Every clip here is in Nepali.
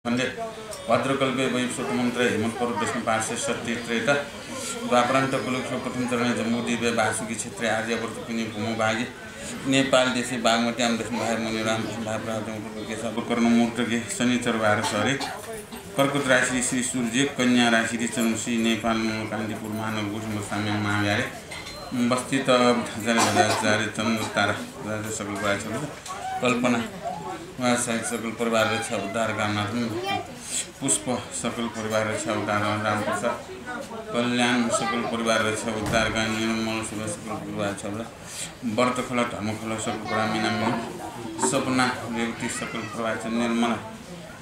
वन्दे भद्रकल्पे वैश्वतमन्त्रे हेमन्तपर्व विष्णु 570 त्रेता द्वापरान्त कुलुक्ष प्रथम चरण जम्बूद्वीपे वासुकी क्षेत्र आर्यावर्त पुण्य भूमभागे नेपाल देशे बागमती आमदेश भाइ मुनिराम भाइ प्राप्त कर्ण मुहूर्त के शनिचर 12 सरे कर्कट राशि श्री सूर्य कन्या राशि चन्द्रश्री नेपाल कान्तिपुर महानगर गोठमा साम्य महाव्यारे बस्तीत हजार चन्द्र तारा राजा सकल प्राय कल्पना सकल परिवार रक्षा उद्धार कामनाथन पुष्प सकल परिवार रक्षा उद्धार रामप्रसाद कल्याण सकल परिवार रक्षा उद्धार का निर्मल सुर सकल परिवार छबला व्रत खल धर्म खल सकल ग्रामीण सपना रेवती सकल परिवार निर्मल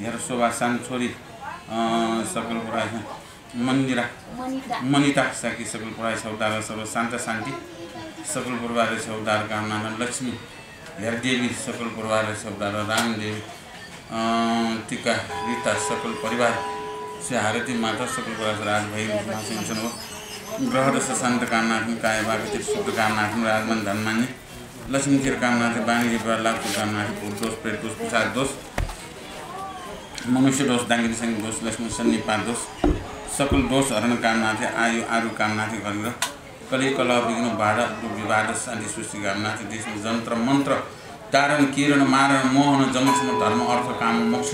हेर शोभा सान छोरी सकल परिवार मन्दिरा मनिता साकी सकल परिवार उद्धार सर्व शान्त शान्ति सकल परिवार रक्षा उद्धार कामना लक्ष्मी हेर देवी सकल परिवार उद्धार रामदेवी टीका रीता सकल परिवार श्री हारती माता सकल परिवार राज भई ग्रह दशा शान्त कामनाथ काय भागति शुद्ध कामनाथ राजमान धनमान्य लक्ष्मी तीर कामनाथ वाणिज्य व्यापार लाभ कामनाथ दोष प्रेत दोष प्रसाद दोष मनुष्य दोष दांगिरी संग दोष लक्ष्मी सन्निपात दोष सकल दोष हरण कामनाथ आयु आरु कामनाथ गरेर कली कला विघ्न बाधा विवाद शान्ति सृष्टि कामनाथ देशमा जन्त्र मन्त्र तारण किरण मारण मोहन जमसम धर्म अर्थ काम मोक्ष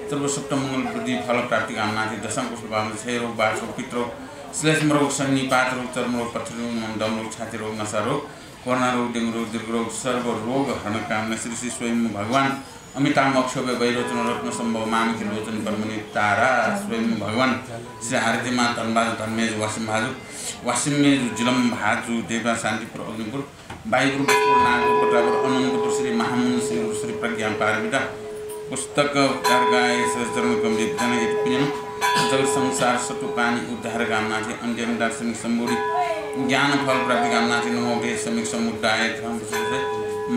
सर्वसप्त मंगल वृद्धि फल प्राप्ति कामनाथ दशम कुशल भाव क्षय रोग बाढ़ पितरोग श्लेष्म रोग सन्निपात रोग चर्म रोग पथर रोग दम रोग छाती रोग नशा रोग कोरोना रोग डेंगू रोग दीर्घ रोग सर्व रोग हरण कामना श्री श्री स्वयं भगवान अमिताभ अक्षोभ्य वैरोचन रत्न सम्भव मामखी लोचन परमणि तारा स्वयं भगवान श्री हारती मा धनबाज धनमेज वासिमेज जिलम भाजु देवा शान्तिपुर अग्निपुर वायुपुर नागपुर पटापुर अनन्तपुर श्री महामुनि श्री प्रज्ञा पारमिता पुस्तक गाय चरण गम्भीर जन पुण्यन जल संसार सटु पानी उद्धार कामनाथि अन्त्यम दार्शनिक सम्बोधि ज्ञान फल प्राप्ति कामनाथि नमो वे समिक समुदाय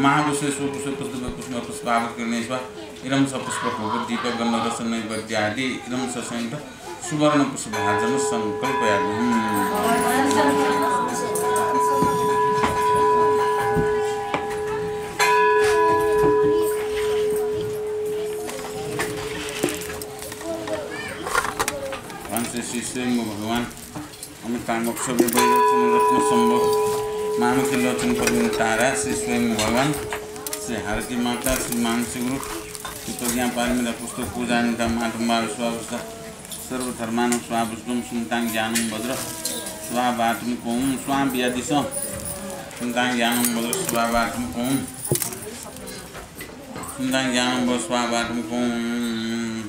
महापुष्प पुष्प पुष्प पुष्प पुष्पावत कर्णेश्वर इरम स पुष्प भोग दीप गन्ध रसन नैवेद्य आदि इरम स संयुक्त सुवर्ण पुष्प भाजन संकल्प श्री स्वयं भगवान अमिताभ अक्षोभ्य वैरोचन रत्न सम्भव मामुखी लोचन परमणि तारा श्री स्वयं भगवान श्री हारती माता श्री मानसी गुरु श्री प्रज्ञा पारमिता पुस्तक पूजा निता मातुम्बा स्वावस्था सर्वधर्मान स्वापुष्पम सुन्ताङ ज्ञानं भद्र स्वाबातुम ओम स्वाम व्यादिश सुन्ताङ ज्ञानं भद्र स्वाबातुम ओम सुन्ताङ ज्ञानं भद्र स्वाबातुम ओम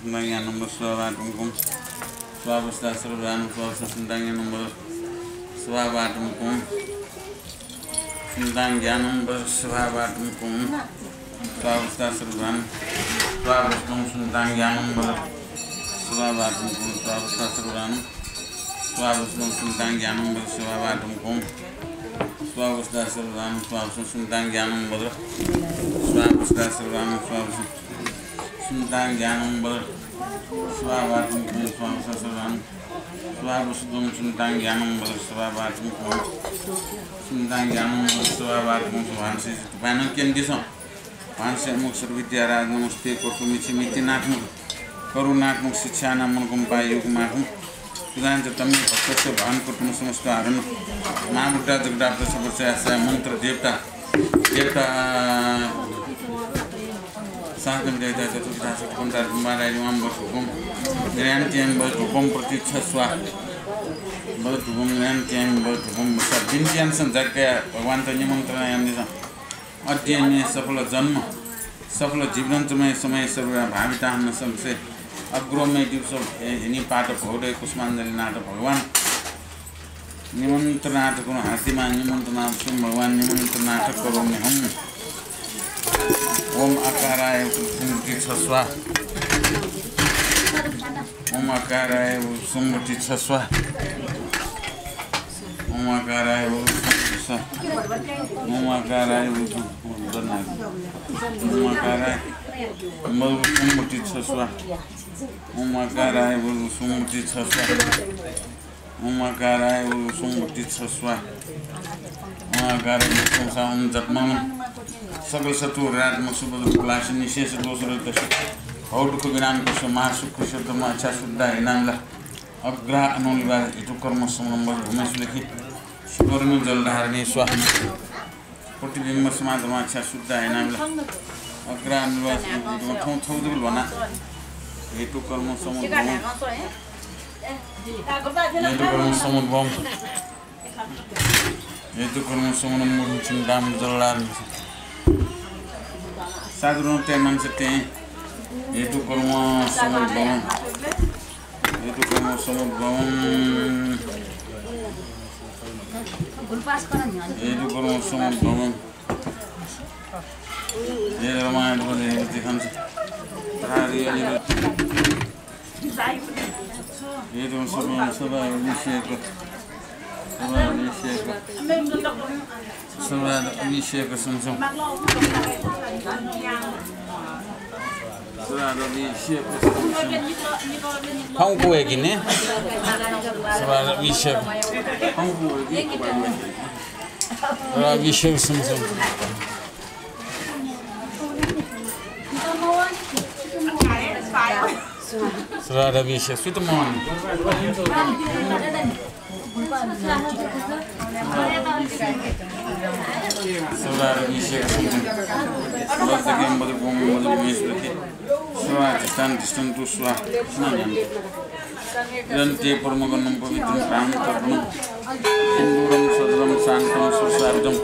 सुन्ताङ ज्ञानं भद्र स्वाबातुम ओम स्वावस्था सर्वधर्मान स्वावस्था सुन्ताङ ज्ञानं भद्र स्वाबातुम ओम सुन्ताङ ज्ञानं भद्र स्वाबातुम ओम स्वावस्था सर्वधर्मान स्वावस्था सुन्ताङ ज्ञानं भद्र स्वाबातुम ओम स्वावस्था सर्वधर्मान स्वावस्था सुन्ताङ ज्ञानं भद्र स्वाबातुम ओम स्वावस्था सर्वधर्मान स्वावस्था सुन्ताङ ज्ञानं भद्र स्वावस्था सर्वधर्मान स्वावस्था सुन्ताङ ज्ञानं भद्र स्वाबातुम ओम स्वावस्था सर्वधर्मान स्वावस्था सुन्ताङ ज्ञानं भद्र स्वाबातुम ओम सुन्ताङ ज्ञानं भद्र स्वाबातुम ओम भान्से भान केन्द्र छ भान्से मुख सर्वविद्या राज नमस्ते कोटुमिछि मिति नाथमुख करुणात्मक शिक्षा नामनकम पायुगमाहु सुदान तमी भक्तस्य भान कुटुंब समस्त हरण महामुद्रा जगदाप्त सबसे मंत्र देवता देवता साधन देवता चतुर्था सत्कुंतार कुमाराय नमः बसुकुम निरंत्यं बसुकुम प्रतीक्षा स्वा बसुकुम निरंत्यं बसुकुम सद्दिन्त्यं संजक्य भगवान त निमंत्रण यन्दिस अध्ययन में सफल जन्म सफल जीवन समय सर्व भाविता हम सबसे अग्रो में दिवस हिनी पाठ भौडे पुष्पांजलि नाथ भगवान निमंत्रनाथ को हाथीमा निमंत्रनाथ सुन भगवान निमंत्रनाथ करो में हम ओम आकाराय सुमति छस्वा ओम आकाराय सुमति छस्वा ओम आकाराय ओम आकाराय ओम आकाराय सुमति छस्वा ओम आकाराय सुमति छस्वा ओम आकाराय सुमति छस्वा ओम आकाराय संसाम जपम सकल सत्व रात्मक शुभ क्लास निशेष दोष हौटुको विरामको सो महासुख शब्दमा अच्छा शुद्ध इनामला अग्रह अनुलिवार इटु कर्म संलम्ब भूमेशुलेखी सुवर्ण जलधारिणी स्वाहा प्रतिबिम्ब समाजमा अच्छा शुद्ध इनामला अग्रह अनुलिवार ठाउँ ठाउँ भना हेतु कर्म समुद्र हेतु कर्म समुद्र दाम जलधार साधारण त्यहाँ मान्छे त्यही हेतु कर्म समुद्र हेतु कर्म समुद्र हेतु कर्म समुद्र ये रामायण बोले दिखान्छ ये तो सभा अभिषेक सुन्छौँ ठाउँ गयो कि नि अभिषेक अभिषेक सुन्छौँ अभिषेक सुत Mohan Ranti Purmaganam Pavitram Pramutapam Sindhuram Sadaram Santam Susardam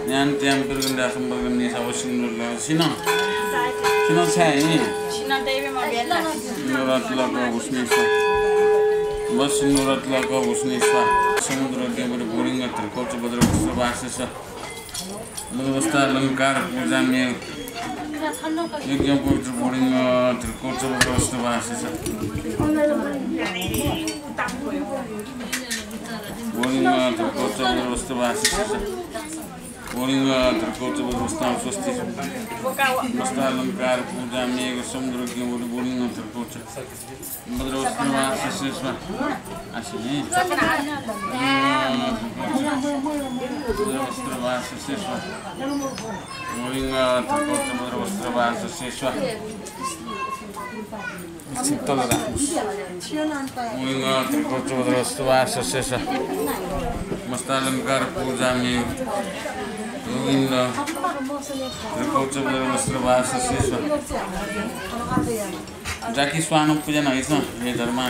Nyantyam Pirgandasam Bhagani Savasindurla Sina Chai Nuratla Usnisa Bas Nuratla Usnisa Samudra Devar Puringa Trikota Badra Savasisa Mudavasta Lankar Pujami Yagya Pavitra Puringa Trikota Badra Savasisa Puringa Trikota Badra Savasisa Puringa Trikota Badra Savasisa Masta Lankar Pujami Samudra Devar Puringa Trikota Badra Savasisa Asini Savasisa Puringa Trikota Badra Savasisa Cintala Puringa Trikota Badra Savasisa Masta Lankar Pujami Yoginda Trikota Badra Savasisa Jaki Swana Pujan is not a Dharma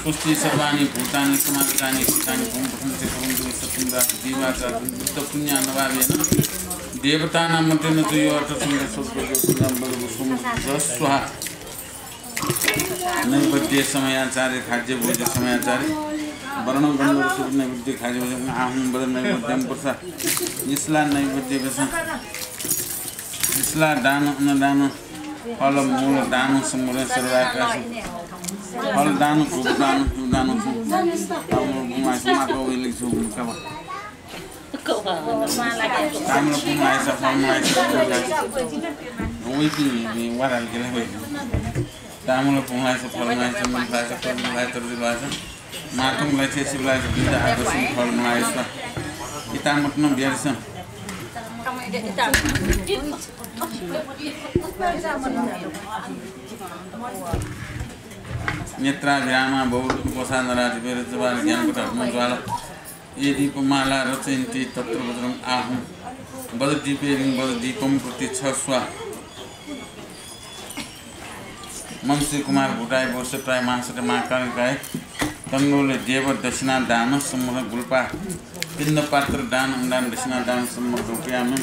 Susti Sarvani, Putani, Samatani, Sitani, Pumpu, Satunda, Divata, Punya, Navaviana, Devatana, Montana to your number Swa Nabati Samayatari, Haji, Samayatari, Barano Gandhi, Haji, Ahum, Brother, Temposa, Isla, Nabati, Isla, Dano, all of Mula, Dano, Samura, Saraka. All dano, dano, my stomach will cover. I'm looking myself on myself. Waiting, what I'll get away. Tamil of myself on myself, and class of light of the Laza. Martin like a civilized with the Abbasi for myself. Itamakno Gerson. Netra Grama, Bowl, Posana, Verizava, Yankuta, Muzala, Edi Pumala, Rotinti, Tatrum, Ahum, Bother deeping, Bother Deepum, Putit Hoswa Mamsi Kumar Budai, Bosa Prime Master Maka Guy, Tangle, Deva, Dashina Dano, some of the Gulpa, Pin the Patra Dan and then Dashina Dan, some of the Piaman.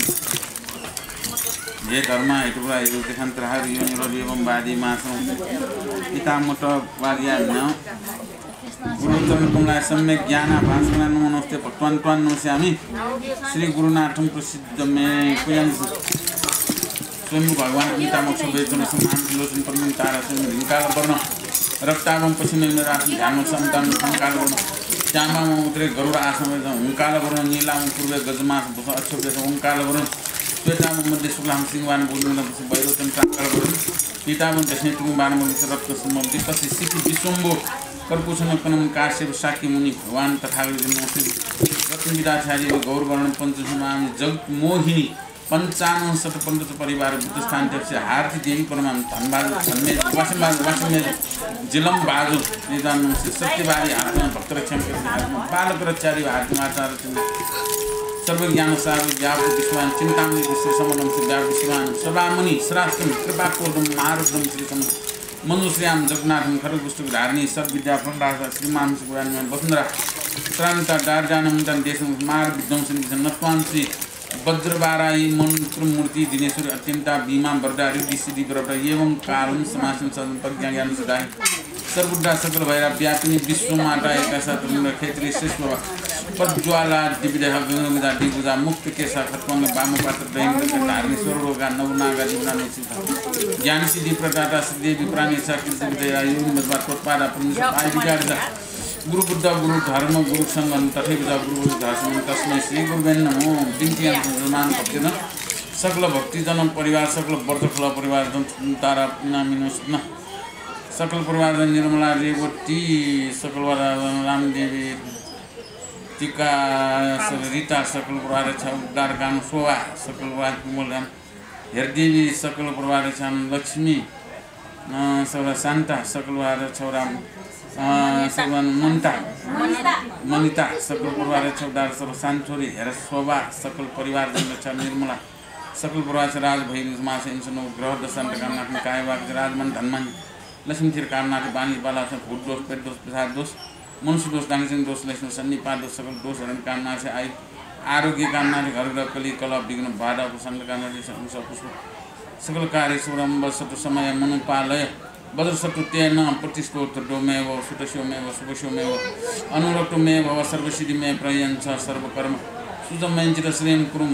Ye Dharma, it was the Hunter Harry, Union Badi Mason. Itamoto Variana Guru Kumla Samek Yana, Pasman, one of the Patuan no Sami, Sri Guru Natum proceed the main Queen Swim by one Itamoto Beton, some Antilos and Permentara, in Calaborno, Raptavam Pushing in the Rafi, sometimes from Calabon, Jama Mutre, Guru Asam, Uncalaborno, Nilam, Pura, Gazamas, Busacho, Uncalaborno. Kita mendiskusikan singwan bulan dan sebayu tentang kalbun. Kita mendiskusikan barang berserat ke semua di posisi disumbu. Perpustakaan penemukan Saki Muni wan terhalu di musim. Waktu kita cari gaur barang pencucian jog mohini Panchanan सतपंच परिवार बुद्धस्थान अध्यक्ष आरती देवी परमाम धनबाद धन्मे वासिम जिलम बाजु निदान श्री सत्यवादी आत्मा भक्तरक्षण बालक रचारी आत्माचार सर्वज्ञान सार व्याप विश्वान चिंतामणि श्री समनम श्री व्याप विश्वान सभामुनि श्रास्तम कृपापूर्णम महारुद्रम श्री सम मनुश्रीयाम जगन्नाथम खरग पुस्तक धारणी सब विद्या प्रदाता श्रीमान सुगुरान वसुंधरा क्रांता दार्जानमतन देशम मार विध्वंसन नत्वान श्री वज्रबाराई मंत्र मूर्ति दिनेश्वर अत्यंता भीमा वरदा रिद्धि सिद्धि प्रभा एवं कारण समासन सदन प्रज्ञा ज्ञान सदाय सर्वबुद्धा सकल भैरा व्यापिनी विश्व माता एकसा तुंग क्षेत्री श्रेष्ठ प्रज्वाला दिव्यदेह गंगा दिव्यजा मुक्त केसा खत्वंग बाम पात्र दैंग धारणी स्वरोगा नवनागा दिव्यना निश्चित ज्ञान सिद्धि प्रदाता सिद्धि विप्राणी साकिल दिव्यदया योग मध्वा उत्पादा परमेश्वर आय विचार गुरु बुद्ध गुरु धर्म गुरु संघ तथा गुरु दासन तस्मै श्री गुरुवे नमो दिन्तिया मुसलमान भक्तजन सकल भक्तिजन परिवार सकल व्रतफल परिवार तारा नामिनोस् न सकल परिवार निर्मला रेवती सकल रामदेवी टीका रीता सकल परिवार छ उद्धार गान शोभा सकल परिवार कुमलराम हेरदेवी सकल परिवार छ लक्ष्मी सकल शान्ता सकल परिवार छ राम सर्वन मनिता सकल परिवार चौदार सर्व शान्चोरी हेर शोभा सकल परिवार छ निर्मला सकल परिवार छ राज भैर मास इंसनो ग्रह दशान्त कामनाथ कायवाग राजमन धनमान लक्ष्मी थिर कामनाथ बानी बाला छ भूत दोष पेट दोष प्रसाद दोष मनुष्य दोष दांगसिंह दोष लक्ष्मी सन्निपात दोष सकल दोष हरण कामना से आयु आरोग्य कामना से घर ग्रह कली कला विघ्न बाधा उपसंग कामना से पुष्प सकल कार्य शुभम सतु समय मनुपालय भद्रसतुत्येन प्रतिष्ठोत्तरमेव सुतस्योमेव शुभस्योमेव अनुरक्तमेव सर्वसिद्धिमेव प्रयञ्च सर्वकर्म सुजमयञ्चित श्रीं कुरुं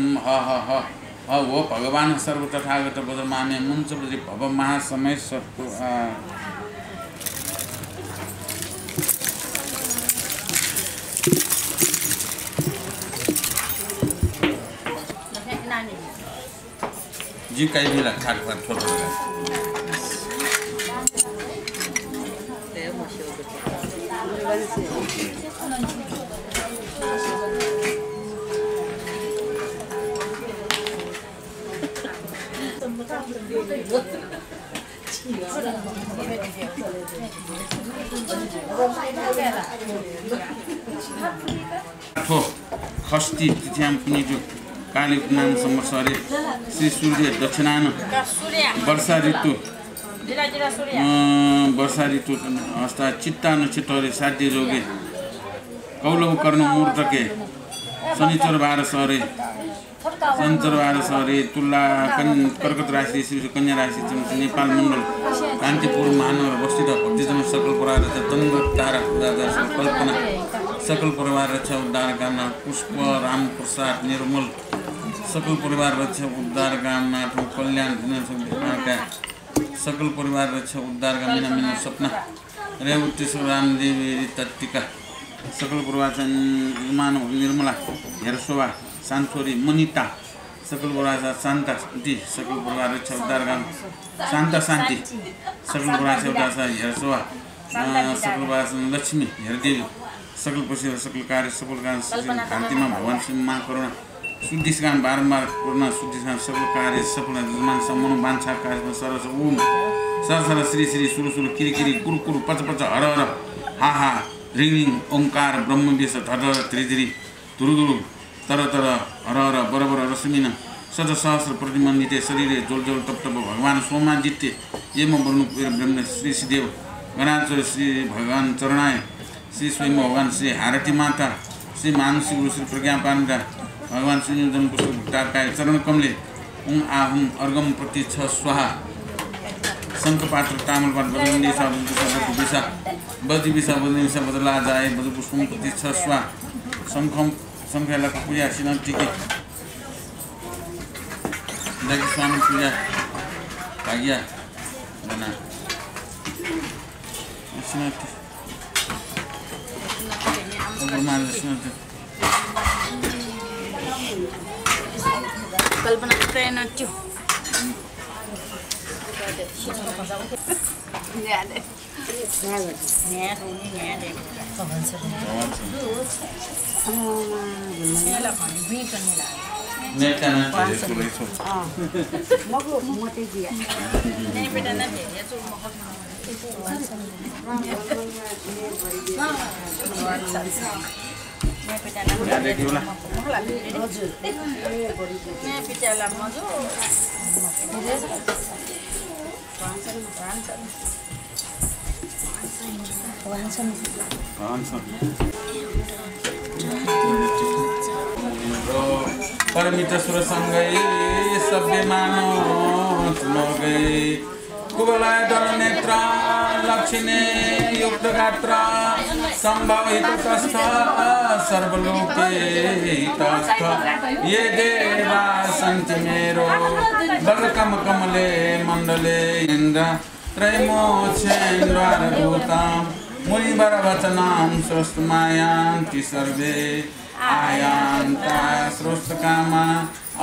ह वो भगवान सर्व तथागत बदमाने मुंच बद्री भव महासमय सत्तु जी कई भी रखा छोटा खस्ती तिथ्याम पुनिजो काली नाम संवत्सरे श्री सूर्य दक्षिणान वर्षा ऋतु हस्ता चित्ता नक्षत्रे साध्य जोगे कौलव कर्ण मुहूर्तके शनिचर 12 सरे तुला कर्कट राशि श्री कन्या राशि नेपाल मंडल कान्तिपुर महानगर अवस्थित भक्तिजन सकल परिवार दण्ड तारा कल्पना सकल परिवार रक्षा उद्धार कामना पुष्प राम प्रसाद निर्मल सकल परिवार रक्षा उद्धार कामना कल्याण सकल परिवार रक्षा उद्धार कामना मीना सपना रेवती रामदेवी टीका सकल परिवार मानव निर्मला हेरशोभा शान्चोरी मनिता सकल परिवार शान्ता सकल परिवार रक्षा उद्धार काम शान्ता शान्ति सकल परिवार उद्धार हेरशोभा सकल परिवार लक्ष्मी हेरदेवी सकल पशु सकल कार्य सफल काम शान्तिमा भगवान श्री माँ करुणा शुद्धिस्कान बारम्बार करुणा शुद्धिस्कान सकल कार्य सफल मान सम्मन वाञ्छा कार्य सरस ओम सर श्री श्री सुरु सुरु किरि किरि कुरु कुरु पच पच हर हर हा हा रिङ रिङ ओंकार ब्रह्म विष धर धर धिरि धिरि धुरु धुरु तर तर हर हर बर बर रश्मिन सज सहस्र प्रतिमन्दिते शरीरे जोल जोल तप तप भगवान सोमादित्य येम वर्णु ब्रह्म श्री श्रीदेव गणाचर श्री भगवान चरणाय श्री स्वयं भगवान श्री हारती माता श्री मानसी गुरु श्री प्रज्ञापानका भगवान श्री जन पुष्प भुक्ताकाय चरण कमले ओम आहुम अर्गम प्रति छ स्वाहा शंखपात्र तामलपात बदलंदी दिशा बदी विषा बदली विषा बदला जाए बदल पुष्पम प्रति छ स्वाहा शंखम शंखेला पूजा सिन टिके देखि स्वामी पूजा भाग्या बना सिन कल्पना ट्रेन त्यो नेटाना धेरै कुलै छु मगलो मोटे दिया नहीं बेटा ना भेजिए तो मैं बेटा ना यहाँ देखिउला हजुर मैं बेटा ला मजो परमेश्वरसँगै सभ्य मानव चुनौगै कुबलाय दल नेत्र लक्षिणे युक्त गात्र संभवित कष्ट सर्वलोके हितस्थ ये देवा सन्ति मेरो बलकम कमले मण्डले इन्द्र त्रैमोक्षेन्द्रभूतां मुनिवर वचनां स्रष्टुमायान्ति सर्वे आयान्ता स्रष्टकामा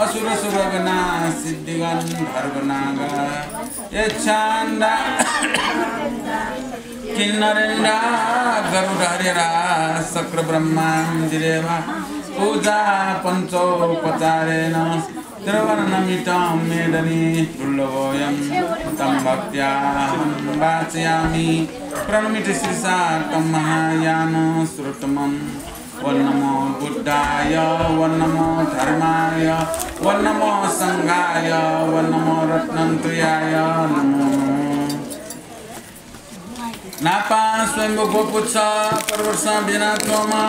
असुर सुरगना सिद्धिगण धर्मनागा यच्छान्दा किन्नरेन्द्र गरुडहरिरा शक्र ब्रह्माण्डिरेवा पूजा पंचोपचारेण त्रिवर्णमितं मेदनी दुर्लभोऽयं तं भक्त्याहं वाचयामि प्रणमित श्रीसा तं महायान श्रुतमं वन्नमो बुद्धाय वन्नमो धर्माय वन्नमो संघाय वन्नमो रत्नत्रयाय नमो नापा स्वयंभू गोपुच्छ परवर्ष विनात्वमा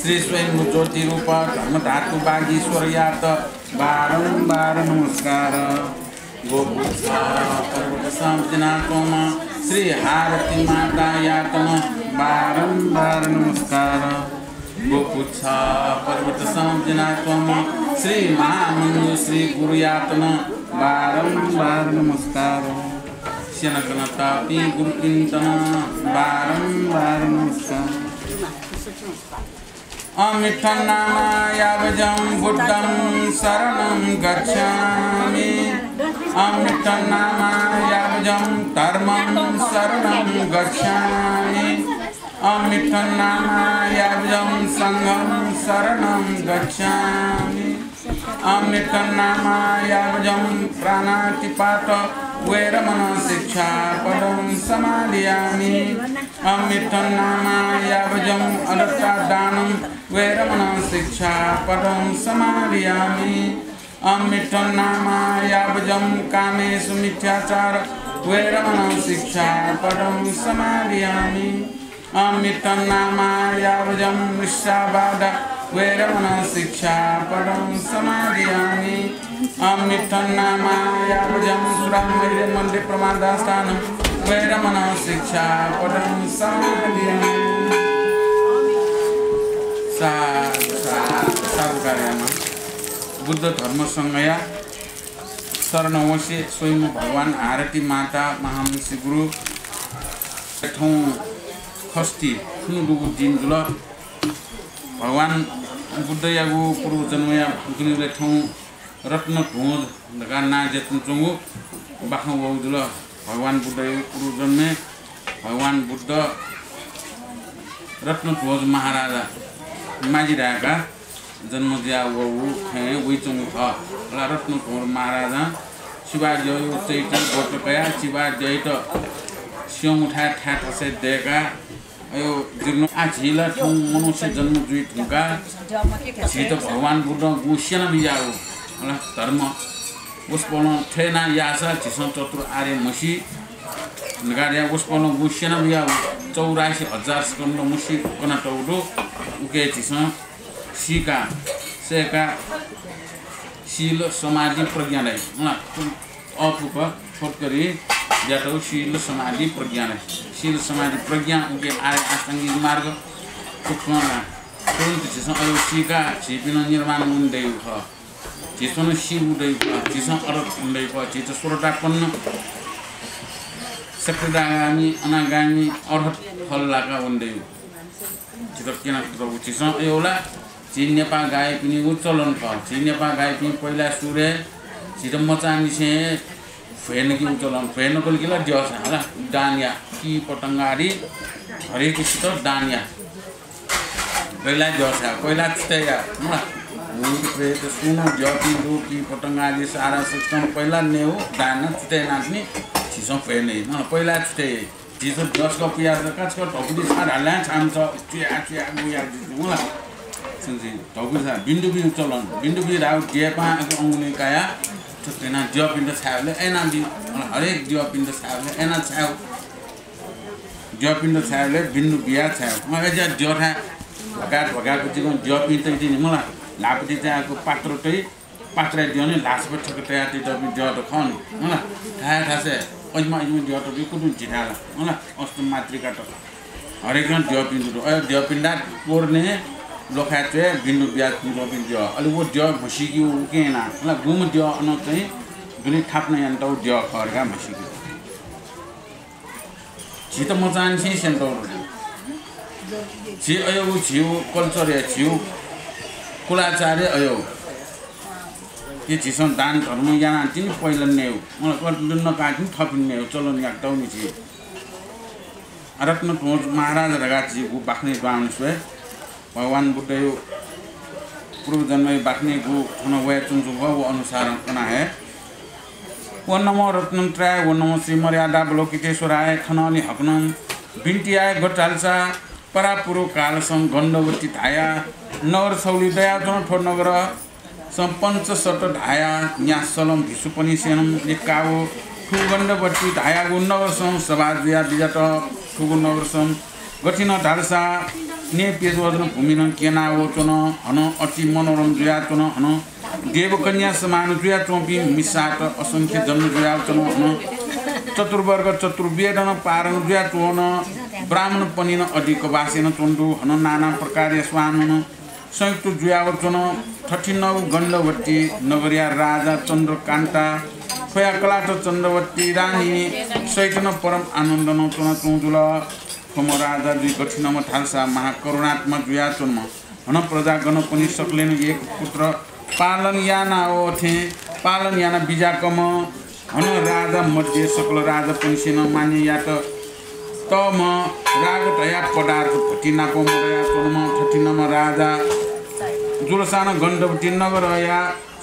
श्री स्वयंभू ज्योति रूप धर्म धातु बागीश्वर यात बारंबार नमस्कार गोपुच्छ परवर्ष विनात्वमा श्री हारती माता यातन बारंबार नमस्कार गोपुच्छ पर्वत संविनात्वम श्री महामंजु श्री गुरुयातन बारंबार नमस्कार शनकनतापि गुरुकिंतन बारंबार नमस्कार अमिठं नामायावजं बुद्धं शरणं गच्छामि अमिठं नामायावजं धर्मं शरणं गच्छामि अमिठं नामायावजं संघं शरणं गच्छामि अमिठं नामायावजं प्राणातिपात वैरमण शिक्षापदं समादयामि अमिठं नामायावजं अदत्तादानं वैरमण शिक्षापदं समादयामि अमिठं नामायावजं कामेषु मिथ्याचार वैरमण शिक्षापदं समादयामि अमिठं नामायावजं मिथ्यावाद वैरमण शिक्षापदं समादयामि अमिठं नामायावजं सुरामेरमन्दिर प्रमादास्थानं वैरमण शिक्षापदं समादयामि साधुकार्यमा बुद्ध धर्म संघया शरणवशी स्वयं भगवान आरती माता महामुनि गुरु ठौँ खस्ती खुनु दिन जुल भगवान बुद्ध यागु पूर्व जन्मया गुरुले ठौँ रत्न ढोज गाना जेतन चंगु बाखौ जुल भगवान बुद्ध पूर्व जन्मे भगवान बुद्ध रत्न ढोज महाराजा माजिरहेका जन्म दिया वहु थे वही चंगु थ रत्न ढोज महाराजा शिवाजी चैत गोटकया शिवाजी सिंह उठा ठाट से देगा यो जिर्नो आझिला ठौँ मनुष्य जन्म जुई ठुका छित भगवान बुद्ध गुस्यन बिजाओ होला धर्म उसपन ठेना यासा छिसन चतुर आर्य मसी नगारिया उसपन गुस्यन बिजाओ 84,000 स्कंद मुसी कना टौडो उके छिसन सीका सेका शील समाधि प्रज्ञालाई होला अपुप फटकरी यातो शील समाधि प्रज्ञा शील समाधि प्रज्ञा उनके आर्य आष्टांगिक मार्ग कुकना तुरंत जिसम अयोशिका छिपिन निर्माण हुँदै छ जिसम शिव हुँदै छ जिसम अरत हुँदै छ जिस सोरटापन्न सक्रियगामी अनागामी अर्हत फललाका हुँदै जित किन प्रभु जिसम एउटा जी नेपाल गाए पनि उच्चलन छ जी नेपाल गाए पनि पहिला सूर्य जित मचानी से फेन की उचलन फेन को लिखला दिवस है दानिया की पतंगारी हरे किसी तो दानिया पहिला दिवस है पहिला तेया भूत प्रेत सुन ज्यो पिंडू की पतंग आदि सारा सिस्टम पहिला ने हो दाना छुटे नाच्ने छिसो फेर्ने न पहिला छुटे छिसो जसको पियाज काचको ढोकुडी छाड हाल्ला छाम्छ चिया चिया गुया दिनु सुनजी ढोकुडी छाड बिन्दु बिन्दु चलन बिन्दु बिन्दु राउ जेपा अंगुली काया छुटेना ज्यो पिण्ड छावले एना दि हरेक ज्यो पिण्ड छावले एना छाव ज्यो पिण्ड छावले बिन्दु बिया छाव मलाई ज्या ज्यो था भगाको जिगो ज्यो पिण्ड दिने मलाई लापति चाहिँ पात्र चाहिँ पात्र दियो नि लास्ट पे ठक तया ति दबि ज्यो त खन होला थाहा थासे अजमा अजमा ज्यो त कुटु जिठाला होला अस्त मातृका त हरेक जन ज्यो पिण्ड अ ज्यो पिण्डा कोर्ने लोखा चाहिँ बिन्दु बिया ज्यो पिण्ड ज्यो अलि वो ज्यो भसिकी उकेना होला गुम ज्यो अन चाहिँ दुनी थाप्न यन्त ज्यो खरका भसिकी छित मचान छि सेन्टर छि अयो छिउ कल्चर या छिउ कुलाचार्य अयो ये चिसन दान धर्म याना तिनी पहिला नेउ मलाई कति नकाट्नु थपिन्ने हो चलन याक्टाउनी छि रत्न तोज महाराज रगाची गु बाख्ने बाण छे भगवान बुद्ध यो पूर्व जन्म बाख्ने गु थन वय चुन्जु गो अनुसार कना है वो नमो रत्न त्राय वो नमो श्री मर्यादा बलोकितेश्वराय खननि हकनम बिन्टियाय गटालसा परापुरो कालसम गण्डवती धाया नगर सौली दया जन ठोर नगर सम्पञ्च सट धाया न्यासलम भिसु पनि सेनम निकाओ ठुगण्डवती धाया गुण्डवर सम सभाजुया बिजाट ठुगु नगर सम गठिन ढालसा ने पेजवदन भूमिन केनाओ चन हन अति मनोरम जुया चन हन देवकन्या समान जुया चोपी मिसाट असंख्य जन्म जुया चन हन चतुर्वर्ग चतुर्वेदन पारण जुया चोन ब्राह्मण पनिन अधिक वासेन चोन्डु हन नाना प्रकार स्वान संयुक्त जुयावचन 39 गण्डवती नगरिया राजा चन्द्रकान्ता खोया कलाट चन्द्रवती रानी सैतन परम आनन्दन चन चौजुल खम राजा दुई गठिनमा थाल्सा महाकरुणात्मक जुया चन्म हन प्रजागण पनि सक्लेन एक पुत्र पालन याना ओथे पालन याना बिजाकम हन राजा मध्ये सकल राजा पनि सेन मान्य या तम राग दया पदार्थ भटिनाको मरया चन्म 39 राजा जुलसान गण्डवती नगर या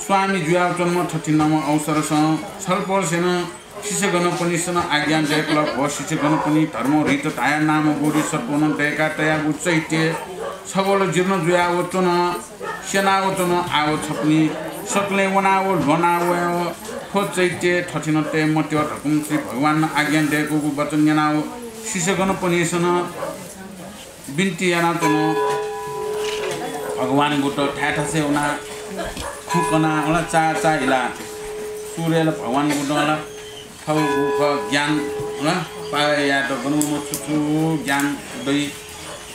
स्वामी जुया जन्म 39 अवसर छलपल सेन शिष्यगण पनि सन आज्ञा जयकल हो शिष्यगण पनि धर्म रीत धाया नाम गोरी सर्पन दयका तया उच्चैत्य छगोल जीर्ण जुया वचन सेना वचन आव छप्नी सकले वनाव ढनाव खो चैत्य 39 मत्य ढकुम श्री भगवान आज्ञा जयको वचन यनाव शिष्यगण पनि सन बिन्ती याना तन भगवान गुट ठाठा से उना खुकना होला चा चा हिला सूर्यले भगवान गुट होला थौ गुख ज्ञान होला पाया त बनु छुछु ज्ञान दई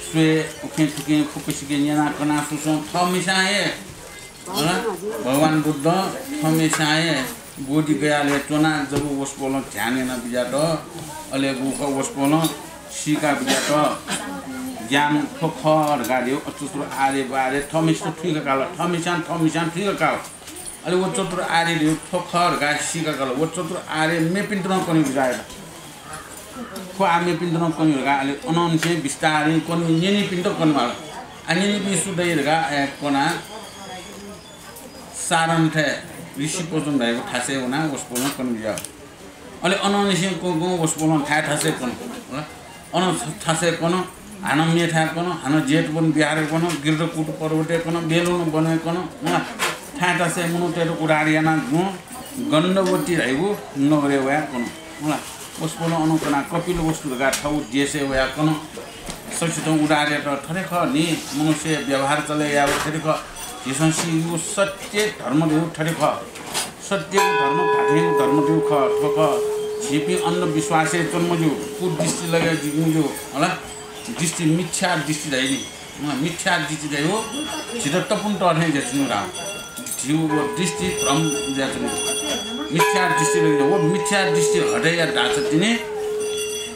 स्वे उखे थुके खुपसिके न्याना कना सुसो थमिसाए होला भगवान बुद्ध थमिसाए बोडी गयाले टोना जब वसपोल ध्यानेन बिजाट अले गुख वसपोल सिका बिजाट ज्ञान खोखर गाड्यो अचुत्र आरे बारे थमिस्तो ठिक काल थमिसान ठिक काल अलि वो चतुर आरे लियो खोखर गा सिका काल वो चतुर आरे मेपिन्त्र पनि बिजाय खो आमे पिन्त्र पनि गा अलि अननसे बिस्तारै कोनि नेनी पिन्त्र कोन माल अनि बिसुदै गा कोना सारन थे ऋषि पोजन भएको थासे हुना उसपोन कोन बिया अलि अननसे को उसपोन थासे कोन अन थासे कोन हान मेथा कोन हान जेट बन बिहार कोन गिर्द कुट पर्वते कोन बेलुन बने कोन ठाटा से मुनो तेरो उडारियाना गु गण्डवती रहेको नगरे वया कोन होला उसपोन अनुकना कपिल वस्तु गा ठौ जेसे वया कोन सचित उडारे त थरेख नि मनुष्य व्यवहार चले या थरेख जिसंसी यो सत्य धर्म देउ थरेख सत्य धर्म पाठे धर्म देउ ख ठोक छिपी अन्ध विश्वासे जन्मजु कुदृष्टि लगे जिगुजु होला दृष्टि मिथ्या दृष्टि दैनी मिथ्या दृष्टि दै हो छिट टपुन टर्ने जेच्नु रा जिउ दृष्टि भ्रम जेच्नु मिथ्या दृष्टि दै हो मिथ्या दृष्टि हटे या दाछ दिने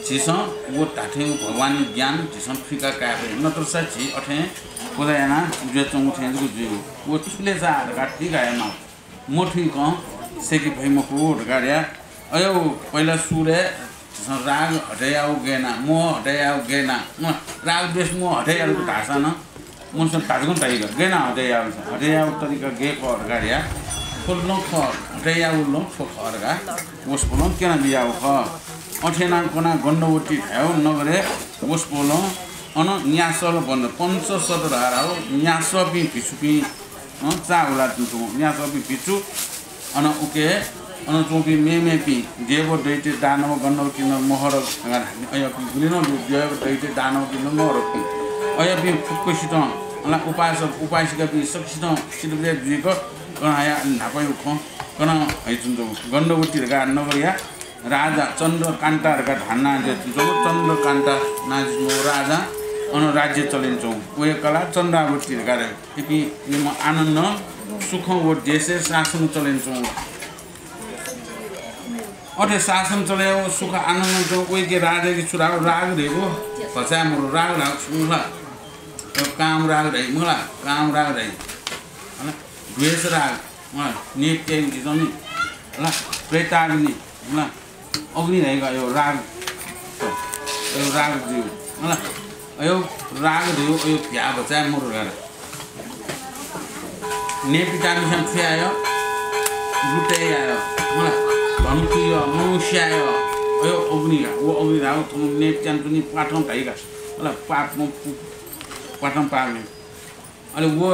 छिस वो ताथे भगवान ज्ञान छिसन फिका काफे नत्र सछि अथे कोदायना जे चंगु थेजु जिउ वो छुले जा गाठी गायमा मोठी क सेकी भइमको गाड्या अयो पहिला सुरे राग हटाया गेना मोह हटाया गेना राग देश मोह हटाया ढासा न मुंसन ताजगुन ताइगा गेना हटे या तरीका गे पर गाड़िया फुल्लो ख हटे या उल्लो फो खरगा वस बोलो केना बियाउ ख अठेना कोना गन्डवटी थायो नगरे वस बोलो अन न्यासल बन्द पंच सदर हाराउ न्यासपि पिछुपि चाउला तुको न्यासपि पिछु अन उके अन चोपि मेमेपि देव दैते दानव गन्डवटी न मोहर अयपि गुलिनो देव दैते दानव किन मोहर अयपि फुक्कसित अला उपासिका पि सक्षित सिलबले दिको कनाया नापय उख कन हैजुन्दो गन्डवटी गा नगरिया राजा चन्द्रकान्ताहरुका धान्ना जे चन्द्रकान्ता नाजिमो राजा अन राज्य चलिन्छौ उयो कला चन्द्रावती गरे कि म आनन्द सुख वो देशे शासन चलिन्छौ अथे शासन चलायो सुख आनन्द जो उयो के राजा के छुरा राग रेगो भचा मरो राग राग सुला काम राग रे मला काम राग रे हैन द्वेष राग म नित्य जिजनी हैन प्रेताग्नि हैन अग्नि रहेको यो राग दियो हैन अयो राग दियो अयो भ्या बचा मरो गर नेपिटा मिसन छ्यायो लुटे आयो मलाई धम्कियो मौस्यायो अयो अग्नि वो अग्नि राव तुम नेपचान पनि पाठम भइगा मलाई पाप म पाठम पाल्ने अनि वो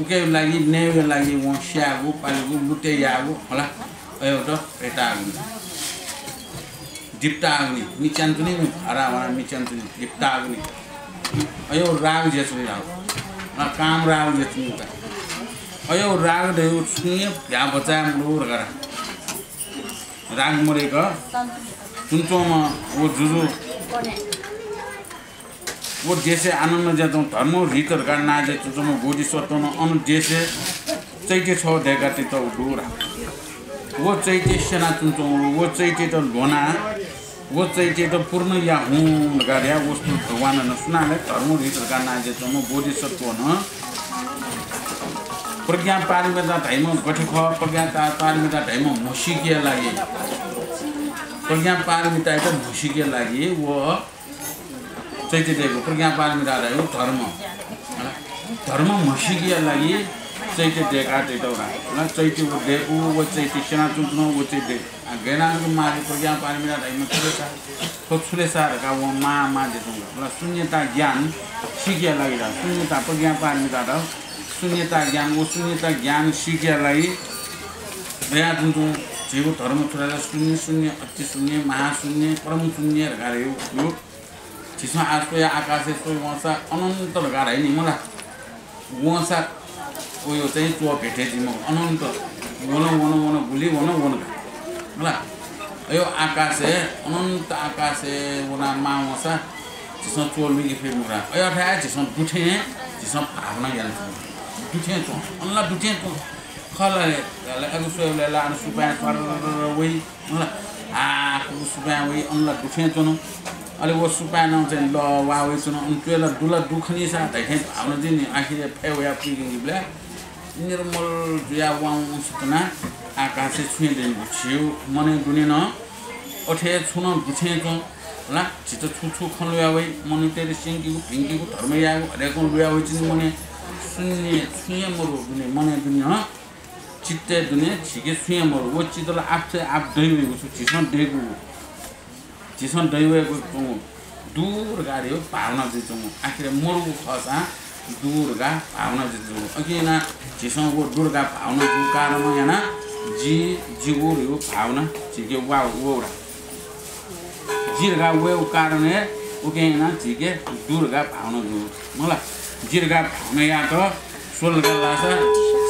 उके लागि नेवे लागि वो स्यागो पालेको लुटे यागो होला अयो त प्रेताग्नि दिप्ताग्नि मिचान पनि हरा हरा मिचान पनि दिप्ताग्नि अयो राग जेसुनी राव काम राग जेसुनी का अयो राग देउ सुनिए भ्या बचा लोर गरा राग मरेको चुन्चोमा वो जुजु वो देशे आनन्द जातौ धर्म रीतर गर्ना जे चुन्चोमा बोधिसत्व न अनु देशे चैते छ देगा त डोरा वो चैते सेना चुन्चो वो चैते त लोना वो चैते त पूर्ण या हुँ गरे वस्तु भगवान न सुनाले धर्म रीतर गर्ना जे चुन्चो बोधिसत्व न प्रज्ञा पारमिता धैम गठख प्रज्ञा पारमिता धैम मुसिकिया लागि प्रज्ञा पारमिता त मुसिकिया लागि वो चैते देको प्रज्ञा पारमिता रह्यो धर्म मुसिकिया लागि चैते देका तेतौरा न चैते वो देको वो चैते सेना चुन्चुनो वो चैते गेनाको मागे प्रज्ञा पारमिता धैम छुले सारका वो मा देतौरा ल शून्यता ज्ञान सिकिया लागि शून्यता प्रज्ञा पारमिता र शून्यता ज्ञान वो शून्यता ज्ञान सिकेलाई दया जुन जीव धर्म छोडेर शून्य शून्य अति शून्य महाशून्य परम शून्य गरे यो जिसमा आजको या आकाश यस्तो वसा अनन्त गरे नि मलाई वसा उयो चाहिँ चो भेटे जिम अनन्त वन भुली वन मलाई यो आकाश अनन्त आकाश वना मा वसा जिसमा चोल मिगे फेरि मुरा अयो ठा जिसमा दुठे जिसमा भावना ज्ञान दुठे तो अल्लाह दुठे तो खलाले अगु सोले ला अनु सुपा पर वइ मलाई को सुपा वइ अल्लाह दुठे तो न अले वो सुपा न चाहिँ ल वा वइ सुन अन पेला दुला दुखनी सा दैथे भावना दिन आखिर फेवया पिगिङ ब्ला निर्मल जुया वाउ सुतना आकाश छुइ दिन छिउ मने दुने न अठे छुन दुठे तो ला छित छु खलया वइ मने तेरे सिंगी भिंगी धर्म यागो हरेको लुया वइ चिन मने शून्य मरो दुने मने दुनिया चित्ते दुने छिके शून्य मरो वो चितला आपसे आप दैवेको छु चिसन दैवेको दूर गाड्यो भावना दिन्छौ आखिर मरुको खसा दूरगा भावना दिन्छौ अकिना चिसन वो दूरगा भावना जु कारण याना जीवो यो भावना छिके वा वोरा जिरगा वो कारण ओकेना छिके दूरगा भावना जु मलाई जिरगा भावना या त सोलगा लासा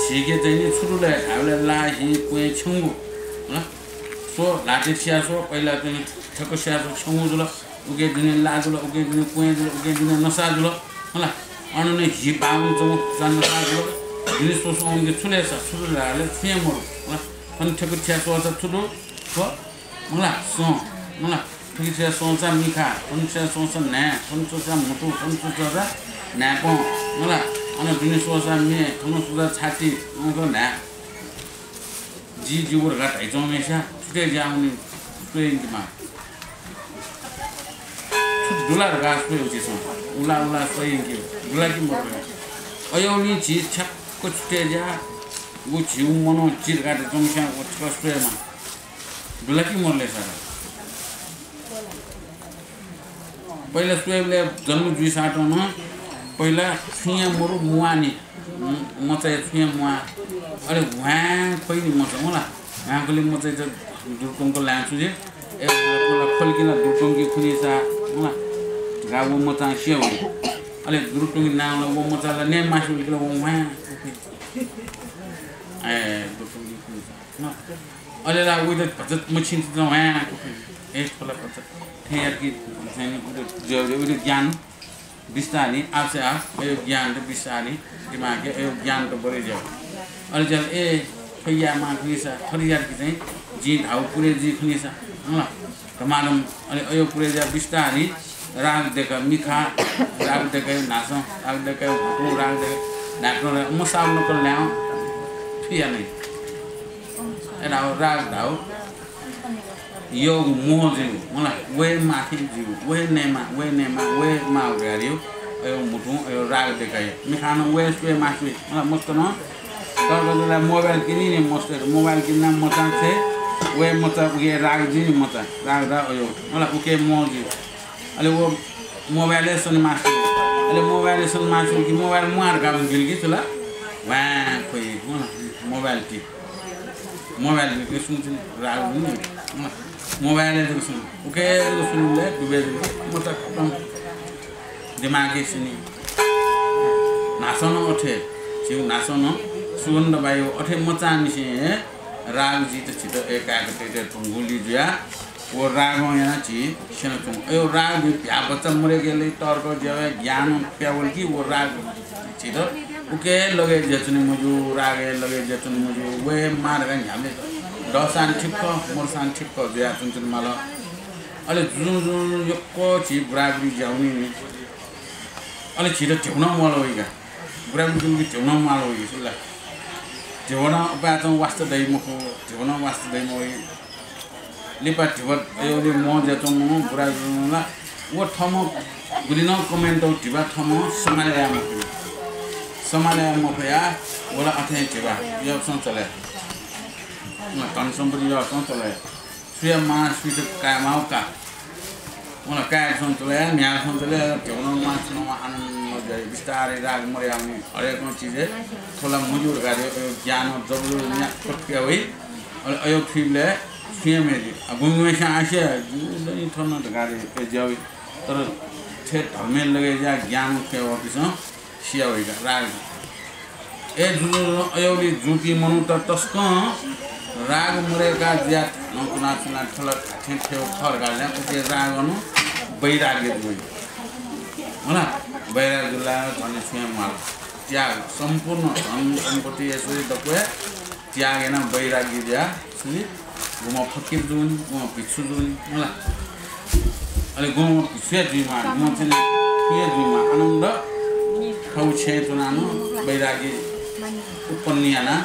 छिके चाहिँ नि छुरुले हामीले लाही पुए छुङु ल सो लाटे छिया सो पहिला चाहिँ ठक्क स्या सो छुङु जुल उके दिने लाजुल उके दिने पुए जुल उके दिने नसा जुल होला अनु नै हि पाउन चौ जन्न साजुल दिने सो सो उके छुले सा छुरुले छुए मरु ल अनि ठक्क छिया सो छ छुरु सो मला सो मला ठक्क छिया सो छ मिखा अनि छिया सो छ ना अनि सो छ मोटो अनि सो छ नाको मलाई अनि दिने सोचा मे थुनो सुदा छाती उनको ना जी जुर घटाइ जमेसा छुटे जाउने ट्रेनमा दुला घाँस पे उचिस उला सोइङ के दुला कि मर्यो अयोनी छि छक्क छुटेजा वो छिउ मनो चिर काटे चम्स्या कस्टोमा दुलाकी मरले सारा पहिला सुएबले जन्म जुई साटोमा पहिला छुया मरु मुआनी मचाइ छुया मुआ अरे वहाँ खोइ मचा होला वहाँकोले मचाइ त दुर्टोङको लान्छु जे एकला खोलकिन दुर्टोङकी खुनेसा होला गाउ मचा सिया हो अले दुर्टोङी नामले वो मचाला ने मासु किलो वहाँ ए दुर्टोङकी खुनेसा अले ला उइ त भजत मछिन त वहाँ एक खोला पछ ठेयर की छैन उले ज्ञान बिस्तारी आपसे आप यो ज्ञान त बिस्तारी दिमाग यो ज्ञान त बढी जाऊ अले जल ए खैया मा खुनेसा खरियार की चाहिँ जी धाउ पुरे जी खुनेसा ल तमालम अले यो पुरे जा बिस्तारी राग देका मिखा राग देका नास राग देका भुटु राग देका नाक्रो मसाउ नकल ल्याउ थिया नै एना राग धाउ यो मोजे मलाई वे माथि जिउ वे नेमा वे माउ गर्यो यो मुटु यो राग देखायो मिखानो वे स्वे माथि मलाई मस्त न तरगजला मोबाइल किनि नि मस्त मोबाइल किन्ना मचा छे वे मचा उके राग जिनि मचा राग दा यो मलाई उके मोजी अले वो मोबाइल सुन माथि अले मोबाइल सुन माथि कि मोबाइल मुआर गाम गिल कि चला वा खोइ मोबाइल टी मोबाइल के सुन राग नि मोबाइल ले सुन ओके सुन ले दुबे मत खत्म दिमाग के सुनी नासन उठे छिउ नासन सुन दबायो उठे मचा निसे राग जी त छिटो एकाको टेटे टुंगुली जुया वो राग यहाँ छि छन तुम यो राग भ्या बच्चा मरे गेले तर्क जवे ज्ञान प्यावल की वो राग छिटो ओके लगे जचने मजु राग लगे जचने मजु वे मार गन हामीले दसान ठिक्क मोरसान ठिक्क जुया चुन माल अले जुन यक्को छि बुराबुरी जाउनी अले छिटो ठेउन मल होइगा बुराबुरी जुन ठेउन माल होइगा सुला ठेउन बाचौ वास्ता दै मखो ठेउन वास्ता दै मोइ लिपा ठेवत एले म जचौ म बुराबुरीला वो ठम गुलिन कमेन्ट ठिबा ठम समालया मखया वला अथे ठिबा यो सन चले धन सम्पत्ति यो सन चले सुया मा सुत कामाउ का वला काय सन चले न्या सन चले ठेउन मा सन आनन्द जाय बिस्तारै राग मरे आउने हरेक चीज थोला मजुर गार्यो ज्ञान जबलो न्या कट्या होई अयो फिबले फिएमेजी गुंगमेसा आसे जुलै थन गारे जावे तर छे धर्मेल लगे जा ज्ञान के ऑफिस सिया होइगा राग ए जुलो अयोली जुकी मनु त तस्क राग मुरेका ज्यात नकुना सुना थलक ठेठेउ खर गाले उते राग अनु बैराग्य दुई होला बैराग्यला भन्ने छ्या माल त्याग सम्पूर्ण धन सम्पत्ति यसरी दक्वे त्यागेन बैराग्य ज्या सुनि गुमा फकिर जुन गुमा पिछु जुन होला अले गुमा पिछु जुमा गुमा चाहिँ के जुमा आनन्द खाउ छे तुनानो बैराग्य उपन्याना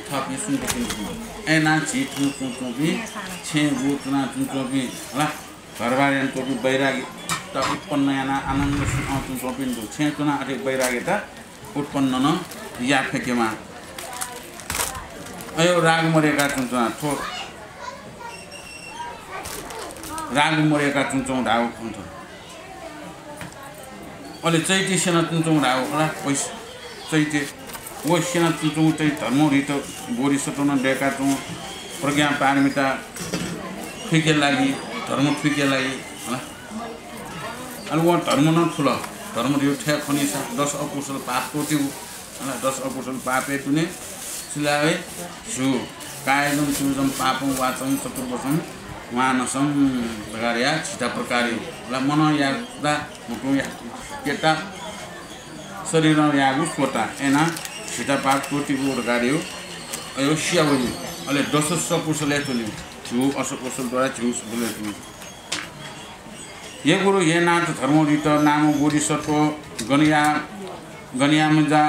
थपि सुनको किन्छु एना छि ठुको भी छे गु तुना तुको भी होला घरबारेन को भी बैराग्य त उपन्याना आनन्द सुखाउ तुको पिन्दु छे तुना अटे बैराग्य त उत्पन्न न या फेकेमा अयो राग मरेका तुना थो राग मरेका चुन्छौँ ढाउ हुन्छ अहिले चैते सेना चुन्छौँ ढाउ होला पैसा चैते वो सेना चुन्छौँ चाहिँ धर्म रित बोरी सटोन डेका चौँ प्रज्ञा पारमिता फिके लागि धर्म फिके लागि होला अनि वो धर्म न ठुलो धर्म रियो ठ्या खनिसा 10 अकुशल पाप कोट्यु होला 10 अकुशल पापे तुने सिलाए सु कायजम सुजम पापम वाचम चतुर्वचम मानसम प्रकारया छिटा प्रकारी ला मन यादा मुटु या केटा शरीर यागु सोटा एना छिटा पाप कोटी प्रकारयो अयो सियावली अले 10 कुशले तुनि छु असकुशल द्वारा छु बोले तुनि ये गुरु ये नाथ धर्म रित नाम बोरी सत्व गनिया मजा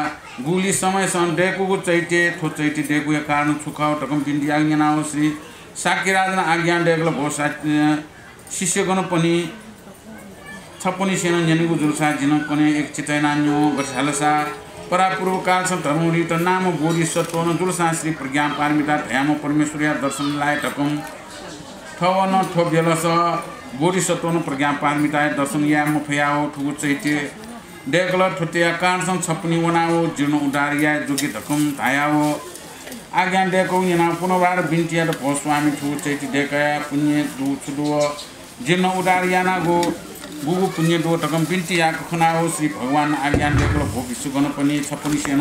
गुली समय सन डेकु चैते थो चैते डेकु या कारण छुखाउ टकम पिण्डी आज्ञा नाउ श्री साकिराजन आज्ञा डेगल भो शिष्य गण पनि छपनी सेना जनिगु जुलसा जिन कने एक चितैनान्यो गठसालसा परापूर्व काल छ धर्मरीत नाम बोधिसत्व न जुलसा श्री प्रज्ञा पारमिता ध्याम परमेश्वरिया दर्शन लाय टकम ठवन ठोबेलस बोधिसत्व न प्रज्ञा पारमिता दर्शन या मफयाओ ठुगु चैते डेकल ठोटिया कान्छन छपनी वनाओ जीर्ण उडारिया जोगी धकम धायाओ आज्ञा डेको यना पुनबार बिन्टिया त भस्वामी ठुगु चैते डेकया पुण्य दु छुदो जीर्ण उडारियाना गो गुगु पुण्य दो टकम बिन्टिया खनाओ श्री भगवान आज्ञा डेकल भो विश्वगण पनि छपनी सेन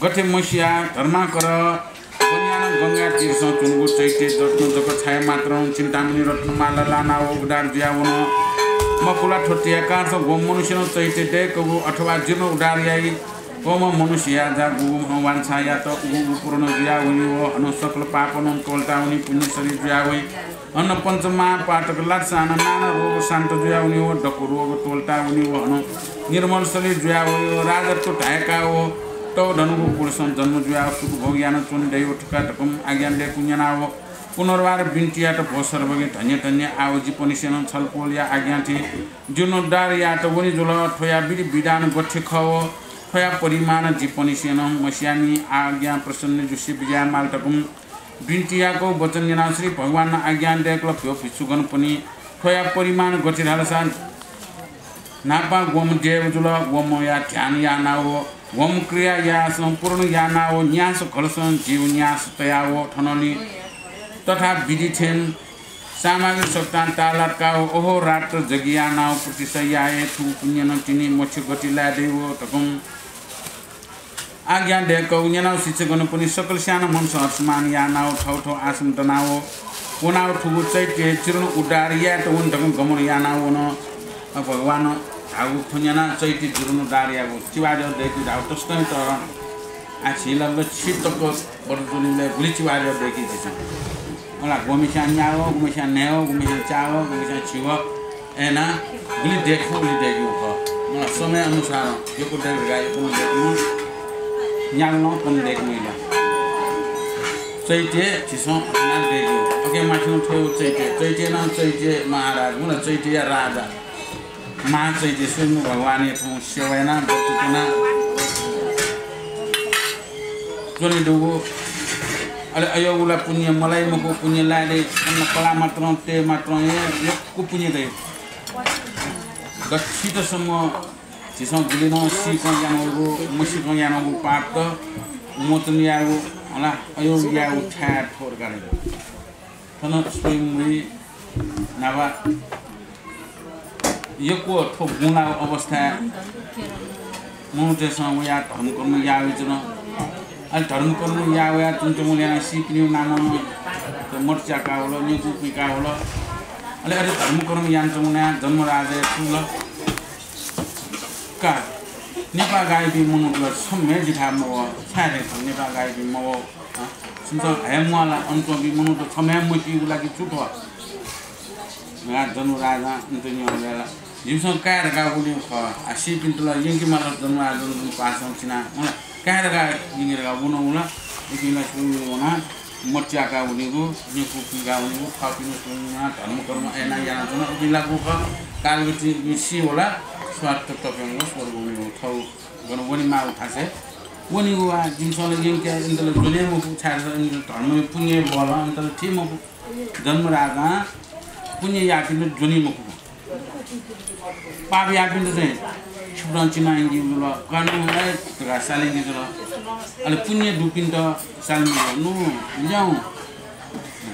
गठे मसिया धर्माकर कन्यान गंगा तीर्थ चुनगु चैते रत्न जगत छाया मात्र चिन्तामणि रत्नमाला लानाओ उडार दियाउन मकुला ठोटिया कान्छ गोम मनुष्य चैते डेकगु अथवा जीर्ण उडारियाई कोम मनुष्य जा गुगु भगवान छाया त गुगु पूर्ण दिया हुई हो अन सकल पापन तोलता हुनी पुण्य शरीर दिया हुई अन्न पंचमा पाटक लासान नाना रोग शान्त दिया हुनी हो डको रोग तोलता हुनी हो अन निर्मल शरीर दिया हुई हो राजको ढाका हो तो धनुगु पुरुषन जन्म दिया सुख भोग्यान चुन दैव ठुका टकम आज्ञा दे पुण्यना हो पुनर्वार बिन्टिया त भोसर बगे धन्य धन्य आवजी पनिसेन छलपोल या आज्ञा थी जुनो डार या त वनि जुल ठोया बिदि विधान गठे खव ठोया परिमाण जीपनिसेन मस्यानी आज्ञा प्रसन्न जुसी विजय माल टकम बिन्टियाको वचन जना श्री भगवान आज्ञा देकल प्यो पिसुगन पनि ठोया परिमाण गठिरालसान नापा गोम देव जुल गोम या ध्यान या नाओ गोम क्रिया या सम्पूर्ण या नाओ न्यास खलसन जीव न्यास तयाओ ठननी तथा विधि थेन सामग्री सप्तान तालका ओहो रात्र जगिया नाव प्रतिसयाए ठु पुण्य न तिनी मोक्ष गति लादेव तकम आज्ञा देको उन्यानाव शिक्षकन पनि सकल सानो मनुष्य हर्षमान या नाव ठौ ठौ आसम तनाव उनाव ठुगु चैते चिरुन उडारिया त उन तकम गमन या नाव न भगवान हाउ खुन्याना चैते चिरुन उडारिया चिवाज देखि धाउ तस्तै तर आछिलग छिटको बडजुलीले गुली चिवाज देखि छ होला गोमिसा न्याओ गोमिसा नेओ गोमिसा चाओ गोमिसा छिव एना गुली देखो हो मलाई समय अनुसार यो को देख गाय को देखनु न्यानो पनि देखमिला चैते छिसो ना देखो ओके माथि थो चैते न चैते महाराज मुला चैते राजा मा चैते स्वयं भगवान यथो सेवाना बतुना जोनी दुगो अरे अयोगुला पुण्य मलाई मको पुण्य लाले अन्न कला मात्र ते मात्र यो को पुण्य दे गच्छितसम्म छिसो गुलिन सिको यानगु मुसिको यानगु पाट मोतन यागु होला अयोग या उठा ठोर गाले थन स्वयंली नावा यको ठो गुना अवस्था मोतेसँग या धर्म कर्म या विचन अनि धर्म कर्म या या तुमको मुल्याना सिक्नु नाम त मोर्चाका होला निकुपिका होला अनि अरे धर्म कर्म यान चमुना जन्म राजे ठुल का नेपाल गाई बि मुनुला सम्मे जिथा म छारे नेपाल गाई बि म सुन्छ हेमवाला अन्त बि मुनु त समय मुकी लागि छुटो गा जन्म राजा अन्त होला जिउसँग काएर गाउली ख आसी पिन्तला यंकी माला जन्म राजा पासम छिना मलाई काएर गा यिनीहरु गा बुनौला यिनीलाई सुनुना मोर्चाका उनीहरु निकुपिका उनीहरु खापिनु सुनुना धर्म कर्म एना याना जुन उनीलाको ख कालगति सी होला स्वार्थ तपाईंको स्वर्गुनी हो थौ गन वनी मा उठासे वनी गुवा जिनसले यंके इन्दले जुले मु छाड धर्म पुण्य बल अन्तल थिम जन्म राजा पुण्य यापिन जुनी मुख पाप यापिन चाहिँ छुडन चिनाइंगी ल कानुनलाई रासालिंगी ल अनि पुण्य दुपिन त सालमी नु जाऊ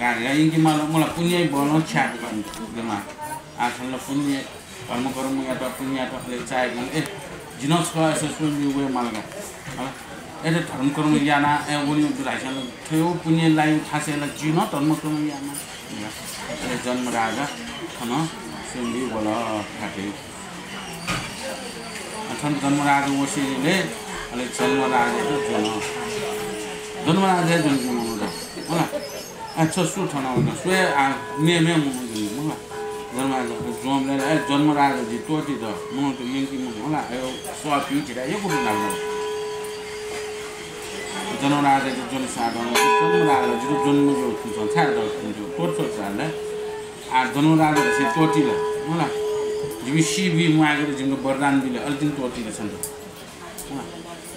गाया यंकी मलाई पुण्य बल छाड गर्न जमा आखल पुण्य कर्म कर्म या त पुण्य त ले चाहे ए जिनस का यसो सुनि वे मालगा एले धर्म कर्म याना ए उनी दुलाइसन थियो पुण्य लाई खासेला जिन धर्म कर्म याना एले जन्म राजा खन सुनि बोला थाके अथन जन्म राजा वसिले अले जन्म राजा जुन होला अच्छा सु थना होला स्वे आ मे मुला जन्म राजा जी टोटी त म त यंकी म होला यो स्वापी छिरा यो कुरो लाग्यो जन्म राजा जी जुन साधन जन्म राजा जी जन्म जो संसार द टोट चाले आ जन्म राजा से टोटी ल होला जिमी शिवी मुआको जिम्रो वरदान बिले अल्टिन तोतिले छन्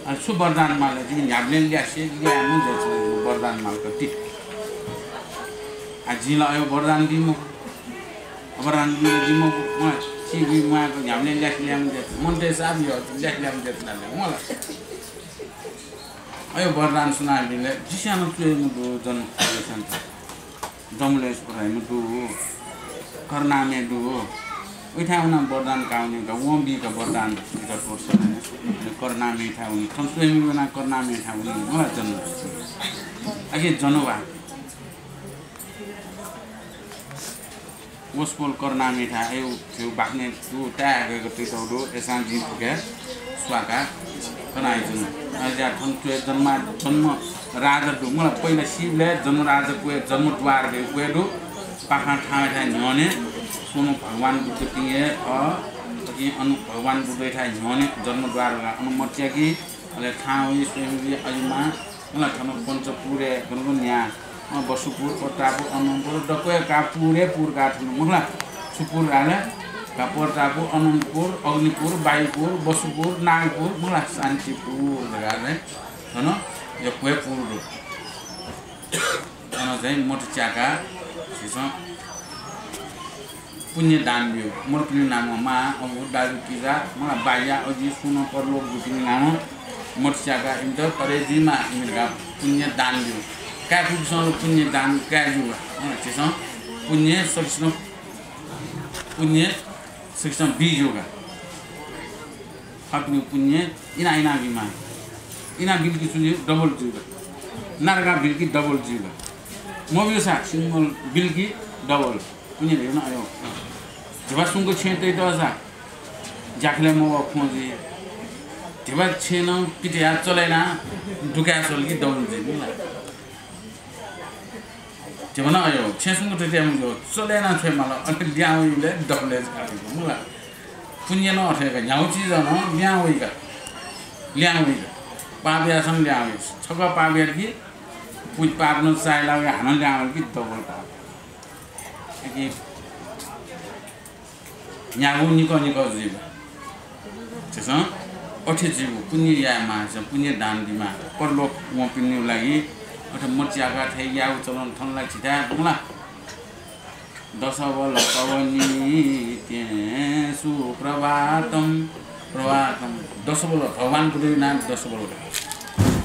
अनि सु वरदान माले जिमी न्याब्ले ल्यासे ल्यानु जछ वरदान मालको ति आ जिला आयो वरदान दिमु वरदान दिमु शिवी मुआको न्याब्ले ल्यासे ल्यानु जछ मन्ते साबियो ल्यासे ल्यानु जछ नाले मलाई आयो वरदान सुनाइ बिले जिसानो चुएनु जन छन् जमले पुराइनु दु करनामे दु उठाउन वरदान काउने ग वम्बी का वरदान का कोर्स करनामे ठाउनी संस्वेमी बना करनामे ठाउनी मलाई जन आगे जनवा वसपोल करनामे ठा ए थियो बाक्ने दु टागेको तिटौडो एसा जी पुगे स्वाका कनाइ जन आजा थन्चुए जन्म राजा दु मलाई पहिला शिवले जन्म राजा कुए जन्मद्वार गए कुएडु पाखा ठाए ठाए न्यने सोनु भगवान बुद्ध तिए अनु भगवान बुद्ध ठाए न्यने जन्मद्वार अनुमत्या कि अले ठाउँ स्वयंले अजिमा मलाई थन पञ्चपुरे गनको न्या बसुपुर पटापु अनन्तपुर डकोय कापुरे पुर गाठनु मलाई सुपुर आले कापोटापु अनन्तपुर अग्निपुर बाईपुर बसुपुर नागपुर मलाई शान्तिपुर लगाले हैन यो कुएपुर अन चाहिँ मोटच्याका सिसो पुण्य दान दियो मोर पनि नाममा अब दाजु किजा मलाई बाया अझै सुन परलोक गुटिनी नाम मोटच्याका इन्द परेजीमा इमिरगा पुण्य दान दियो कापुसँग पुण्य दान काजु सिसो पुण्य शिक्षण बिजोगा अपनी पुण्य इना बिमा इना बिल की सुनियो डबल जुगा नारगा बिल की डबल जुगा मोबियो सा सिंगल बिल की डबल पुण्य हेर्न आयो जब सुनको छेतै दसा जाखले म खोजी जब छेन पिटिया चलेना दुका चल की डबल जुगा जब न आयो छेसुनको त्यति म चलेना थे मला अनि ल्याउले डबल खाएको मलाई पुण्य न अठेका ल्याउची जन ल्याउइका पाबियासम ल्याउ छक पाबियर कि पुज पार्नु चाइ लाग्यो हान ल्याउ कि डबल पाब कि न्यागु निको जीव त्यसो अठे जीव पुण्य यामा पुण्य दान दिमा परलोक म पिन्नु लागि अथ मर्च्याका थे याउ चलन थनलाई छिटा मुला दशबल पवनी ते सुप्रभातम प्रभातम दशबल भगवान बुद्धि नाम दशबल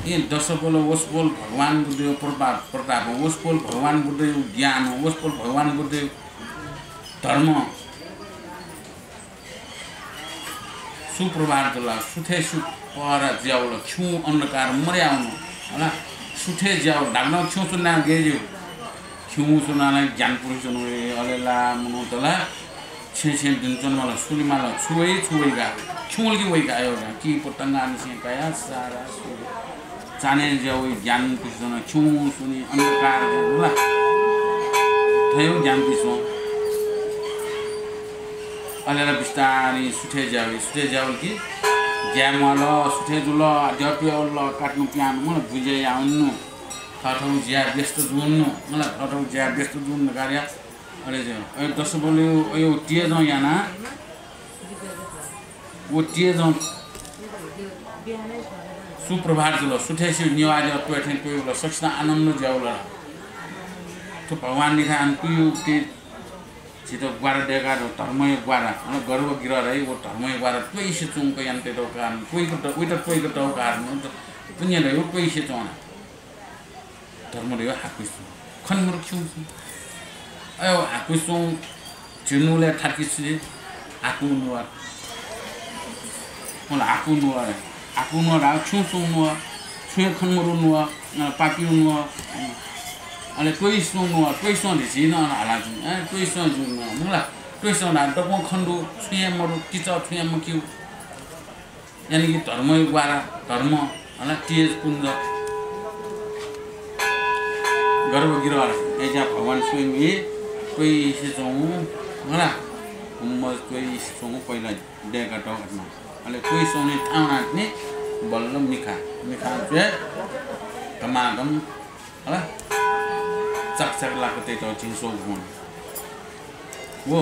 ये दशबल वसबल भगवान बुद्धि प्रताप वसबल भगवान बुद्धि ज्ञान वसबल भगवान बुद्धि धर्म सुप्रभात ला सुथे सु पर ज्याउल छु अन्धकार मर्याउनु होला सुथे ज्याउ ढाक्न छु सुना गेज्यू छु सुनाले ज्ञान पुरुष हुनु अलेला मनु तला छे दिनचन मला सुलिमाला छुइगा छुल की वइगा आयो कि पटंगा निसे काया सारा जाने ज्याउ ज्ञान पुरुष छु सुनि अन्धकार होला थयो ज्ञान पुरुष अलेला बिस्तारी सुथे ज्याउ कि ज्यामला सुथे जुल जपियल काट्नु प्यान म बुझे आउनु ठठौ ज्या व्यस्त जुन्नु मलाई ठठौ ज्या व्यस्त जुन्नु कार्य अले जो ए 10 बोल्यो यो टिए जाउ याना वो टिए जाउ सुप्रभात जुल सुथे सु निवाज टोठे कोइला सक्छना आनन्द ज्याउला तो भगवान निखा अनकुयु ते छिटो ग्वारा देगा धर्मय ग्वारा अनि गर्व गिरा रही वो धर्मय ग्वारा कोइ से चुङको यान्ते तो कारण कोइको त उइट कोइको त कारण पुण्य रह्यो कोइ से चोना धर्म रह्यो हाकुसु खनमर छु अयो हाकुसु जिनुले थाकिसु आकु नुवा होला आकु नुवा छु नुवा छु खनमर नुवा पाकि नुवा अले कोइ सोन दिसिन हाला जुन कोइ सोन जुन मुला कोइ सोन डक खण्डु छुया मरु किच छुया मक्यु यानी कि धर्मय ग्वारा धर्म होला तेज पुञ्ज गर्व गिरवा एजा भगवान स्वयं ए कोइ से जौ होला म कोइ सोङ पहिला देगा टकमा अले कोइ सोने थाउना नि बल्ल मिखा चाहिँ कमागम होला चकचक लागते तो चिन्सो गुण वो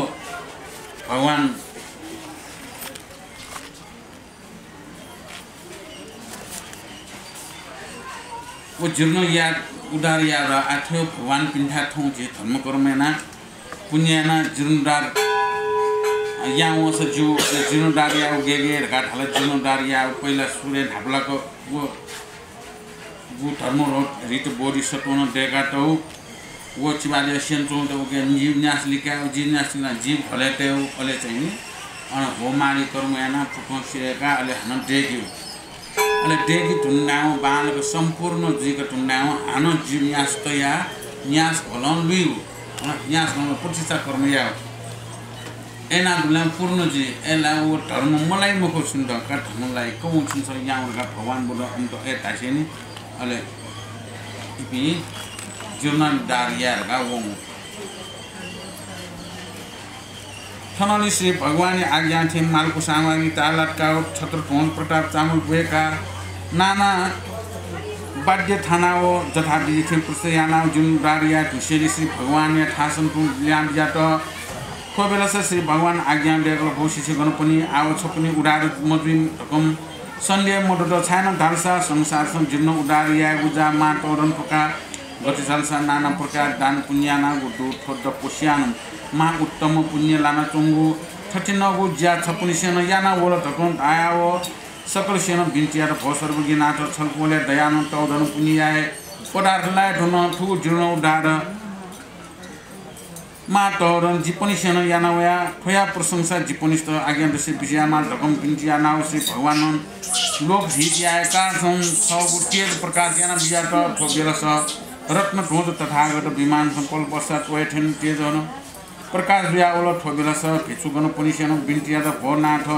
भगवान वो जीर्ण याद उदार याद आथ्यो भगवान पिंठा थौ जे धर्म कर्मेना पुण्यना जीर्णदार यहाँ से जो जीर्णदार या गेगे घाट हला जीर्णदार या पहिला सूर्य ढापलाको वो धर्म रिट बोडी सटोन देगाटौ वो चिबाले सेन्चौ त ओके जीव न्यास लिका जीव फलेटे अले चाहिँ अनि होमाली कर्मयाना फुकसिएका अले हन देग्यो अले देगी टुन्नाउ बालको सम्पूर्ण जीको टुन्नाउ हानो जीव न्यास तया न्यास भलन लुइउ न्यास भलन प्रतिष्ठा कर्मया एना दुला पूर्ण जी एला वो धर्म मलाई मको सुन्द का धर्मलाई कौ सुन्छ याउका भगवान बुद्ध अन्त ए तासेनी अले इपि जीवन दारियारका वङ थनली श्री भगवान आज्ञा थे मालको सामग्री तालटका छत्रपति प्रताप चामल बुएका नाना बाध्य थाना हो जथाविधि थे पुस्तयाना जुन दारिया ढुसेली श्री भगवान या ठासन ल्याम जात को बेला श्री भगवान आज्ञा दिएको भौसिसे गर्नु पनि आवश्यक पनि उडार मजुन रकम सन्डे मोटो छान धालसा संसार सं जीर्ण उडारिया गुजा माटोरन पका गति चालसा नाना प्रकार दान पुण्याना गुडु थोद पुष्यान मा उत्तम पुण्य लाना चंगु 39 गु ज्या छपुनी सेन याना वल धकन आयाओ सकल सेन बिन्तिया र भसर्वगी नाथ छलकोले दयान तौदन पुण्याय पदार्थलाई धन ठु जीर्ण उडार मा तौरन जिपनी सेन याना वया खोया प्रशंसा जिपनिस्त आज्ञा दसे विषयमा धकम बिन्तिया नाउ श्री भगवान लोक हित्याका छन् सबु तेज प्रकाश याना बिया त ठोबेलस रत्न ढोज तथागत विमान संकल्प पश्चात वैठन तेजन प्रकाश बियावल ठोबेलस भिचुगन पनि सेन बिन्तिया त भोनाथ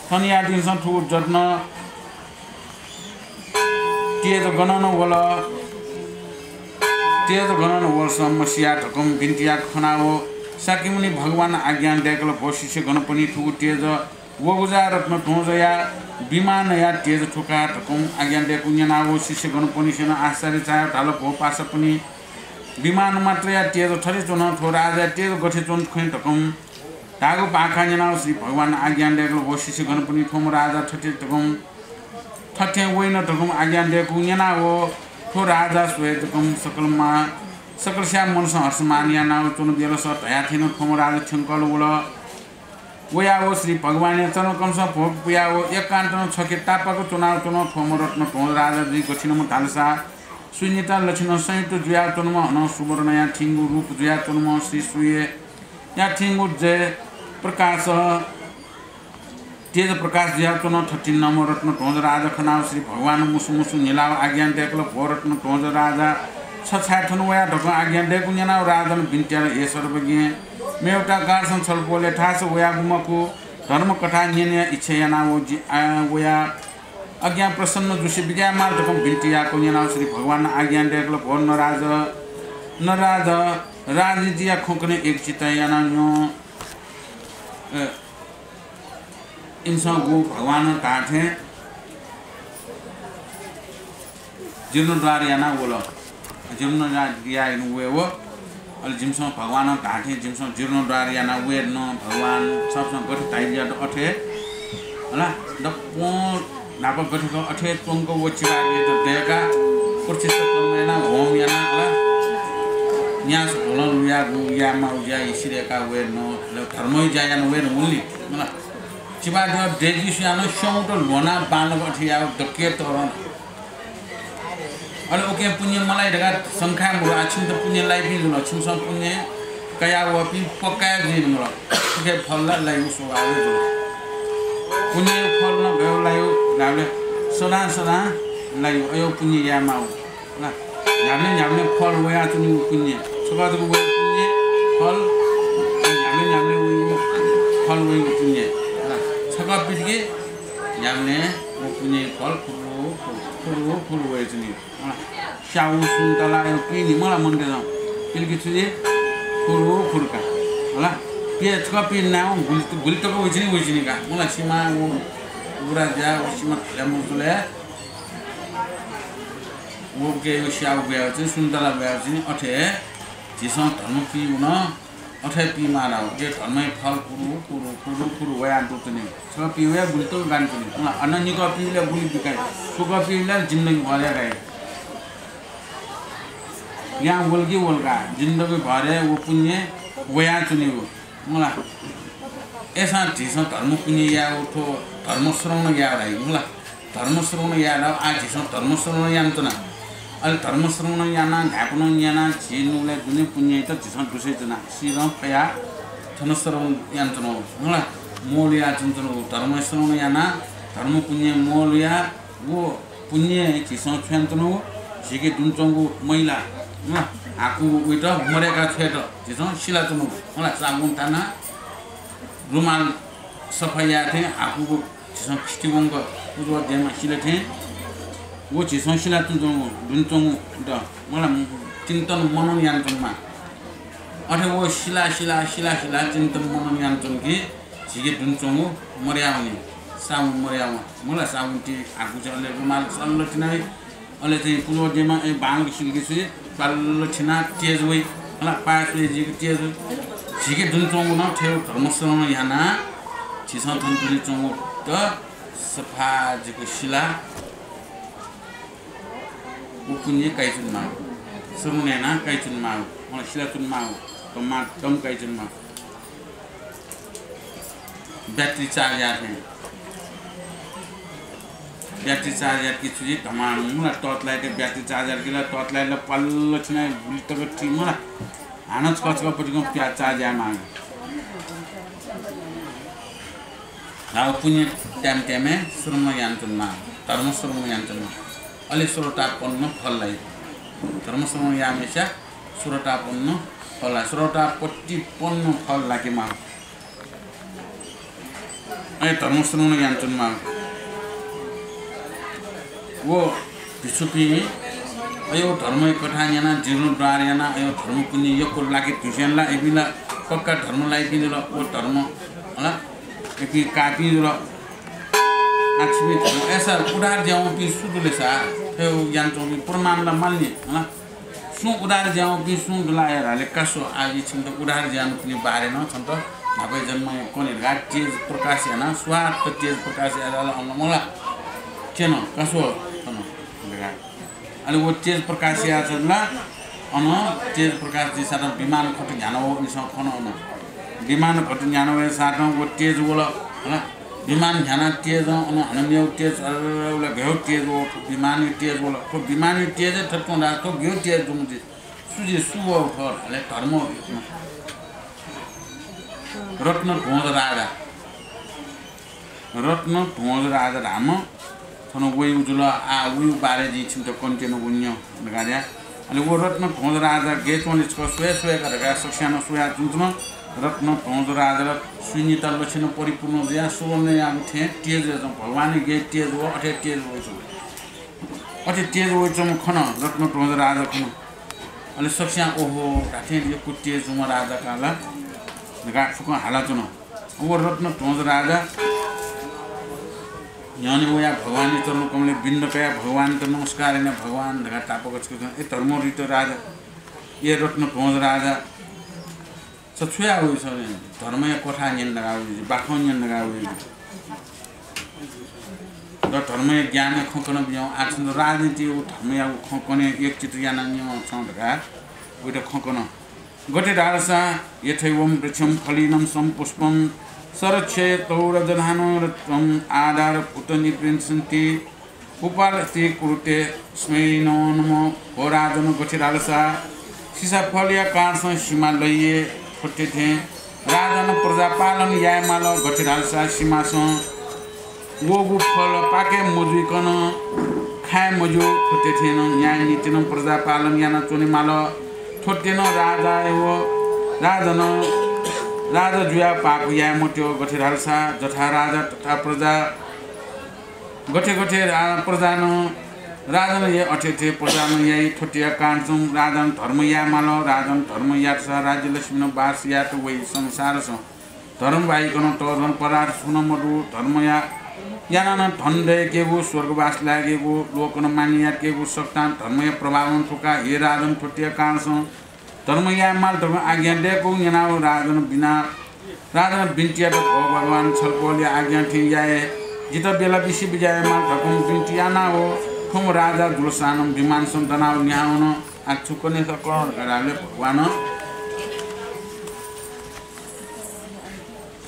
थनिया दिनसन ठु जत्न तेज गणन वल समस्या धकम बिन्तिया खनाओ साकिमुनि भगवान आज्ञा देकल भोसिसे गण पनि ठु तेज वगुजा रत्न ढोजया विमान या तेज ठोका धकम आज्ञा देको न्यानाओ शिष्य गण पनि सेन आश्चर्य चाय ढाल भो पास पनि विमान मात्र या तेज थरी चोन थोराजा तेज गठे चोन खोइ धकम धागो पाखा न्यानाओ श्री भगवान आज्ञा देकल भोसिसे गण पनि ठोम राजा ठटे धकम ठटे वैन धकम आज्ञा देको न्यानाओ थो राजा स्वे धकम सकल श्याम मनस हर्षमान यानाओ चोन बेल स धया थिन ठोम राजा छंकल उल वयाओ श्री भगवान चन कंस भोग पुयाओ एकान्तन छके तापाको चुनाव चुनाव ठोम रत्न ठोम राजा जी गछिनम तालसा सुनिता लक्षण संयुक्त जुया चुनमा हन सुवर्ण या ठिंगु रूप जुया चुनमा श्री सुये या ठिंगु जय प्रकाश तेज प्रकाश जुया चुन 39 नम्बर रत्न ठोज राजा खनाव श्री भगवान मुसु मुसु निलाव आज्ञा देकल भो रत्न ठोज राजा छछाठन वया ढक आज्ञा देकु न्यानाव राजन बिन्त्या ए सर्वज्ञ मेउटा गार्सन छलपोले ठास वया गुमको धर्म कथा न्यन्या इच्छयाना वया आज्ञा प्रसन्न जुसे विद्यामाल धकम बिन्तियाको न्यानाव श्री भगवान आज्ञा देकल भो नराज राजजिया खोकने एक चितयाना न्यो इंसान गो भगवान काठे जीर्णद्वार याना बोला जीर्णद्वार या वे वो अल जिमसं भगवान घाटे जिमसं जीर्णद्वार याना वे न भगवान सबसँग गठित आइदिया अठे होला दपो नाप गठित अठे तंको वचिरा त देका प्रतिष्ठा कर्मना होम याना होला न्यास भलन या मा उया इसिरेका वे न धर्मै जायान वे मुली होला चिबा द देजिस याना सौट लोना बाल गठिया दके तोरन अरे ओके पुण्य मलाई ढगा संख्या मुरा छिन त पुण्यलाई पनि न छिन सं पुण्य कया वपि पकाय दिन मुरा ओके फल लाई उसो आयो पुण्य फल न गयो लायो गाले सदा लायो अयो पुण्य या माउ ल हामीले फल वया चुनि पुण्य सबादको वया पुण्य फल हामीले फल वया पुण्य ल छका पिसके हामीले पुण्य फल फुल वया चुनि स्याउ सुन्तला यो पिनी मलाई मन पर्छ पिलकी छुजे फुलका होला पिया छ पिन नाउ गुलिटको वइछिनी का मलाई सीमा उरा जा सीमा ल्यामुले वो के यो स्याउ गयो चाहिँ सुन्तला गयो चाहिँ अठे जिसं धर्म पि हुन अठे पि माना हो के धर्मै फल कुरु वया दुतने छ पि वया गुलिटको गान पनि अनन्यको पिले गुलि बिकाइ सुक पिले जिन्दगी भले गए यहाँ वल्की वल्का जिन्दगी भरे वो पुण्य वया चुनी हो मलाई ऐसा झिसो धर्म पुण्य या उठो धर्म श्रवण या राई मला धर्म श्रवण या रा आ झिसो धर्म श्रवण यान्तना अहिले धर्म श्रवण याना घापन याना झिनुले दुने पुण्य त झिसो दुसै जना सिर पया धर्म श्रवण यान्तना मलाई मोलिया चुन्तनो धर्म श्रवण याना धर्म पुण्य मोलिया वो पुण्य झिसो छ्यान्तनो झिके दुन्चंगु महिला आकु उइट मरेका छेट झिसो शिला चुनु मलाई साबुन ताना रुमाल सफाइया थे आकु झिसो खिस्टिबंग उजो देमा शिले थे वो झिसो शिला चुनु दुन्चंगु द मलाई चिन्तन मनन यान्तनमा अथे वो शिला शिला शिला शिला चिन्तन मनन यान्तन कि झिके दुन्चंगु मर्याउने साबुन मर्याउ मलाई साबुन टी आकु चले रुमाल सल्लो तिनाइ अहिले चाहिँ पुरो देमा बांग सिल्की छु बाल्लो छिना तेज वइ होला पासले जिको तेज झिके दुन्चंगु न थेउ धर्मश्रवण याना छिसं थन्पुरी चंगु त सफा जिको शिला उपुन्ये काइचुन मा सुरुनेना काइचुन मा मलाई शिला चुन मा कम काइचुन मा ब्याट्री चार्ज याथे ब्याट्री चार्जर की चुजी धमान मुला टर्च लाइट ब्याट्री चार्जर के टर्च लाइट पल्लो छिना बुलतक ठी मुला हानच कचको पटिको प्या चार्जर माग हाउ पुण्य टाइम टाइमে श्रम यान्तनमा धर्म श्रम यान्तनमा अलि श्रोतापन्न फललाई धर्म श्रम यामेशा श्रोतापन्न फललाई श्रोतापट्टिपन्न फल लाकेमा ए धर्म श्रम यान्तनमा वो भिसुपी अयो धर्म कथा याना जीर्णोद्धार याना अयो धर्म पुण्य यो को लागि भिसेनला एबिला पक्का धर्मलाई दिनु र ओ धर्म होला एपि कापी र आछिमे ऐसा उदार जाऊ कि सुदुले सा थियो यान्तो प्रमाणला मान्ने होला सु उदार जाऊ कि सु दुलायरले कसो आदि छिन्त उदार जानु पनि बारे न छन्त नभए जन्म कोने घाट तेज प्रकाश याना स्वार्थ तेज प्रकाश याला मलाई केन कसो अनि वो तेज प्रकाश या छला अन तेज प्रकाश जी साथ विमान खट ज्ञान हो नि खन अन विमान खट ज्ञान हो साथ वो तेज होला हैन विमान ज्ञान तेज अन हनमेउ तेज उला घेउ तेज हो विमान तेज होला को विमान तेज ठक्कन रातो घेउ तेज जुमति सुजे सुव फर हले धर्म रत्न ढोज राजा राम थनो वइ उजुला आ वइ बारे जी छिन्त कन्टेनो गुन्यो नगार्या अनि वो रत्न ढोज राजा गेटोन इसको स्वे गरेका सक्षानो सुया जुन्तन रत्न ढोज राजा सुनिता लक्षण परिपूर्ण दिया सुवर्ण याम थे तेज भगवान गे तेज हो अथे तेज हो चम खन रत्न ढोज राजा खन अनि सक्षा ओहो राथे यो तेज म राजा काला नगा फुक हाला चन वो रत्न ढोज राजा यानी वो या भगवान चरण कमले बिन्द कया भगवान त नमस्कार ने भगवान धगा तापक ए धर्म रित राजा ये रत्न ढोज राजा सछुया हो छ धर्म या कोठा निन लगा हो बाखौ निन लगा हो द धर्म या ज्ञान खकन बियो आछन राजनीति ओ धर्म या खकने एक चित याना निम छ धगा उइट खकन गटे डालसा यथैवम वृक्षम फलिनम समपुष्पम सरक्षे तौरजधानो रत्वम आधार पुतनि प्रिंसन्ति उपालति कुरुते स्मैनो नमो हो राजन गठिरालसा सीसा फलिया काँस हिमालये फुटे थे राजन प्रजापालन यामाल गठिरालसा सीमास गोगु फल पाके मजुइकन खाए मजु फुटे थिएन न्याय नीतिन प्रजापालन याना चोने माल थोटेन राजा हो राजन राजा जुया पाप या मोट्यो गठिरालसा जथा राजा तथा प्रजा गठे प्रजा न राजन ये अठेथे प्रजा न यही ठोटिया कान्छम राजन धर्म या माल राजन धर्म या छ राज्य लक्ष्मी न बास या त वही संसार छ धर्म बाइकन टर्न परार सुन मडु धर्म या याना धन्डे केगु स्वर्गवास लागेगु लोकन मानिया केगु सक्तान धर्म या प्रभावन फुका हे राजन ठोटिया कान्छ धर्म या माल धर्म आज्ञा दिएको यनाउ राजन बिना राजन बिन्टिया त भगवान छलपोले आज्ञा थियाए जित बेला विश्व विजय माल धर्म बिन्टिया ना हो खुम राजा जुलसानम विमान सन्तनाउ न्याउन आछुकने सकल गराले भगवान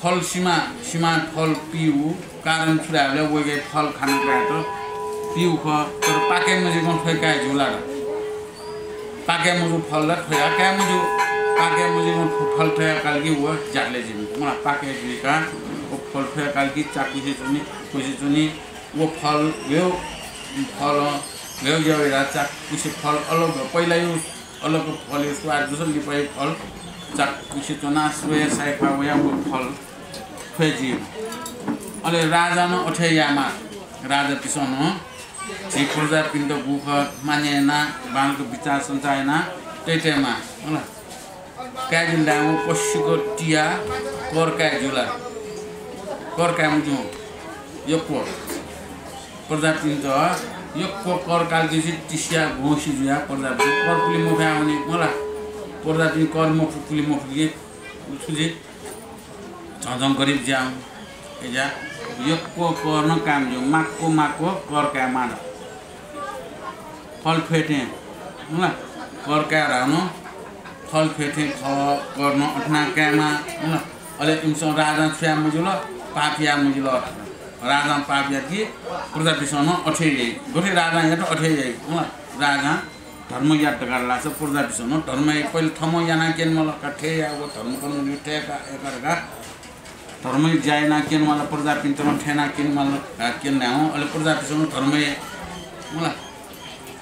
फल सीमा फल पिउ कारण छुराले वगे फल खान गएको पिउ ख तर पाके मुजी कोन फैका झुला पाके मुजु फल ल थया का मुजु पाके मुजी कोन फल थया काल कि वो जाले जिम म पाके जुका ओ फल थया काल कि चाकु से चुनी कुसी चुनी वो फल यो एउटा चाकु से फल अलग पहिला यो अलग फल यो स्वाद जसले लिपै फल चाकु से चुना सोया साइफा वया वो फल फेजी अले राजा न अठेयामा राजा पिसन जी पूजा पिण्ड गुख मानेना बानको विचार सञ्चायना टेटेमा होला काजिन दाउ पसिको टिया करका जुला करका मुजु यको पूजा पिण्ड यको करका दिसि टिसिया घोसी जुया पूजा करपुली मुखा आउने होला पूजा पिण्ड कर्म फुकुली मुखले उछुले झझङ गरिब जाऊ एजा यको गर्न काम जो माको करका मान फल फेटे होला करका रानो फल फेटे ख गर्न अठना कामा होला अले इमस राजा छ्या मुजुल पापिया मुजुल राजा पापिया कि पूजा पिसन अठे गोठे राजा या त अठे होला राजा धर्म याद गर्ला छ पूजा पिसन धर्म पहिले थमो याना केन मल कठे या वो धर्म कर्म युटेका एकरका धर्म जायना केन वाला पर्दा पिन्तमा ठेना केन वाला केन नाउ अले पर्दा पिसन धर्म मला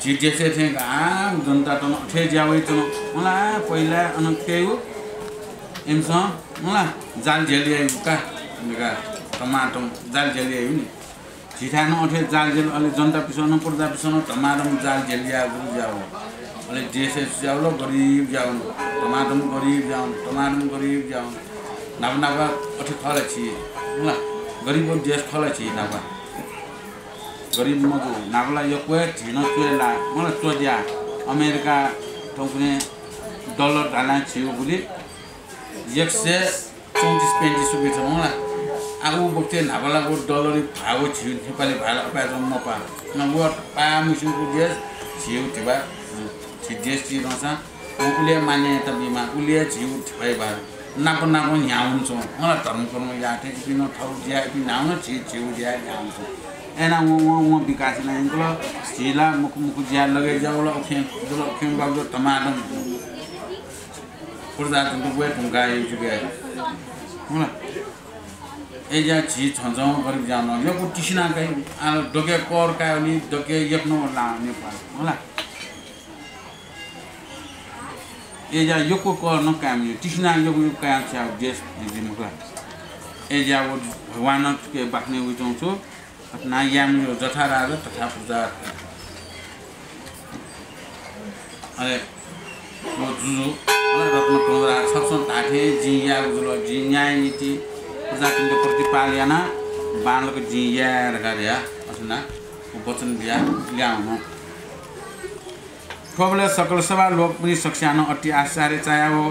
जिजेसे थे आ जनता त ठे जावै त मला पहिला अन केउ एमस मला जाल जेलिया का निका टमाटो जाल जेलिया नि जिठान अठे जाल जेल अले जनता पिसन पर्दा पिसन टमाटो जाल जेलिया गुरु जाओ अले जेसे जाउलो गरीब जाउ टमाटो गरीब जाउ नाबा अठे खला छि होला गरीब देश खला छि नाबा गरीब मगु नाबला यक्वे छिन चुला मलाई चोज्या अमेरिका टोकने डलर डाला छियो बुली 134 रुपैयाँ छ मलाई आगु बोक्थे नाबला गो डलर भाव छियो नेपाली भाला पाए मपा नगु पा मुसिनको देश छियो तिबा छि देश छि रसा उले माने त बिमा उले छियो भइ भा नाप न्याउँछ मलाई धर्म कर्म याथे पिन ठाउँ ज्या पि नाउन छिउ ज्या न्याउँछ एना म विकास लाइनको झिला मुख ज्या लगे जाउला खेम बाबु टमाटो पुर्जा त गए ढुंगाए जुगे होला एजा छि छजौ गरि जान यो टिसिना गई आ डोके कर कानि डोके यक्नो ला नेपाल होला एजा यको गर्न काम यो टिस्ना यको काम छ देश दिमुला एजा वो भगवान के बाख्ने उचाउँछु अपना याम यो जथा राजा तथा पूजा अरे वो जुजु रत्न टोरा सबसन ताठे जिया उजुल जि न्याय नीति पूजा के प्रतिपालना बाणको जिया रगाया असना वचन दिया ल्याउनु ठोबले सकल सभा लोक पनि सक्षान अति आश्चर्य चाया हो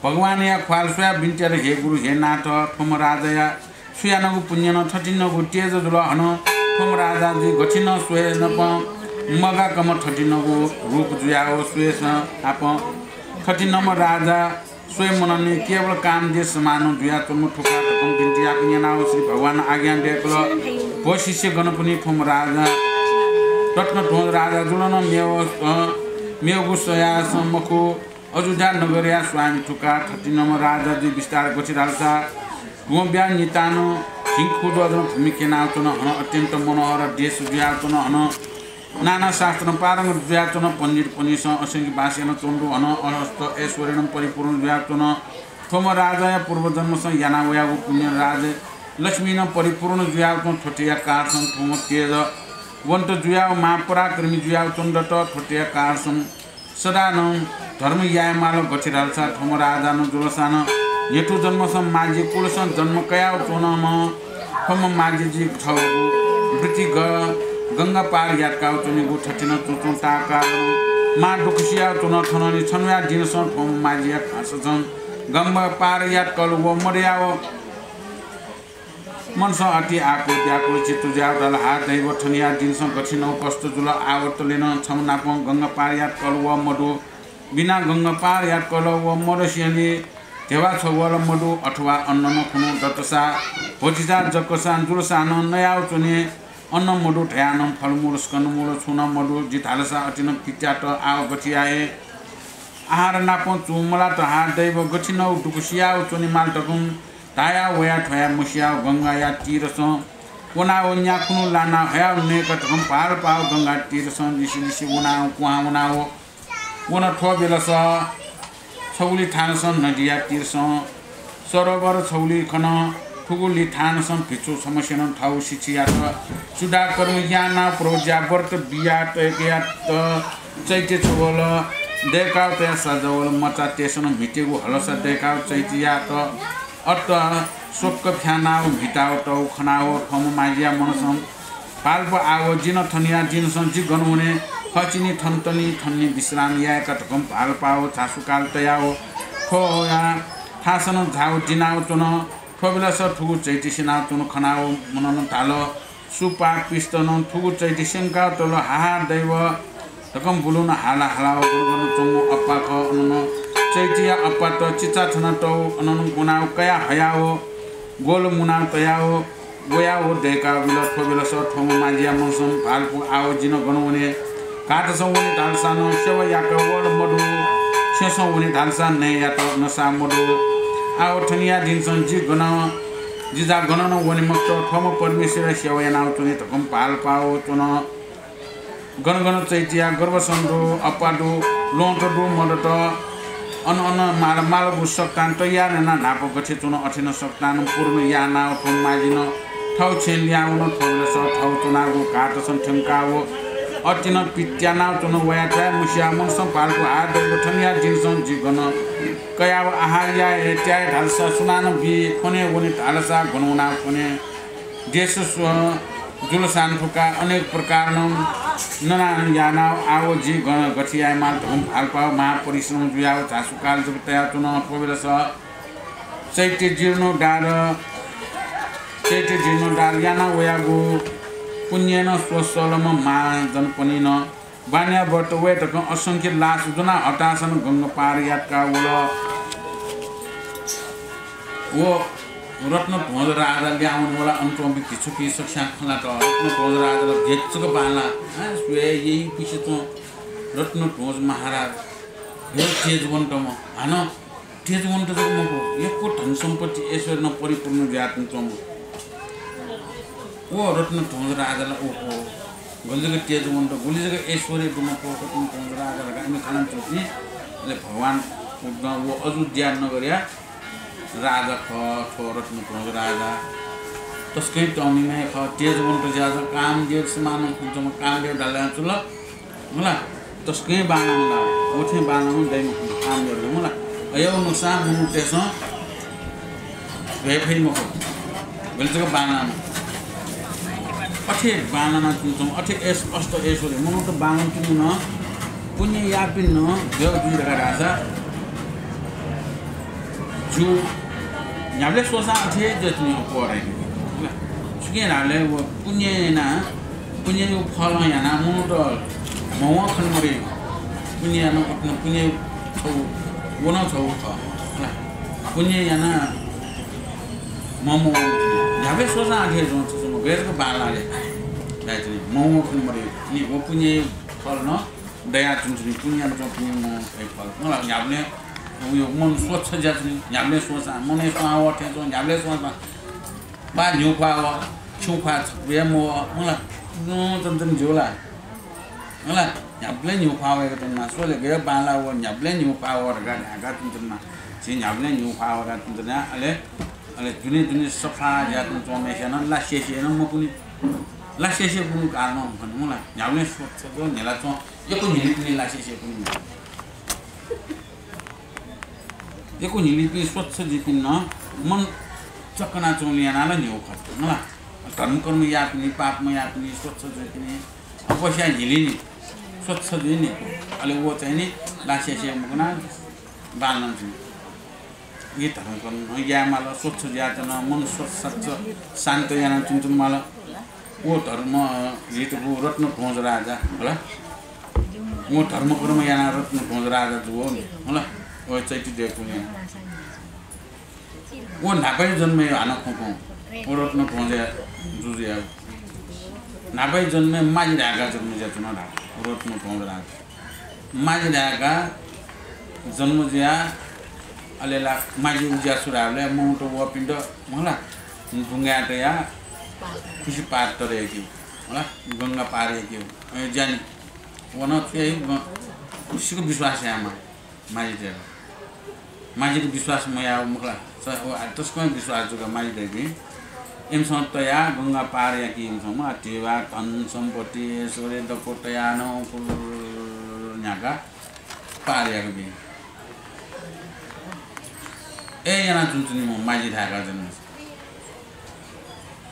भगवान या ख्वाल सुया बिन्टेर हे गुरु हे नाथ ठोम राजा या सुयानगु पुण्य न ठटिनगु तेज जुल हन ठोम राजा जी गठिन सुए न प मगा कम ठटिनगु रूप जुया हो सुए स आप ठटिनम राजा सुए मनने केवल काम दे समान जुया तुम ठोका ठोम बिन्टिया पुण्य नाउ श्री भगवान आज्ञा देकल भो शिष्य गणपति ठोम राजा रत्न ठोम राजा जुलन मेगु सया सम्मको अजुजा नगरिया स्वामी ठुका 30 नम्बर राजा जी विस्तार गछिराल्सा गोब्या नितानो सिंखुद भूमिके नाचन हन अत्यन्त मनोहर देश व्याचन हन नाना शास्त्र पारंग व्याचन पण्डित पनिस असंख्य भाषण चोण्डु हन अनस्त ऐश्वर्यम परिपूर्ण व्याचन थोम राजा पूर्व जन्म स यानावया पुण्य राज लक्ष्मी न परिपूर्ण व्याचन ठटिया कारसन थोम तेज वन्त जुयाव महापराक्रमी जुयाव चण्डट ठटिया कारसन सदान धर्म यामाल गछिराल्सा ठोम राजा न जुलसान येटु जन्म सम माजी कुलसन जन्म कयाव चोनम ठोम माजी जी ठगु वृत्ति गंगा पार यातकाव चोनी गु ठटिन चोचो टाका मा दुखसिया चोन थननि छनया दिनसन ठोम माजी खाससन गंगा पार यातकल व मर्याव मनस अति आको द्याको चित्तु ज्याउदल हात दैव ठनिया दिनसं गठिनौ कष्ट जुल आवर्त लिन छमनाप गंगा पार याद कलव मधु बिना गंगा पार याद कलव मरसियली धेवा छवल मधु अथवा अन्न नखुनु दतसा भोजिसा जकसा जुलसान नयाउ चुने अन्न मधु ढयानम फलमूल स्कन्दमूल छुन मधु जितालसा अटिन पित्याट आव गठियाए आहार नापो चुमला त हात दैव गठिनौ दुकुसियाउ चुने माल टकुम ताया वया ठया मुसिया गंगा या तीरस कोनाओ न्याखुनु लाना हया नेकट हम पार पाव गंगा तीरस दिसी उनाओ कुहा उनाओ वन ठो बेलस छौली थानसन नदिया तीरस सरोवर छौली खन ठुगुली थानसन भिचु समस्या ठाउ सिचिया त सुडा करु याना प्रोजा व्रत बिया तया त चैते छवल देखाउ त सजवल मचा तेसन भिटेगु हलस देखाउ चैतिया त अट सोक्क फ्यानाओ भिटाओ टौ खनाओ ठम माजिया मनसम पाल्प आओ जिन थनिया जिनसं जि गनुने खचिनी थन्तनी थन्नी विश्राम या कटकम पाल्पाओ छासुकाल तयाओ खो या थासन झाउ जिनाओ चुन ठोबिलस ठुगु चैतिसिना चुन खनाओ मनन तालो सुपा पिस्तन ठुगु चैतिसिंका तल हाहा दैव तकम बुलुन हाला हालाओ गुरगनु चंगु अप्पा ख अनन चैतिया अपात चिचा छन टौ अनन गुनाओ कया हयाओ गोल मुनाओ तयाओ गोयाओ देका बिल ठोबिल स ठोम माजिया मनसम भालपु आओ जिन गनुने काट सौने ढालसा न सेव याक वड मडु सेसौने ढालसा ने यात नसा मडु आओ ठनिया दिनसन जि गन जिजा गनन वने मक्त ठोम परमेश्वर सेव यानाउ चुने तकम पाल पाओ चुन गनगन चैतिया गर्भसन्दु अपादु लोंटदु मडट अन मालबु सक्तान तयार न नापो गठे चुन अठिन सक्तान पूर्ण या ना ठोम माजिन ठौ छेन ल्याउन ठोलस ठौ चुनागु काटसन ठंकाओ अटिन पित्याना चुन वया छ मुसिया मनसं पालको हात गठनिया जिनसं जिगन कया आहार्या एत्याय ढालसा सुनान बि खने वनि ढालसा गनुना खने देश जुलसान फुका अनेक प्रकार नना याना आओ जी गठिया माल धम फाल्पा महापरिश्रम जुयाओ झासुकाल जबतया चुन कोबेलस चैत्य जीर्ण डार याना वयागु पुण्यन स्वसलम मा जनपनिन बान्या व्रत वे तक असंख्य लास जुना हटासन गंग पार यातका वो रत्न ध्वज राजा ल्याउनु होला अन्चोम्बी किछुकी सक्सा खला त रत्न ध्वज राजा घेचको बाला सुए यही पिसे त रत्न ध्वज महाराज यो तेजवन्त म हान तेजवन्त त मको एको धन सम्पत्ति ऐश्वर्य न परिपूर्ण ज्ञातन चम ओ रत्न ध्वज राजालाई ओहो गल्जको तेजवन्त गुलिजको ऐश्वर्य दुमको रत्न ध्वज राजालाई हामी खाना चोक्ने भगवान वो अयोध्या नगरिया राजा खो रत्न ध्वज राजा तस्कै टमीमा ख तेजवन्त ज्यादा कामदेव समान कुचम कामदेव डाला चुल होला तस्कै बानाला ओठे बानानु दै काम गर्नु होला अयो नुसा मुनु तेस भेफै मको गल्जको बानानु अठे बानाना कुचम अठे एस अष्ट एसोले मुनु त बानानु तिनु न पुण्य यापिन न देव दुई राजा जो न्याबले सोसा अथे जतनी पराइ सुके नाले वो पुण्य यो फल याना मुनु त मवा खन मरे पुण्य न अपना पुण्य छौ वन छौ ख पुण्य याना ममो न्याबले सोसा अथे जो छ बेरको बालाले दाइजनी मवा खन मरे नि वो पुण्य फल न दया चुन्चुनी पुण्य न पुण्य म फल मलाई न्याबले उयो मन स्वच्छ जात्नी न्याबले सोचा मनै स्वाव ठेजो न्याबले सोचा बा न्युखा व छुखा बेम मलाई जन जोला मलाई न्याबले न्युखा व गतना सोले गे बाला व न्याबले न्युखा व गा गा तुनमा छि न्याबले न्युखा व गा तुना अले जुनी सफा जात्नु चमेसन ला शेशे न म कुनी ला शेशे कुनी कारण भन्नु मलाई न्याबले स्वच्छ जो नेला च यको निलिपनि ला शेशे कुनी एको निलिपि स्वच्छ जिपिन्न मन चक्कना चौलियानालाई न्यौ खर्च होला धर्म कर्म याप्ने पापमा याप्ने स्वच्छ जिपिने पैसा झिलिने स्वच्छ दिने अहिले वो चाहिँ नि लासेसे मुकना बाल्न चाहिँ गीतहरू गर्नु यामाल स्वच्छ याचना मन स्वच्छ शान्त याना चुनचुन माल ओ धर्म गीतको रत्न खोज राजा होला ओ धर्म कर्म याना रत्न खोज राजा जो हो नि होला ओ चैती देखु नि ओ नापै जन्मे हाना खोको ओ रत्न खोज जुरिया नापै जन्मे माजी ढाका जन्मे जचना ढाका रत्न खोज राजा माजी ढाका जन्म जिया अलेला माजी उज्या सुराले मौटो वपिण्ड होला ढुङ्गाटया खुसी पार तरेकी होला गङ्गा पारेकी जानी वन त्यही खुसीको विश्वास आमा माजीको विश्वास मया मुखला त्यसको विश्वास जुगा माजी देवी एमसँग तया गङ्गा पारेकी एमसँग टेवा धन सम्पत्ति सोरे दकोटया न न्याका पारेको बि ए याना चुनचुनी म माजी ढाका जन्म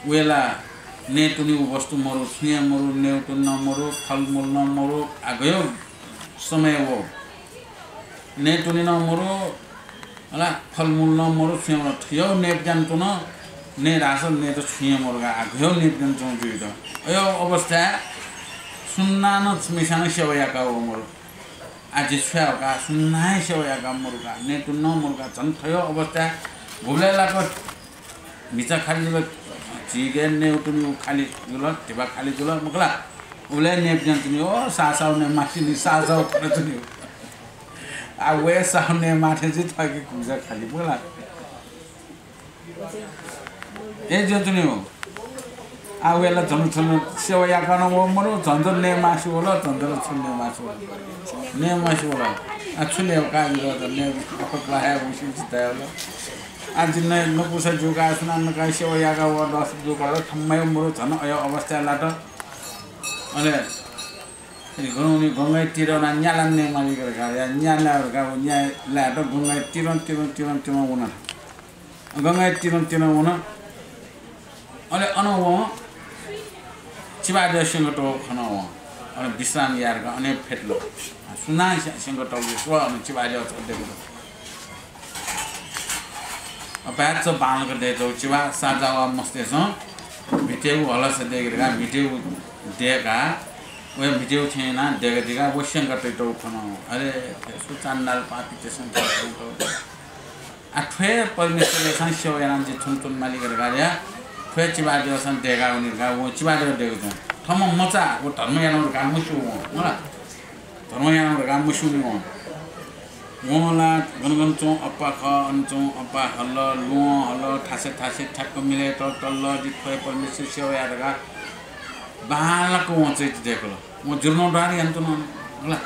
वेला नेतुनी वस्तु मरो छुया मरो नेउटु नमरो फलमूल नमरो आगयो समय हो नेतुनी नमरो होला फलमूल नमरो छुया थियो नेप जान्तो न ने रासन ने त छुया मरोगा आगयो नेप जान्तो जुइद अयो अवस्था सुन्ना न मिसान सेवायाका हो मरो आज छुयाका सुन्ना सेवायाका मरोगा नेतु नमरोगा झन् थियो अवस्था भुलेलाको मिचा खाली चिगे नेउटुनी खाली जुल टिबा खाली जुल मुखला उले नेप जान्थ्यो ओ सासाउने माथिनी सासाउ थ्यो आ वे साउने माथे चाहिँ थके खुजा खाली बोला ए जन्तुनी हो आ वेला झन् सेवा या गर्न हो मरो झन् ने मासु होला झन् छुन्ने मासु ने मासु होला आ छुले का यो ने पकला है उसी चिता होला आज नै नपुसा जुगा सुनान का सेवा या का व 10 जुगा थम्मै मरो झन् अयो अवस्था लाट अले गौनी गंगाई तिरना न्यालान्ने माली गरेका या न्यालाहरुका न्या लाट गंगाई तिरन हुन गंगाई तिरन हुन अले अनव चिबाज संगठो खन अने विश्राम यारका अने फेटलो सुना संगठो विश्व अने चिबाज अध्यक्ष अपाच बालक देजो चिबा साजावा मस्तेछ भिटेउ हलस देगेका भिटेउ देका वे भिडियो थिएन देगा वश्यन गर्दै त उठन अरे सुचान्दाल पापी त्यसन आठे परमेश्वरले संस्यो यानाम जे छुनचुन माली गरेका या फे चिबाजो सन देगा उनीहरुका वो चिबाजो देगो छ थम मचा वो धर्म यानाहरु काम मुसु होला धर्म यानाहरु काम मुसु नि हो मोला गनगन चौ अप्पा ख अनचौ अप्पा हल्ल लु हल्ल ठासे ठ्याक्क मिले त तल्ल जिफे परमेश्वर सेवा यारका बालको चाहिँ देखलो म जुर्नो डारी यन्त्र न होला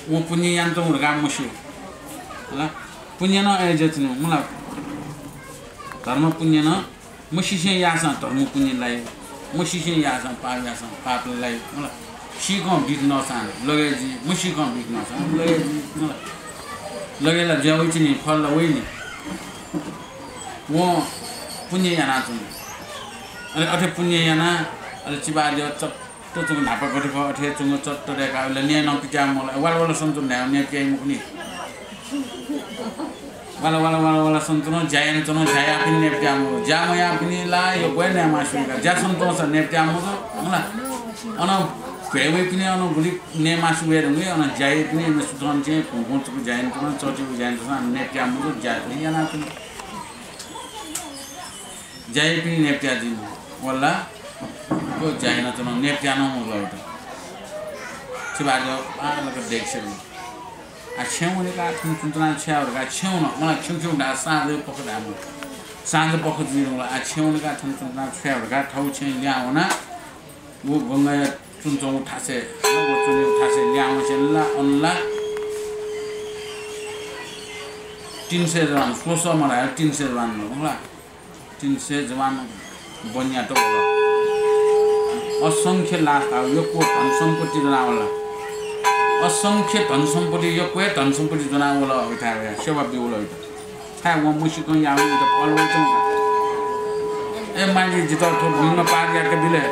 वो पुण्य यन्त्र हुर्का मुसु होला पुण्य न एजेच न मला धर्म पुण्य न मुसिसे यासा धर्म पुण्य लाई मुसिसे यासा पाप लाई होला सिको बिट नसान लगेजी मुसिको बिट नसान लगेजी होला लगेला ज्याउ चाहिँ फल वइनी वो पुण्य याना चाहिँ अरे अथे पुण्य याना अले चिबाल्यो चट्टो चुङ ढापा गरेको अथे चुङ चट्टो रेका उले ने नपिट्या मलाई वाला सन्तुन ल्याउ ने के मुखनी वाला सन्तुन जायन चुन जाया पनि नेप्ट्या मु जामया पनि ला यो गएन मासुका जा सन्तुन छ नेप्ट्या मु होला अन भेवे पनि अन गुली ने मासु वेर हुने अन जाय पनि न सुतन चाहिँ फुंचको जायन चुन चटिको जायन चुन नेप्ट्या मु जा पनि याना पनि जाय पनि नेप्ट्या दिन वल्ला को जाइन त नेप्ट्यानो होला चिबाजो पालक देख्छ आ छेउनेका चुनचुना छ्याहरुका छेउन मलाई छेउ डा साँझ पखदा म साँझ पखद दिनुला आ छेउनेका चुनचुना छ्याहरुका ठाउँ चाहिँ ल्याउना वो गंगा चुनचौ ठासे वो चुने ठासे ल्याउ चाहिँ ला अनला 300 जवान सोस मलाई 300 जवान होला 300 जवान बन्या त होला असंख्य लाख यो को धन सम्पत्ति जनावला असंख्य धन सम्पत्ति यो को धन सम्पत्ति जनावला उठाए सेवा बिउला उठा था वो मुसिको याउ त पलव चौ ए मान्छे जित ठो गंगा पारियाको बिले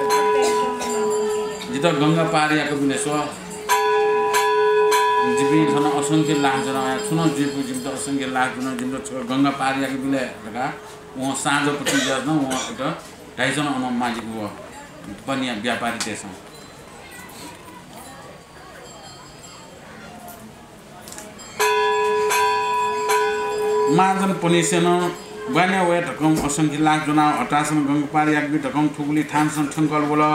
जित गंगा पारियाको बिले सो जिबी छन असंख्य लाख जना छुन जिबु जिम त असंख्य लाख जना जिम त गंगा पार याके बिले लगा वहाँ साँझपट्टि जान वहाँ एउटा 2.5 जना अन माजिको बनिया व्यापारी देश माजन पुलिसेन बन्या वे ढकम असंख्य लाख जना हटासन गंगा पार याके ढकम ठुगुली थानसन ठंकल बोला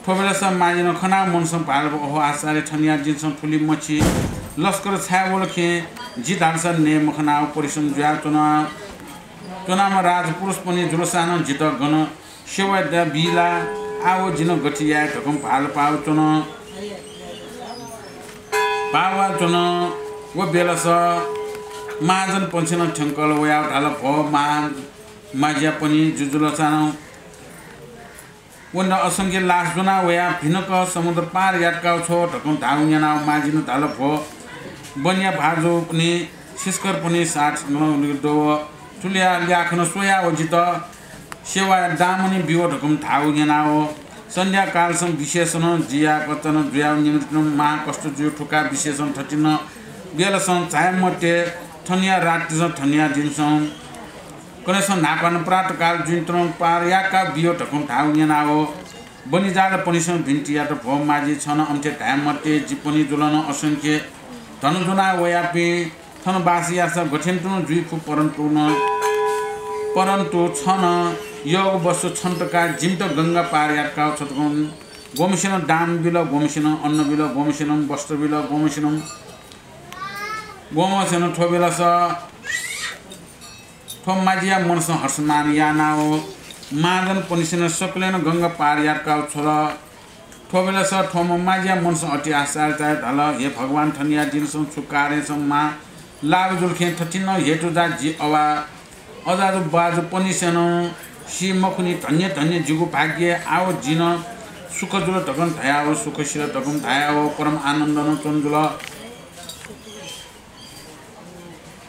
ठोबेलास माजिन खना मनसम पाल ओहो आसारे ठनिया जिनसम फुली मची लस्कर छाया बोलखे जित हालसन ने मखना परिसन जुया चुनामा राज पुरुष पनि जुलसान जित गन सेवा द बिला आओ जिन गठिया ढकम पाल पाउ चुन पावा चुन वो बेलास माजन पन्छन ठंकल वया ढाल भ माजिया पनि जुजुलसान वन्द असंख्य लाख जना वया भिनक समुद्र पार याटका छो ढकम धाउन्याना माजिन धाल भो बनिया भाजो पनि सिस्कर पनि 60 दो तुलिया ल्याखन सोया ओजित सेवा दामनी बियो ढकम धाउन्याना हो संध्या कालसम विशेषण जिया कतन जुया निमित्त मा कष्ट जुयो ठुका विशेषण ठटिन बेलसम छायमटे ठनिया रात ठनिया दिनसम कनेसन नाकन प्रात काल जुन पार याका बियो ढकम ठाउन्याना हो बनि जाल पनिसन भिन्टिया त भो माजी छन अन्ते टाइम मते जिपनी जुलन असंख्य धनुजुना वयापि थन बासिया स गठेन्तु जुइफु परन्तु छन योग बसु छन्तका जिमत गंगा पार याका छतकन गोमसिन दाम बिल गोमसिन अन्न बिल गोमसिन वस्त्र बिल गोमसिन ठोबेला स थोम माजिया मनस हर्षमान याना हो मादन पनिसन सकलेन गंगा पार यारका छोरा ठोबेला स थोम माजिया मनस अति आसार चाहे धल हे भगवान ठनिया दिनसम छुकारे मा लाग जुलखे ठटिन हेटु जा जी अवा अजाजु बाजु पनिसन सी मखुनी धन्य धन्य जुगु भाग्य आओ जिन सुख जुल ढकन धाया हो सुख शिर ढकन धाया हो परम आनन्द न चन्दुल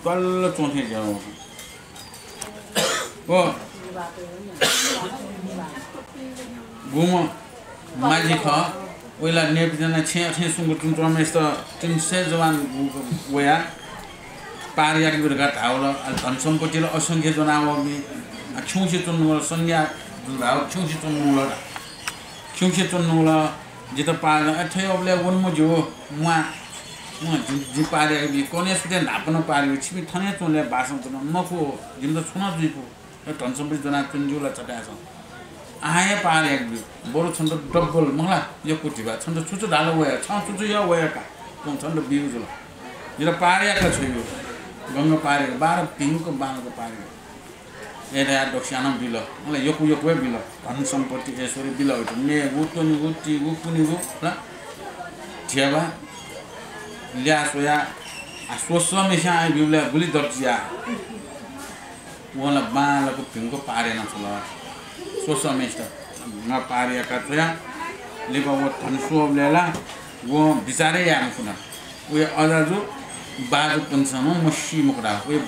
कल्ल चोथे जाओ ओ गुम माजी ख ओइला नेपजना छे छे सुंगु तुम यस्तो 300 जवान वया पार याक बिरगा धाउल धन सम्पत्तिले असंख्य जना आवमी छौसे चन्नुल संज्ञा दुराउ छौसे चन्नुल जित पार अथै अबले वनमो जो मुआ जी पार याक बि कोने सुते नापन पार छिबि थने चोले बासन चन मको जिम त छुना जुइपु धन सम्पत्ति जना चन्जुला चटाछ आए पार याक बि बरु छन्द डबल मला यो कुटिबा छन्द छुचु डालो वया छ छुचु यो वया का कोन छन्द बिउ जुल जिरा पार याक छैयो गंगा पार 12 पिङको बालको पार एटा दक्षिण बिल मलाई योकु बिल धन सम्पत्ति यसरी बिल हो ने गुतनी गुटी गुकुनी गु ल ठेवा ल्या सोया सोसो मिसा बिउले गुली दर्जिया वला बालको पिङको पारेन छल सोसो मिस्टर न पारेका छया लिबो धन सोबलेला वो बिचारे याम कुना उयो अजाजु बाजु पन्छम मसी मुखडा उयो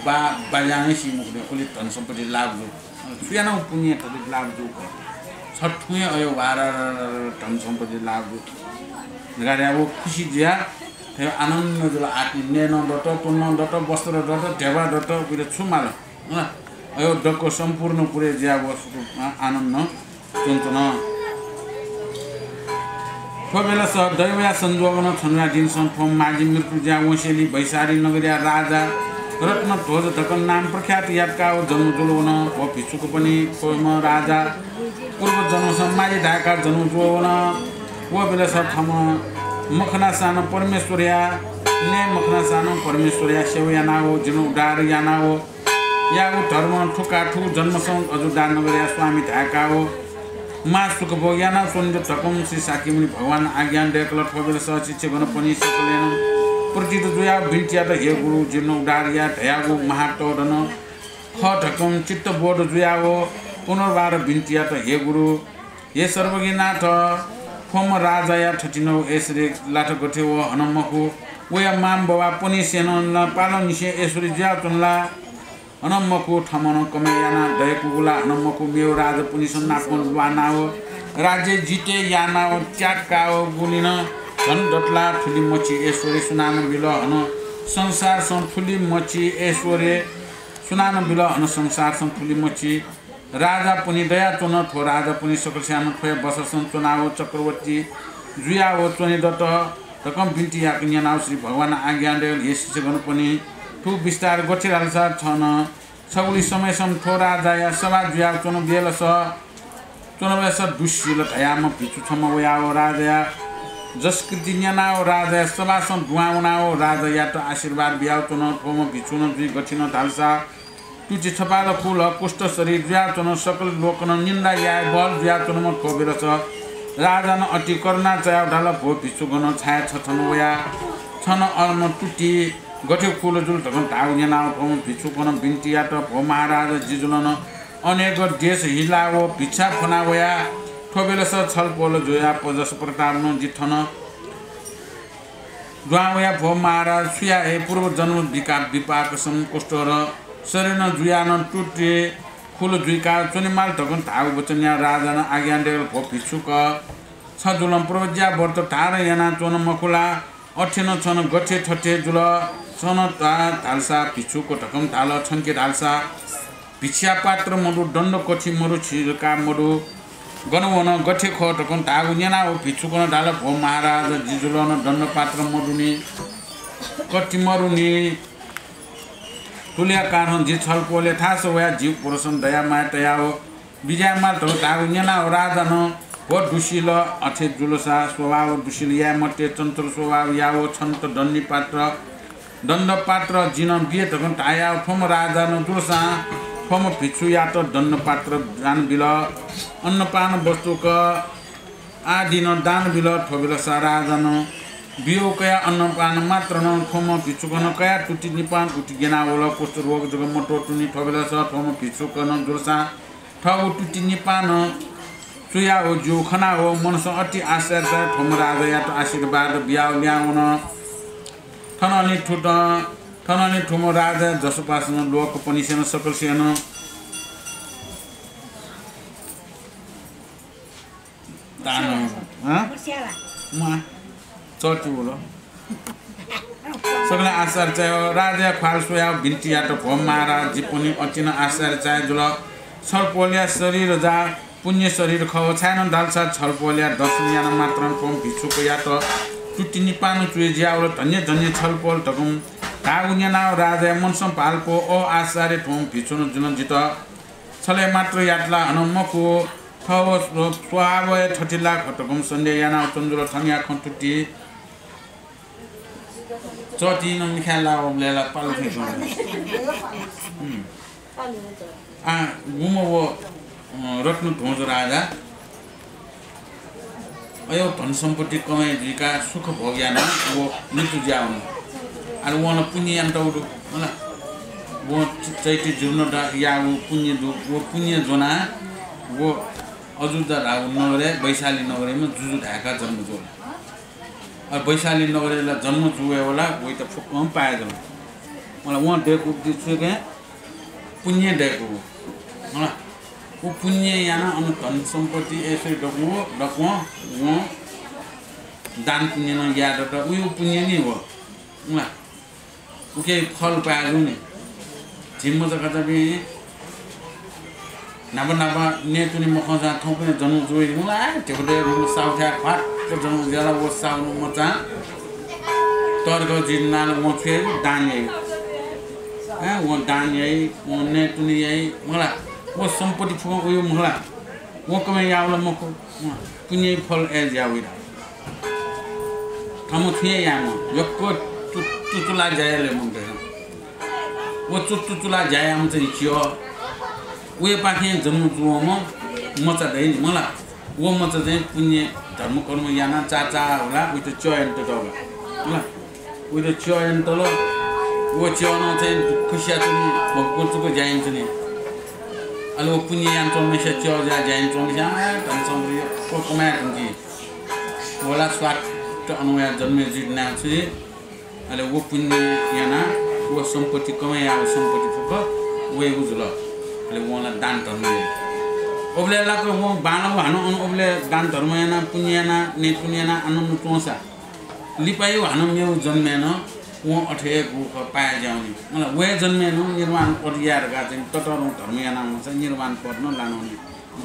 बाजाने सी मुखडे ओले धन सम्पत्ति लाभ जो सुयाना पुण्य त लाभ जो छठुए अयो वारा धन सम्पत्ति लाभ जो गाडे अब खुशी जिया त्यो आनन्द जुल आति नेन दत पुन्न दत वस्त्र दत ढेबा दत उयो छुमाल ह अयो डको सम्पूर्ण पुरे जिया वस्तु आनन्द चुन्तन ठोबेला स दैवया संजोगन छन्या दिन सम्फम माजी मृत्यु ज्या वंशेली भैसारी नगरिया राजा रत्न ध्वज धकन नाम प्रख्यात यातका जन्म जुलवन व भिचुको पनि कोम राजा पूर्व जन्म समाजी ढाका जन्म जुलवन व बेला स थम मखना सान परमेश्वरया ने मखना सान परमेश्वरया सेवया ना हो जिनु डार याना हो या धर्म ठुका ठु जन्म सं अजुदार नगरिया स्वामी ढाका हो मा सुख भोग्याना सोनिद ठकम श्री साकीमुनि भगवान आज्ञा डेकल ठोबेल सचिचे गन पनि सकलेन प्रतित जुया भिन्टिया त हे गुरु जिनु डारिया धयागु महाटोडन ख ठकम चित्त बोध जुया हो पुनर्बार भिन्टिया त हे गुरु हे सर्वज्ञनाथ खोम राजाया ठटिनौ यसरी लाठ गठे हो हनमखु वया माम बाबा पनि सेन पालन निसे यसरी ज्या तुनला हनमखु ठमन कमेयाना दयकुगुला हनमखु मेउ राज पुनि सन्नापन वाना हो राज्य जिते याना हो ट्याक्का हो गुलिन धन डटला ठुली मची ऐश्वर्य सुनान बिल हन संसार सँग ठुली मची ऐश्वर्य सुनान बिल हन संसार सँग ठुली मची राजा पनि दया चोन थो राजा पनि सकल श्याम थोय बससन चुनाव चक्रवर्ती जुया हो चोनी दत रकम बिन्ती या कन्या श्री भगवान आज्ञा देल यस गन पनि ठु विस्तार गठिराल्छ छन सगुली समयसम थो राजा या सभा जुया चोन बेल स चोनवेस दुष्यल धयाम पिछु छम वयाओ राजा जसकृति न्यानाओ राजा सभासन दुआउनाओ राजा या त आशीर्वाद बियाउ चोन थोम पिछु न दुई गठिन धाल्सा तुची छपाल फूल कुष्ठ शरीर जुया चोन सकल लोकन निन्दा या बल जुया चोन म थोबेर छ राजा न अति करुणा चया ढाल भो पिछु गन छाया छन वया छन अर्म टुटी गठ्यो फूल जुल धन ढाउ न्यानाओ थोम पिछु गन बिन्ती या त भो महाराज जिजुलन अनेक देश हिलाओ भिक्षा फनावया ठोबेलस छलपोल जोया पजस प्रताप न जिठन दुआवया भो महाराज सुया हे पूर्व जन्म विपाक सम कुष्ठ र शरीर न जुया न टुटे फूल जुइका चुनिमाल ढकन धाउ बचन्या राजा न आज्ञा देल भो भिक्षुक छ जुलम प्रवज्या व्रत ढार याना चोन मकुला अठेन छन गठे ठठे जुल छन धाल्सा भिक्षुको ढकम धाल छन्के धाल्सा भिक्षा पात्र मरु दण्ड कठी मरु छिरका मरु गणवन गठे खटकन धागु न्याना हो भिक्षुकन ढाल भो महाराज जिजुलन दण्ड पात्र मरुनी कठी मरुनी तुलिया कारण जी छलपोले थास वया जीव पुरुषन दया माया तया हो विजय माल तो धागु न्याना हो राजा न हो दुशिल अठे जुलसा स्वभाव दुशिल या मटे चञ्चल स्वभाव या हो छन्त दण्डी पात्र दण्ड पात्र जिन बिए तकन टाया थोम राजा न जुलसा थोम भिक्षु या त दण्ड पात्र दान बिल अन्नपान वस्तुक आदि न दान बिल ठोबिल सारा जन बियो कया अन्नपान मात्र न थोम भिक्षुक न कया टुटी निपान टुटी गेना वल कुष्ठ रोग जग मटो टुनी ठोबिल स थोम भिक्षुक न जुलसा ठगु टुटी निपान सुया हो जो खना हो मनस अति आश्चर्य थोम राजा या त आशीर्वाद बियाउ ल्याउन थनली ठुट थनली ठुमो राजा जसोपासन लोक पनि सेन सकल सेन दान चर्टी बोलो सगळे आश्चर्य राजा फालसोया बिन्ती या त भो महाराज जी पनि अचिन आश्चर्य जुल छलपोल्या शरीर जा पुण्य शरीर खव छान दाल्सा छलपोल्या दर्शन यान मात्र कोम भिक्षुक या त टुटी निपान चुए ज्याउल धन्य धन्य छलपोल तकुम कागुन्या नाव राजा मनसम पाल्पो ओ आचार्य ठोम भिचुन जुन जित छले मात्र यातला हनमको खव स्वभाव ठटिला खटकम सन्डे याना चन्द्र ठंग्या खटुटी चटी न मिखाला ओबलेला पाल्थि गुमो रत्न ढोज राजा अयो धन सम्पत्ति कमाइ दिका सुख भोग्यान वो मृत्यु ज्याउन अनि वना पुण्य यान्तौडु होला वो चैति जुर्न द या वो पुण्य जोना वो अजुदा राउ नगरे वैशाली नगरेमा जुजु ढाका जन्म जोला और वैशाली नगरेला जन्म जुए होला वइ त फुकम पाए जन मलाई वहाँ देखु दिछु के पुण्य देखु होला वो पुण्य याना अनु धन सम्पत्ति यसरी डकु वो दान पुण्य न याद त उयो पुण्य नि हो होला उके फल पाएगु नि जिम्म जका जबि नाबा नेतुनि मखजा थौपने जन्म जोइ मुला तेबले साउथ्या फाट को जन्म ज्याला वो साउनु मचा तर्क जिन्नाल मखे दाने वो दाने वो नेतुनि यही मला वो सम्पत्ति फुको उयो मला वो कमे यावला मको पुण्य फल ए ज्याउइरा थमु थिए याम यक्को चुचुला जायले मंगे वो चुचुला जायम चाहिँ कियो उयो पाखे जन्म जुम मचा दै मला वो मचा चाहिँ पुण्य धर्म कर्म याना चाचा होला उयो त चयन्त होला होला उयो त चयन्त ल वो चयन चाहिँ खुसिया चाहिँ भक्तको जाइन्छ नि अलि वो पुण्य यान्त मेसे च्यो जाइन्छ नि धन सम्पत्ति को कमाए हुन्छ होला स्वार्थ अनुया जन्मे जिना चाहिँ अलि वो पुण्य याना वो सम्पत्ति कमाए आ सम्पत्ति फुक वो बुझल अलि वला दान धर्म ओबले लाको वो बानो भानो ओबले दान धर्म याना पुण्य याना ने पुण्य याना आनन्द चोसा लिपाई हानम यो जन्मेन वो अठे गुख पाए जाउने मलाई वे जन्मेन निर्माण परियारका चाहिँ तटरौँ धर्म यानामा चाहिँ निर्माण पर्न लानुहुने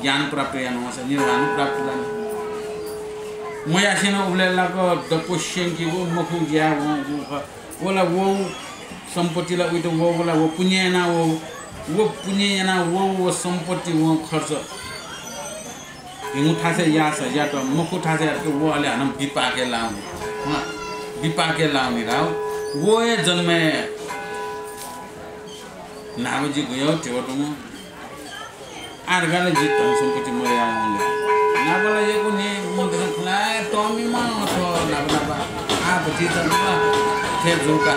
ज्ञान प्राप्त यानामा चाहिँ निर्माण प्राप्त लाने मयासिन उब्लेलाको दपोस्यङ्कीको मुखु ज्या ओला वो सम्पत्तिलाई उइतो ओला वो पुण्यना वो पुण्यना वो सम्पत्ति वो खर्च हिँउ ठासे यास या त मुखु ठासे वो अलि हानम बिपाके लाउने बिपाके लाउने राव वो जन्मे नाबजी गयो टेवटुम आर्गाले जित सम्पत्ति मर्या आउने नाबला यको नि मन्त्र खुला टमी म छ नाबला आ बजी त थे जोका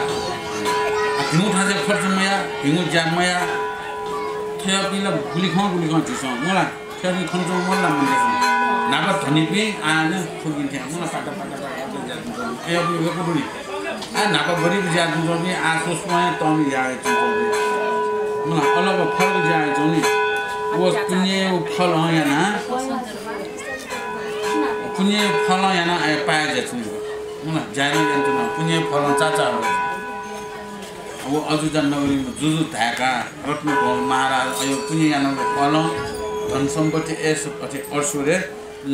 हिँउ ठासे खर्च मया हिँउ ज्याम मया थे पिला गुलिखौँ जिस मलाई फेरि खन्जो मल्ला मन्दिर नाबा धनी पनि आने फुकिन्थे मलाई पाटा थे यको पनि आ नापा गरीब ज्यादा पनि आसो स्वयं तमी जाए मलाई अलग फल जाए नि वो पुण्य फल यहाँ पुण्य फल यहाँ पाए जान्छ मलाई जान जान्छ न पुण्य फल चाचा अब अझ नगरी जुजु धाका रत्न महाराज यो पुण्य यानको फल धन सम्पत्ति यस पछि अर्सुरे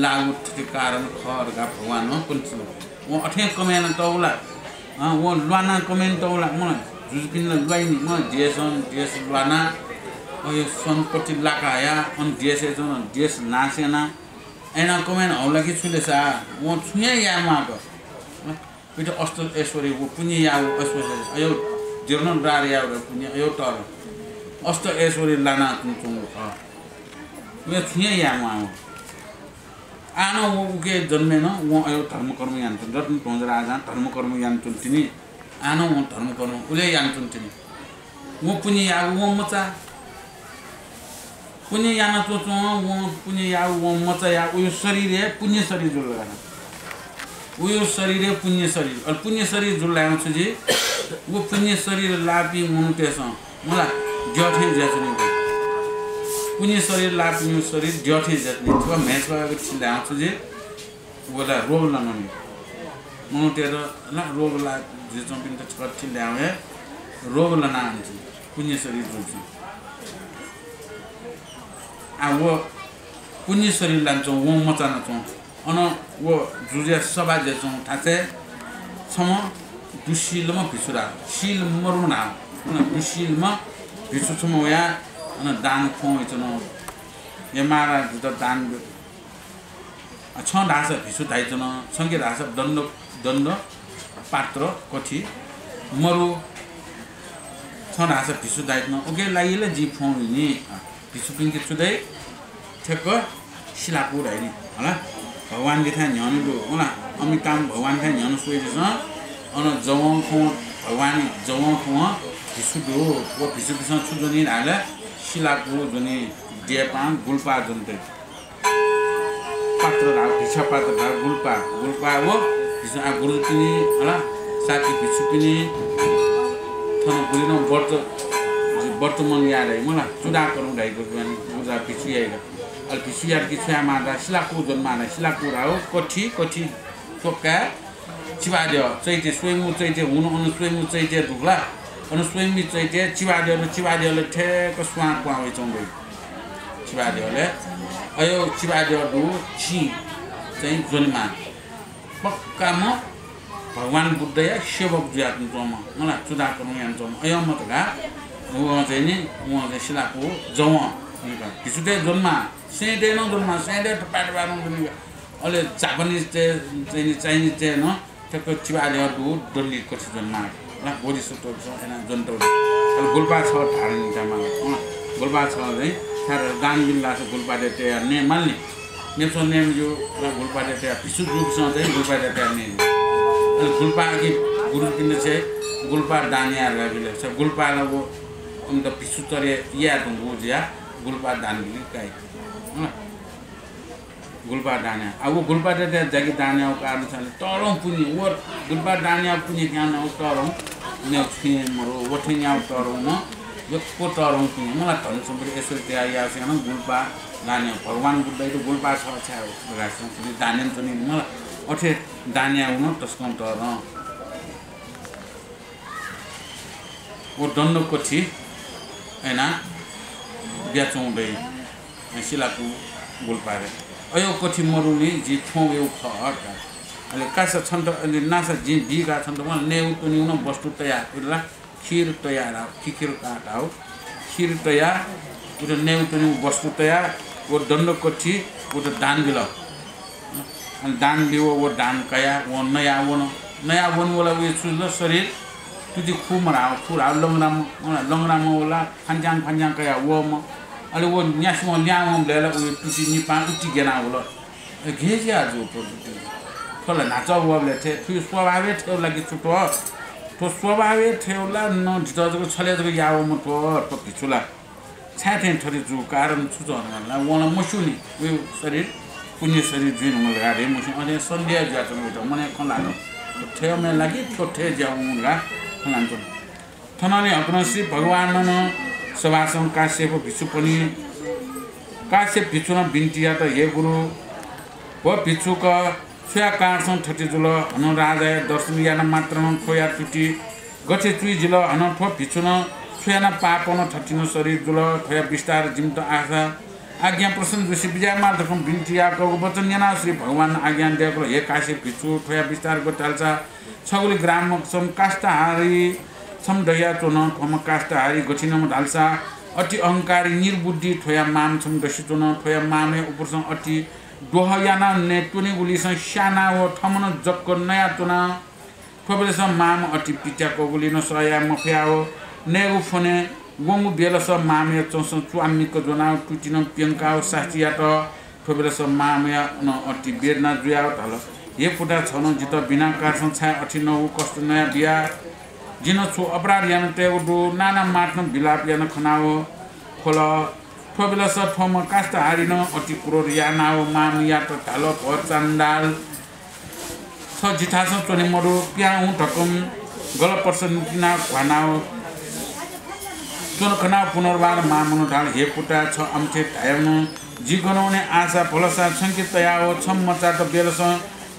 लागु कारण खरका भगवान हो कुन वो अठे कमेन तौला वो लुआना कमेन तौला मलाई जुजपिन लुआइनी म देश लुआना यो सम्पत्ति लाकाया अनि देश देश नासेना एना कमेन हौला कि छुलेसा वो छुया यामाको पिट अस्त ऐश्वर्य वो पुण्य याउ ऐश्वर्य अयो जीर्ण डार याउ पुण्य अयो तर अस्त ऐश्वर्य लाना तुम यो छुया यामा आनो वो के जन्मेन वो अयो धर्म कर्म यान्त रत्न भोज राजा धर्म कर्म यान्त तिनी आनो वो धर्म कर्म उले यान्त तिनी वो पुण्य याउ वो मचा पुण्य याना तो वो पुण्य याउ वो मचा या उयो शरीर है पुण्य शरीर जुल लगाना उयो शरीर है पुण्य शरीर और पुण्य शरीर जुल लगाउँछ जी वो पुण्य शरीर लापी मुनुटेस मलाई जठे जचने पुण्य शरीर लाप्नु शरीर जठे जत्ने छ मेसवाको छिलाउँछ जे वला रोग लाउने मुनुटेर न रोग ला जे चम्पिन त छट ल्याए रोग लना हुन्छ पुण्य शरीर जुल्छ आ वो पुण्य शरीर लान्छौ वो मचाना छौ अन वो जुजे सभा जे छौ थासे सम दुशीलमा भिसुरा शील मरुना न दुशीलमा भिसु छम या अन दान खोइचन या महाराज त दान छ ढास भिसु धाइचन संगे ढास दण्ड पात्र कठी मरु छ ढास भिसु धाइचन ओके लागिले जी फोन नि भिसु पिंके छुदै ठेक शिलापुर हैनी होला भगवान देखा न्यानु होला अमिताभ भगवान खा न्यानु सोइछ अन जवं खो भगवान जवं खो भिसु दो वो भिसु भिसु छुजनी हाले शिलापुर जनी देपान गुल्पा जन्ते पात्र रा भिसा पात्र रा गुल्पा वो भिसु आ गुरु पिनी होला साथी भिसु पिनी थन गुलिन वर्तमान याद है मलाई चुडा करू ढाइको पनि पूजा भिसु आइगा अल भिसु यार कि छ्या मादा शिलापुर जन्माना शिलापुर हो कोठी चोक्का चिबाद्यो चैते स्वयं चैते हुनु अनु स्वयं चैते दुखला अनु स्वयं चैते चिबाद्योले ठेक स्वाङ पावे चंगै चिबाद्योले अयो चिबाद्यो दु छि चाहिँ जन्मा पक्का म भगवान बुद्ध या सेवक ज्यात्नु जम मलाई चुडा करू यान्छम अयो म तका वो चाहिँ नि वो चाहिँ शिलापुर जव भिसुते जन्मा सेडे न जन्मा सेडे टपाट बारन पनि अले जापानिज चाहिँ चाइनिज चाहिँ न ठक्क चिबाद्यो दु डल्ली कछि जन्मा ला बोडी सुतो छ एना जन्तो अल गुल्पा छ धारण जामा गुल्पा छ है थार गान बिल्ला छ गुल्पा दे ते ने माल्ने नेप्सो नेम जो ला गुल्पा दे ते पिसु रुप छ चाहिँ गुल्पा दे ते ने अल गुल्पा कि गुरु किन चाहिँ गुल्पा दानिया लागिले छ गुल्पा ला वो उन त पिसु तरे या दंगु ज्या गुल्पा दान बिल काई गुल्पा दानिया अब वो गुल्पा दे ते जगी दानिया कारण छ तरौ पुनि वो गुल्पा दानिया पुनि ज्ञान औ तरौ ने छि मरो वठे न्याउ तरौ म यो को तरौ पुनि मलाई धन सम्पत्ति यसो त्या या छैन गुल्पा दानिया भगवान बुद्धको गुल्पा छ छ राख्छ दानिया पनि मलाई अठे दानिया उनो तस्कम तर वो दण्ड कोठी हैन ब्याचौँदै सिलाकु गोल पारे अयो कोठी मरुनी जी ठौ यो खट अहिले कासा छन् त अहिले नासा जी बिगा छन् त मलाई नेउ तुनिउन वस्तु तयार गरेर खीर तयार खिखिर काटा हो खीर तयार उठे नेउ तुनिउ वस्तु तयार वो दण्ड कोठी उठे दान बिल अनि दान लियो वो दान कया वो नयाँ वन वाला उयो सुझ शरीर तुझी खूब मराओ फुराओ लंगराम वाला फंजांग कया वो म अहिले वो न्यासम ल्याम लेला उयो तुझी निपा उठी गेना होला घेजी आज खोला नाच वले थे तु स्वभावै थियो लागि छुटो तो स्वभावै थियोला न जजको छलेजको याव म तो पिछुला छाथे थरी जु कारण छुजहरुला वला मसुली उयो शरीर पुण्य शरीर जुन मलाई गाडे मसु अनि सन्ध्या जातो मने खलानो थियो मे लागि छोटे जाउला खलान्तो थनाले अपना श्री भगवान न सभासम काश्यप भिक्षु पनि काश्यप भिक्षुन बिन्तिया त हे गुरु वो भिक्षुक छुया काँडसँग ठटी जुल हन राजा दर्शन यान मात्र खोया टुटी गठे चुई जिल हन ठो भिक्षुन छुयान पापन ठटिन शरीर जुल खोया विस्तार जिम्त आशा आज्ञा प्रसन्न जोशी विजय मार्दकम बिन्तियाको वचन याना श्री भगवान आज्ञा दिएको हे काश्यप भिक्षु खोया विस्तार गोटाल्सा छगुली ग्राम सम काष्टहारी सम दया चोन फम काष्टहारी गठिनम ढाल्सा अति अहंकारी निर्बुद्धि ठोया माम छम दशी चोन ठोया मामे उपरसँग अति दोहयाना ने टुनी गुलीसँग साना हो ठमन जक्को नयाँ चोना ठोबेलसँग माम अति पित्याको गुली न सया मफिया हो नेगु फने गोंगु बेलस मामे चौस चुआमीको जोना टुटिन पेंकाओ साचिया त ठोबेलसँग मामे न अति बेदना जुयाओ थाल हे पुटा छन जित बिना कारसन छा अति नौ कष्ट नयाँ बिया जिन छु अपराध यान तेगु दु नाना माट्न बिलाप यान खनाओ खोल ठोबेलस ठोम काष्ट हारिन अति क्रोध यानाओ माम या त थाल चण्डाल छ जिथास चोने मरु प्याउ ढकम गल पर्सन किना खनाओ चोन खना पुनर्बार मामनु ढाल हे पुटा छ अम्थे टायम जिगनाउने आशा फलसा संकेत तयाओ छम मचा त बेलस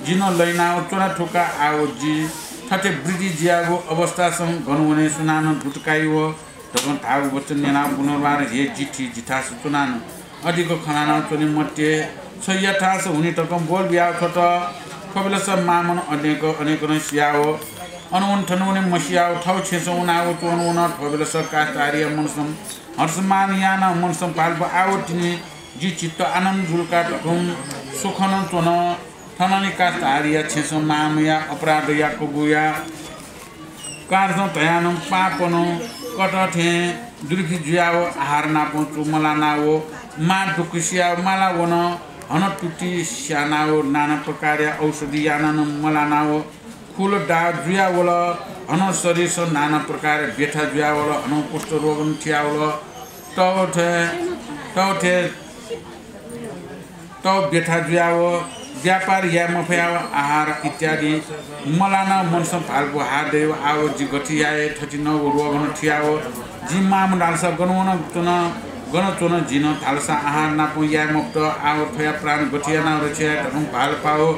जिन लैनाओ चोना ठोका आओ जी ठटे वृद्धि जियागो अवस्थासँग गनुने सुनान ढुटकाइयो तकन थागु वचन नेना पुनर्बार हे जिठी जिठास चुनान अधिको खनाना चोने मट्टे सयथास हुने तकम बोल बिया खत खबेलस मामन अनेक न सियाओ अनुन ठनुने मसियाओ ठौ छेसो उनाओ चोन उन खबेलस कास्तारिय मनसम हर्षमान याना मनसम पाल्प आओ तिनी जी चित्त आनन्द जुलका तकम सुखन चोन थनानी कास्तारिय छेसो मामया अपराध या कुबुया कार्स तयानम पापनो कटथे दुर्फि जुयाओ आहार नापो चुमला नाओ मा दुकुसिया माला वन हन टुटी स्यानाओ नाना प्रकार औषधि यानन मलानाओ फूल डा जुयावल हन शरीर स नाना प्रकार बेठा जुयावल हन कुष्ठ रोगन थियावल तौ बेठा जुयाओ व्यापार या मफयाव आहार इत्यादि मलाना मनसम फाल्पो हादेव आओ जी गठियाए ठटिन रोगन थियाओ जी माम डाल्सा गनवन चुन गन चुन जिन थाल्सा आहार नापो या मुक्त आओ थया प्राण गठिया ना रचिया तकम फाल पाओ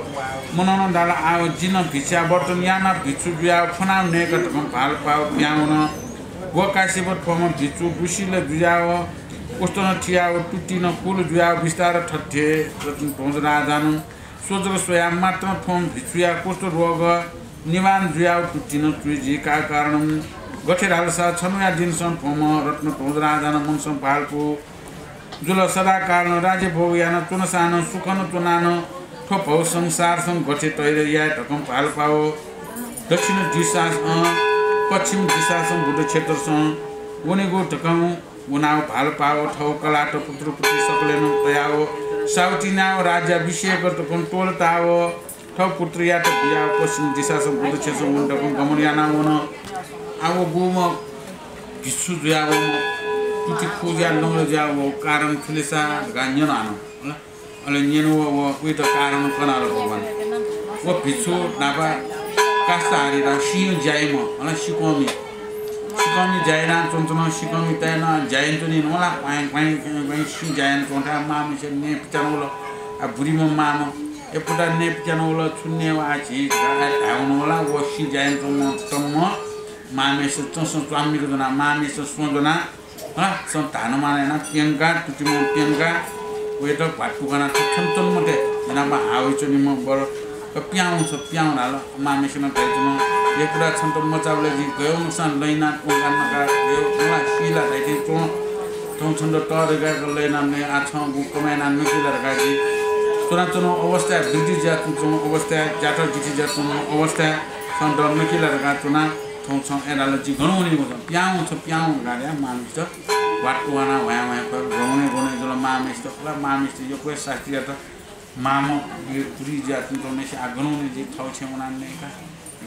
मनन डाल आओ जिन भिक्षा बर्तन याना भिक्षु जुया फना नेक तकम फाल पाओ प्याउन वो काशीबत फम भिक्षु बुसिले जुयाओ उस्तन थियाओ टुटिन कुल जुया विस्तार ठट्ठे पहुँचरा जानु सोजको स्वया मात्र थोम भिचुया कुष्ठ रोग निवान जुयाउ टुटिन चुइजी का कारण गठेर हालसा छनुया दिनसम फोम रत्न पहुँचरा जान मनसम पाल्पु जुल सदा कारण राज्य भोग यान चुनसान सुखन चुनान ठोपौ संसार सं गठे तैर या ढकम पाल पाओ दक्षिण दिशा पश्चिम दिशा सं बुद्ध क्षेत्र सं उनेगो ढकम उनाउ भाल पाओ ठौ कलाट पुत्र पुत्री सकलेन तयाओ साउटिनाओ राज्य अभिषेक तकम टोल ताओ ठौ पुत्र या त बिया पश्चिम दिशा सं बुद्ध क्षेत्र मुण्डकम गमनियाना वन आउ गुम भिसु जुयाओ तुति पूजा लङ जुयाओ कारण फिलेसा गान्यन आनो अले नेनो वो उइ त कारण कनाल भगवान वो भिसु नापा कास्ता हारिरा सियो जाइम अला सिकोमी जाइना चोन्चन सिकोमी तैना जाइन तो नि नला पाइ सि जाइन चोन्टा माम से ने पिचानोल आ बुरी म माम एपुटा नेप क्यानोला छुन्ने आछि धाउनोला वसी जाइन तम्म मामेस चस स्वामीको जना मामेस सोजना ह सं धान मानेना पेनका तुटिमो पेनका वेट भाटुगाना छन्तन मते जनामा हाउ चनि म बर प्याउँछ प्याउनाल मामेसमा भेट्नु एपुटा छन्त मचाउले जी गयो नुसान लैना कोगानका गयो मला सिला दाइते चों छन्द टरेगा लैनाले आछ गुकमेना नुकिला गाजी चुनाचुनो अवस्था बिटी जातुनो अवस्था जाटा जिति जातुनो अवस्था छन्द नुकिला गाचुना थौछ एनालजी गणौनी हो प्याउँछ प्याउ गाड्या मानिस वाटुवाना भया भया पर गणे जल मामेस त पुरा मामेस यो कोइ शास्त्रीय त मामो पुरी जातुनो नेसे आगणौनी जी थौछ उनाने का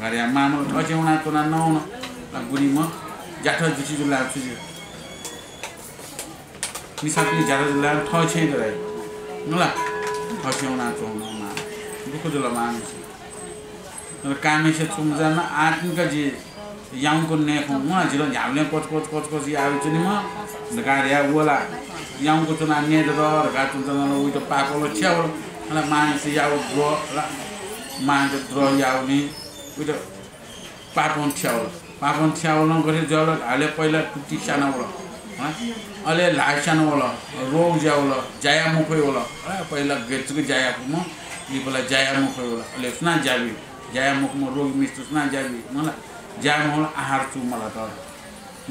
गाड्या मामो थौछ उना तोना नौन गुरी म जाटा जिति जुला छु निसापि जाटा जुला थौछ दरै नला थौछ उना चोना मा दुख जुला मामेस र कामेसे चुमजान आत्मिका जी याङको नेखो म जिरो झाउले कोच याउ चुनि म गाड्या वला याङको चुना ने दर गातु तना उइतो पाकोलो छ्याउ ल मानिस याउ द्रो ल मान्छ द्रो याउनी उइतो पाकोन छ्याउ न गरे जल हाले पहिला टुटी साना वला अले लाइसानो वला रो ज्याउला जाया मुखै वला पहिला गेचको जाया म लिपला जाया मुखै वला अले सुना जाबी जाया मुख म रोग मिस्तो सुना जाबी मलाई जाम होला आहार चु मलाई त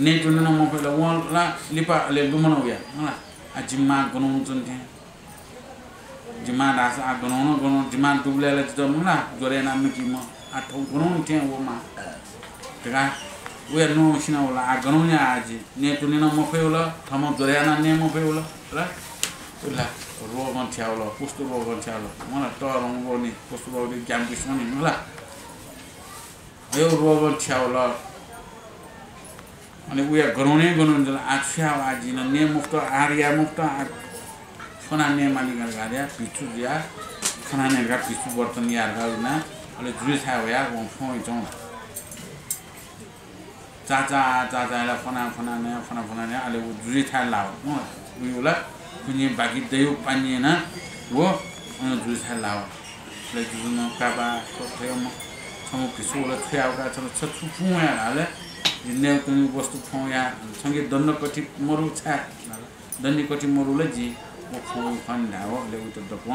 नेटुन न म पहिला वला लिपा ले लुमन उया मलाई आ जिम्मा गनौन चन्थे जिम्मा दास आ गनौन जिम्मा दुब्लेले त मलाई जोरेना मिकी म आ ठौ गनौन थे वो मा तगा उया नो सिना होला आ गनौन आजि नेटुन न म पहिला थम जोरेना ने म पहिला ल उला रोग छ्याउला पुस्तो रोग छ्याउला मलाई टरङ गोनी पुस्तो रोग ज्ञान किस्मनी मलाई यो रोग छ्याउला अनि उया गराउने जल आछ्या आजि न ने मुक्त आर्या मुक्त फना ने मानि गार्या पिछु जिया फना ने गा पिछु बर्तन यार गाउना अले जुइ छा होया वो फोइ जौ चाचा फना ने अले वो जुइ छा लाउ म उयोला कुनी बाकी दयु पानी न वो जुइ छा लाउ ले जुन काबा सोथ्यो म छमु पिसुला थ्याउका छ फुया हाले जिन्ने कुनी वस्तु फुया सँगै दण्डकटी मरु छा दण्डकटी मरुले जी वो फुन फन धाओ ले उत दप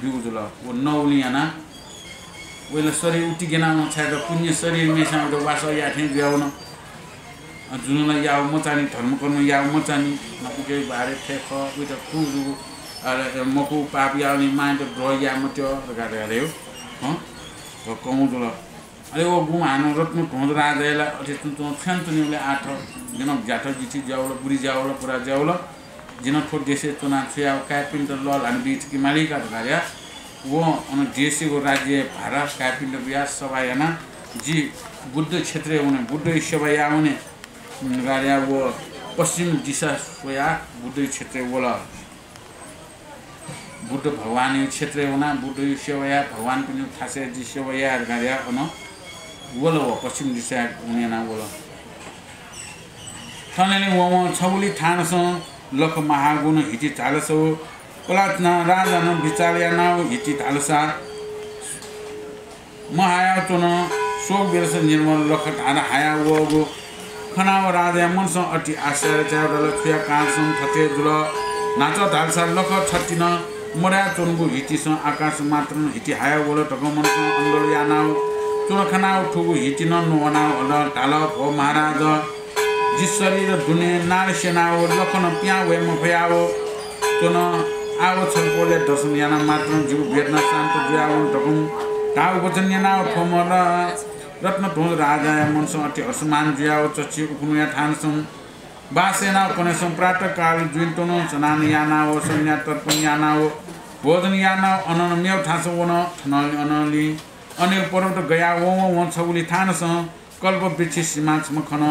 बिउजुल वो नौलियाना वेले शरीर उटी गेना म छा त पुण्य शरीर मेसा त वास या थे ज्याउन जुनुला याउ मचानी धर्म कर्म याउ मचानी नपुके बारे फेख उत फुजु अरे मकु पाप याउनी माइन त ड्र या मत्यो गारे हो हो कौजुल अरे वो गुम हानो रत्न ढोंद राजेला अथे तुन छन्तनीले आठ दिन जाठ जिति जाउला बुरी जाउला पुरा जाउला जिन ठोट देशे चुना छ्या कापिन्टर लल अनि बीच कि मालिका धार्या वो अन देशको राज्य भारत कापिन्टर व्यास सभायाना जी बुद्ध क्षेत्र हुने बुद्ध सभाया हुने गार्या वो पश्चिम दिशा सोया बुद्ध क्षेत्र वला बुद्ध भगवान क्षेत्र हुना बुद्ध सेवाया भगवान पनि थासे जी सेवाया गार्या अन वला वो पश्चिम दिशा हुने ना वला थनेले वो छबुली थानस लख महागुण हिति चालसो कलात्न राजन विचारया नाउ हिति थालसा महाया चुन सोक बेरस निर्मल लख धारा हाया वगो खनाव राजा मनस अति आश्चर्य चादल छुया कासम थते जुल नाच धालसा लख छतिन मर्या चुनको हितिस आकाश मात्र हिति हाया वल टक मनस अंगल या नाउ चुन खनाव ठुगु हिति न नोनाउ अल टाल हो महाराज जी शरीर दुने नार सेनाओ लखन प्या वे मफयाओ चुन आव छलपोले दर्शन याना मात्र जीव भेट्न शान्त जुयाउन टकुम टाउ वचन याना ठोमर रत्न ढोल राजा मनस अति असमान जुयाओ चची उकुनुया ठानसम बासेना कोने सम्प्रात काल जुइन्तनो सनान याना हो सन्या तर्पण याना हो भोजन याना अनन मेव ठास वन थनल अनली अनेक पर्वत गया वो छबुली थानस कल्प वृक्ष सीमा मखन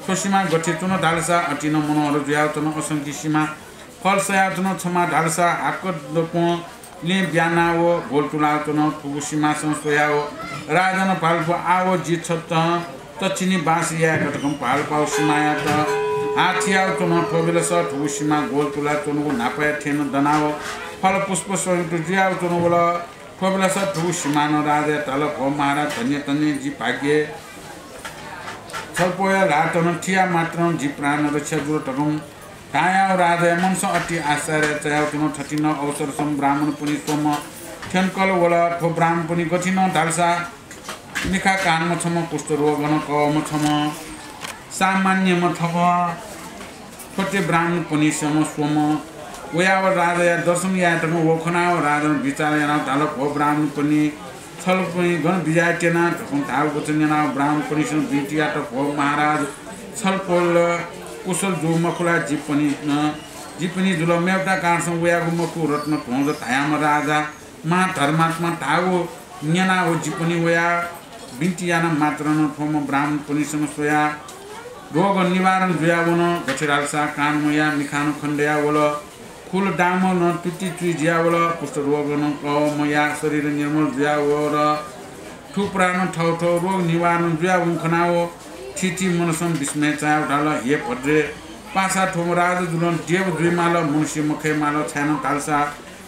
सोसीमा गठी चुन ढालसा अटिन मनोहर जुया चुन असंख्य सीमा फल सया चुन क्षमा ढालसा हाक दपो ले ब्याना वो भोल तुला चुन ठुगु सीमा सोया हो राजन पाल्पो आवो जी छत तचिनी बास या कटकम पाल्पाउ सीमाया त हाथिया चुन ठोबेल स ठुगु सीमा गोल तुला चुन नापाया थेन दनाओ फल पुष्प स्वरूप जुया चुन बोल ठोबला स ठु सिमानो राजा तल भो महाराज धन्य धन्य जी भाग्य छलपोया रातन ठिया मात्र जी प्राण रक्षा गुरु टगम ताया राजा मनस अति आश्चर्य चयाउ तिनो ठटिन अवसर सम ब्राह्मण पुनि सोम ठेनकल वला ठो ब्राह्मण पुनि गठिन ढालसा निखा कानमा छम कुष्ठ रोगन कम छम सामान्य म थम छोटे ब्राह्मण पुनि सम सोम वयाव राजा दर्शन यातम वखनाव राजा विचार याना ढाल भो ब्राह्मण पुनि छल पुनि गण विजायटेना ठकुन धाव वचन याना ब्राह्मण पुनि सम बिटिया त भो महाराज छल पोल कुशल जो मखुला जीपनी जुल मेवटा काँडसँग उयागो मखु रत्न ठोंज धायाम राजा मा धर्मात्मा धागो न्याना हो जीपनी उया बिन्ती याना मात्र न ठोम ब्राह्मण पुनि समस्या रोग निवारण जुयावन गछरालसा कानमया मिखान खण्डया वल फुल डाम न टुटी चुई ज्यावल कुष्ठ रोग न कमया शरीर निर्मल जुयावर ठुप्रान ठौ ठौ रोग निवारण जुयावन खनाओ छिची मनसम विस्मय चाव ढाल हे भद्रे पासा ठोम राज जुलन देव द्विमाल मुन्सी मुखे माल छान तालसा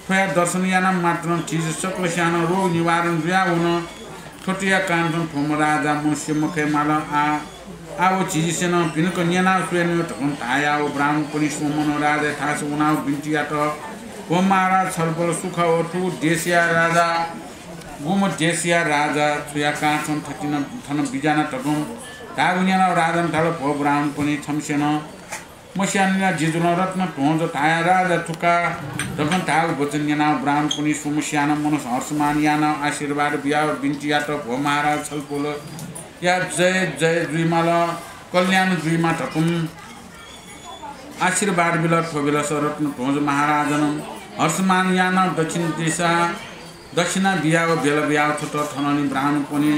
फया दर्शन याना मात्र चीज सकल सानो रोग निवारण जुया हुन ठोटिया कान्छन ठोम राजा मुन्सी मुखे माल आओ चीज सेन पिनक न्याना सुयन ठकुन तायाओ ब्राह्मण पुनि सोमन राजा थास उनाउ बिन्टिया त हो महाराज छलबल सुख ओठु देशिया राजा गुम देशिया राजा छुया कान्छन ठकिन थन बिजाना टकुम धागुन्याना राजन ढाल भो ब्राह्मण पुनि छमसेन मस्यान्या जिजुन रत्न ठोंज थाया राजा ठुका रकन धाग वचन याना ब्राह्मण पुनि सुमस्यान मनस हर्षमान याना आशीर्वाद बिया बिन्टिया त भो महाराज छलपोल या जय जय द्विमाल कल्याण द्विमा ठकुम आशीर्वाद बिल ठोबिल रत्न ठोंज महाराजन हर्षमान याना दक्षिणा बिया बेल बिया छुट थननी ब्राह्मण पुनि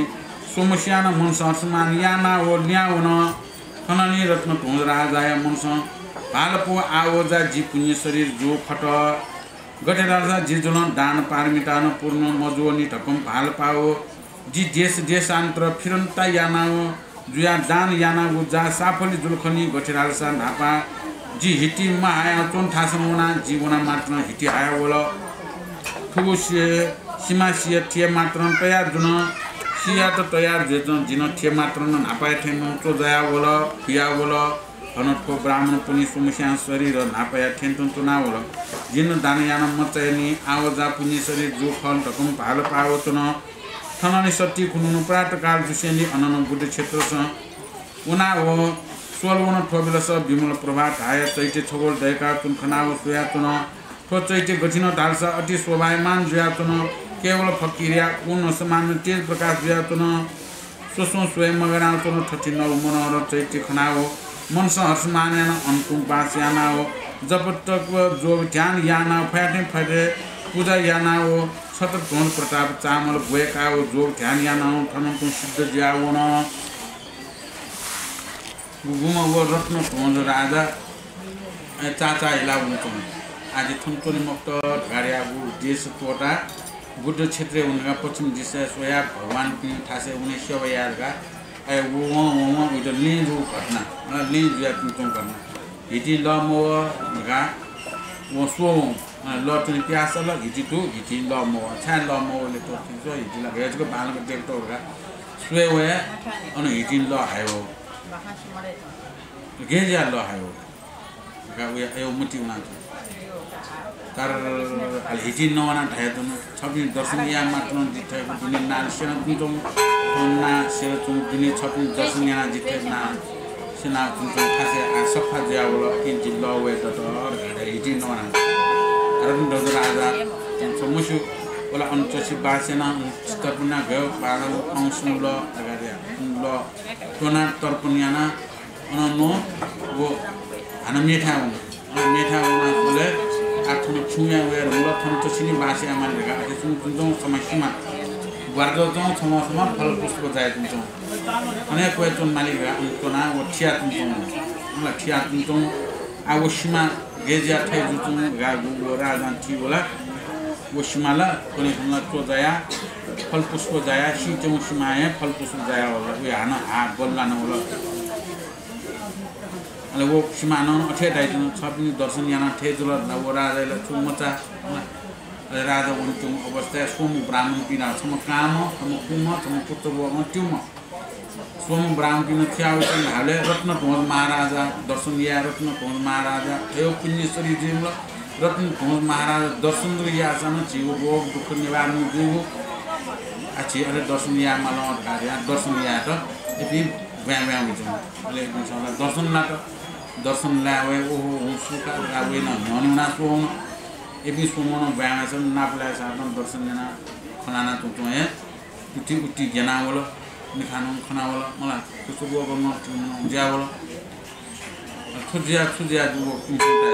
सोमस्यान मनस हर्षमान याना ओ ल्याउन खननी रत्न ठोंज राजाय मनस भालपो आवजा जी पुण्य शरीर जो खट गठेराजा जी जुन दान पारमितान पूर्ण मजुवनी ठकुम भाल पाओ जी देश देशान्तर फिरन्ता यानाओ जुया दान याना उजा साफली जुलखनी गठेरालसा नापा जी हिटी माया चोन थासमुना जीवना मात्र हिटी आया वल ठुबुसिए सीमासिए थिए मात्र तयार जुन सिया त तयार जेजन जिन थिए मात्र न नापाए थेन चोजया वल फिया वल हनटको ब्राह्मण पुनि सुमस्या शरीर नापाया थेन तुना वल जिन दान याना मचयनी आवजा पुनि शरीर जो फल ठकुम भाल पाओ तुन थननी सत्ती खुनुनु प्रातकाल जुसेनी अनन बुद्ध क्षेत्र स उना हो सोलवन ठोबिलस विमल प्रभात हाय चैते छगोल दयका तुन खनाव सुया तुन ठो चैते गठिन ढालसा अति शोभायमान जुया तुन केवल फकीरिया उन समान तेज प्रकाश जुया तुन सोसो स्वयं मगना तुन ठठी नौ मनोहर चैते खनाव मनस हर्षमान्यान अन्कुम पास याना हो जपतक जो ध्यान याना फयाटे फटे पूजा याना हो सतत धन प्रताप चामल भुएका हो जो ध्यान याना हो ठनको सिद्ध ज्यावन गुगुम वो रत्न ठोंज राजा चाचा हिला हुन्छ आज थुनतोनी मुक्त ढाडिया देश तोटा बुद्ध क्षेत्र उनका पश्चिम दिशा सोया भगवान पनि ठासे उनी सेवायारका वो उधर लिंजु घटना लिंजु या तुम करना हिटी ल मो गा वो सो ल तुनी प्यास ल हिटी तु हिटी ल मो छा ल मो ले तो तिजो हिटी ल भेजको बालको देख्तो गा सोए वे अनि हिटी ल आयो गेजा ल आयो गा वे यो मुति उना तर al हिटी नवना ठाए तुन छपि दर्शन या मात्र जिथे दुनी नाल सेन तुम ना सेन तुम दुनी छपि दर्शन या जिथे ना सेना तुम खासे सफा ज्यावल किन ल वे त हिटी नवना कारण दो राजा समस्या वला अनचसी बासेना तर्पना गयो पागल आउँछु ल लगारे ल टोना तर्पनियाना अननो वो हान मेठा हुना बोले आठुन छुया वे रुला थन चसिनी बासे आमान लगा यसु जुन समस्यामा वर्ग जौं समस्यामा फल पुष्प जाय तुम अने कोइ तुन मालिक टोना वो ठिया तुम मलाई ठिया तुम आवश्यमा गेजिया थे जुन गागु राजा थी बोला वो सिमाला कोनी हमला तो जाया फल पुष्प जाया सिचौ सिमाए फल पुष्प जाया होला वे हान हात बोल्ला न होला अले वो सिमानो अठे दाइजन छपनी दर्शन याना थे जुल न वो राजाले छु मचा राजा उन्टुम अवस्था सोम ब्राह्मण पिना छम काम छम कुम छम पुत्रवर्ग ट्युम सोम ब्राह्मण पिन थ्याउ हाले रत्न ढोल महाराजा दर्शन या रत्न ढोल महाराजा यो पुण्यश्वरी जिम रत्न ढोल महाराजा दर्शन या सन जीव रोग दुख निवारण दिउ आछि अरे दर्शन या माल कार्य दर्शन या त यदि व्या व्या हुन्छ ले दर्शन ना त दर्शन लावे ओ सुका लावे न ननुना सोम एबी सोमन व्यायाम छ नापला साधन दर्शन जना खनाना तुतो है उठी उठी जना बोलो निखानु खना बोलो मला कुछ गो गर्न ज्या बोलो खुजिया दुगो कुंटा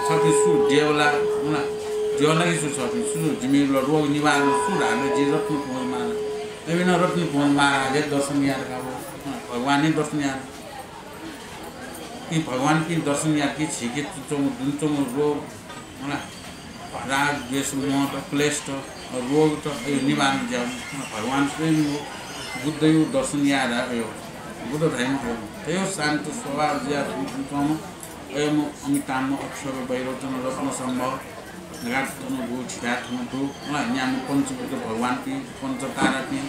सबै सु देवला मला देवला कि सु जिमिलो रोग निवारण सु हाले जे रत्न फोनमा एबिन रत्न फोनमा जे दर्शन याद गाबो भगवान नै दर्शन याद कि भगवान की दर्शन याद कि छिके दुचो रोग मला राग द्वेष मोह क्लेश रोग त निवारण जाऊ भगवान स्वयं बुद्ध यो दर्शन याद आयो बुद्ध धर्म यो शान्त स्वभाव ज्या तुम एम अमिताम अक्षर वैरोचन रत्न सम्भव घाटन गो छियाथन दु न्याम पञ्चभूत भगवान की पञ्चतारा की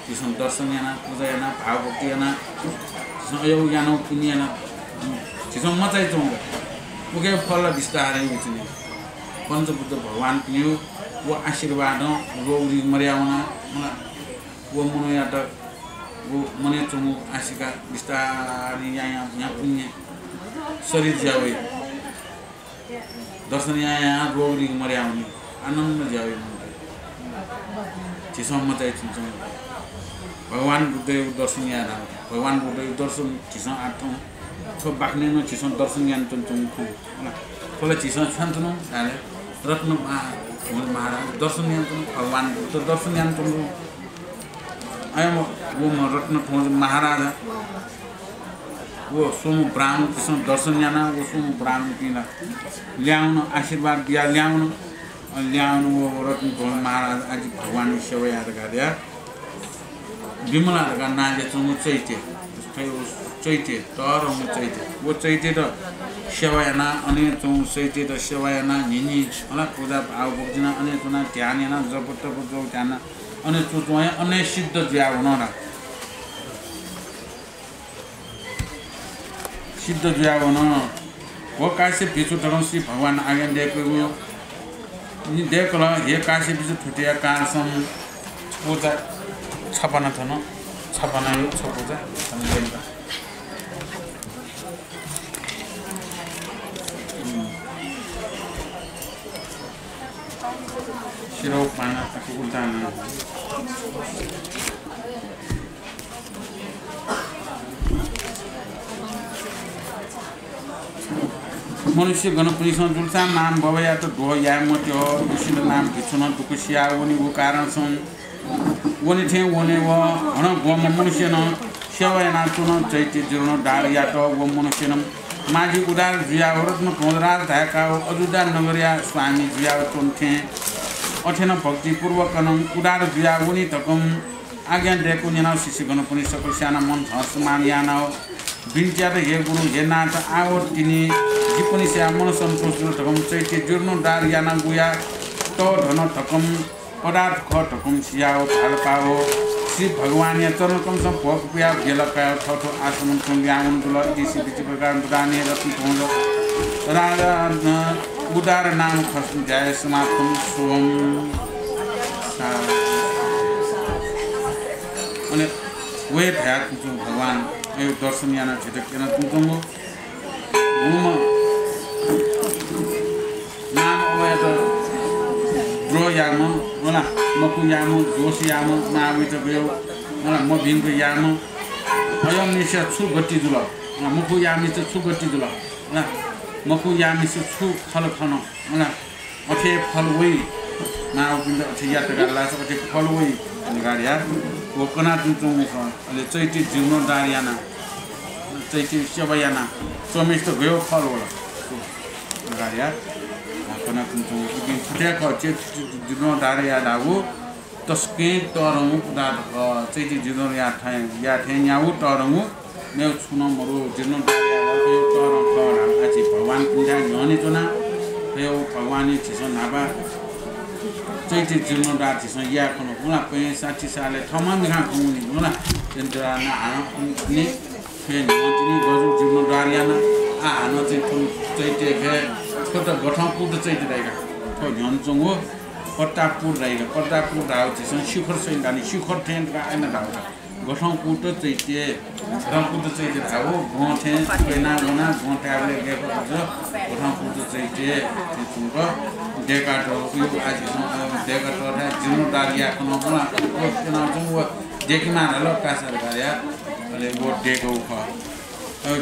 तिसन दर्शन याना पूजा याना भाव भक्ति याना यो याना पुण्य याना तिसन मचाइ चौ ओके फल विस्तारै हुने पञ्चभूत भगवान पियो वो आशीर्वाद रोग मर्यावना वो मनोयात वो मने चुमु आशिका विस्तारै यहाँ पुण्य शरीर जावे दर्शन यहाँ रोग मर्यावने आनन्द जावे चिसम्म चाहिँ चिन्छ भगवान बुद्ध दर्शन याद भगवान बुद्ध दर्शन चिस आठौँ छो बाक्ने न चिस दर्शन ज्ञान चुन्छौँ खोला चिस छान्तनु हाले रत्न महाराज दर्शन ज्ञान भगवान बुद्ध दर्शन ज्ञान चुन्छौँ आयो वो रत्न महाराजा वो सोम ब्राह्मण चिस दर्शन ज्ञान वो सोम ब्राह्मण पिना ल्याउन आशीर्वाद दिया ल्याउन वो रत्न महाराज आज भगवान सेवा याद गर्या विमला नाले चुनु चैते चैते तर म चैते वो चैते त सेवायाना अने चौ चैते त सेवायाना निनी होला पूजा भाव भक्तिना अने चुना ध्यान याना जप तप जो ध्यान अने चुचोय अने सिद्ध ज्या हुनरा सिद्ध ज्या हुन वो कासे पिछु तरौ श्री भगवान आज्ञा दिएको हो नि देखला हे कासे पिछु ठुटिया कासम पूजा छपना थन छपना यो छपूजा सम्झेन्दा शिरो पाना तक उल्टाना मनुष्य गणपुरीसँग जुल्सा नाम भवया त ढो या मत्यो विष्णु नाम भिछुन दुकुसिया उनी वो कारण छन् वने थे वने व हन गोम मनुष्य न सेवायना चुन चैत्य जुर्न डार या त वो मनुष्य न माजी उदार जुया रत्न कोदरार धाका अजुदा नगरिया स्वामी जुया चुन्थे अथेन भक्ति पूर्वक न उदार जुया उनी तकम आज्ञा दिएको नेना शिशु गणपुरी सकल साना मन हसमान याना बिन्च्या त हे गुरु हे नाथ आवर तिनी जिपनि स्या मन सन्तोष तकम चैत्य जुर्न डार याना गुया त धन तकम पदार्थ ख ठकुम सियाओ थालपाओ श्री भगवान या चरण कम सम भोग पिया गेलका ठठो आसमन संज्ञान दुल इसी बिच प्रकार दुदाने रत्न पहुँच राजा उदार नाम खस जाय समाप्तम सोम अनि वे भ्या कुचु भगवान यो दर्शन याना छिटक केना तुम गुम नाम अवय त द्रो याम होला मकु याम जोश याम नावित गयो होला म भिनको याम अयम निश्चय छु गति दुल मकु यामी त छु गति दुल होला मकु यामी छु फल खन होला अथे फल वइ नाउ बिन्द अथे यात गर्ला छ अथे फल वइ गाडिया वो कना तुचु अले चैती जिउनो दारियाना चैती सेवायाना चमेश त गयो फल होला गाडिया कना तुचु बिन छट्याको चेत जिउनो दारिया दागु तस्के तरौ उदार चैती जिउनो या थे याउ तरौ ने छुन मरु जिउनो दारिया यो तरौ तर आछि भगवान पूजा न्हने चना यो भगवानी छिसन नाबा चैते जीर्णोद्धार छिसँग या खनो बुला 65 सालले ठमा मिखा कुमुनि बुला तेन्ट्रा ना नि फेन मतिनी गजु जीर्णोद्धार याना आ न चाहिँ चैते के छोटा गठपुर चैते रहेका तो न्यनचोङ हो पट्टापुर रहेका पट्टापुर राउ छिसँग शिखर सैलानी शिखर ट्रेनका आइना राउ गठपुर चैते रंपुर चैते राउ गठे पेना गना गठाले गेको छ गठपुर चैते तिम्रो डेकाटो यो आज डेकाटो है जीर्णोद्धार या खनो बुला न्यनचोङ हो देखिमा ल कासर गया अले वो डेको ख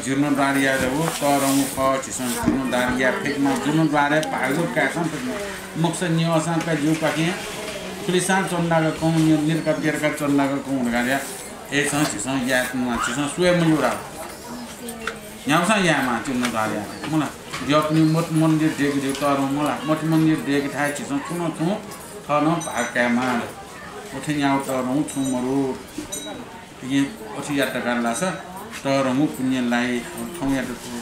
जीर्णोद्धार या हो तरङ ख छिसन जीर्णोद्धार या फेकमा जीर्णोद्धार पागु कासन मुक्स निवासन का जीव पाके पुलिसान चन्दाको कौन निर्का तेरका चन्दाको कौन गया ए सँग छिसन या छिसन सुए मुरा याउँसा यामा जीर्णोद्धार या मलाई जपनी मठ मन्दिर देख दे तरङ मलाई मठ मन्दिर देख थाहा छिसन छुनो छु थन भाकामा उठे याउ तरङ छु मरु ये ओठी यात्रा गर्ला छ तरङ पुण्यलाई ठाउँ यात्रा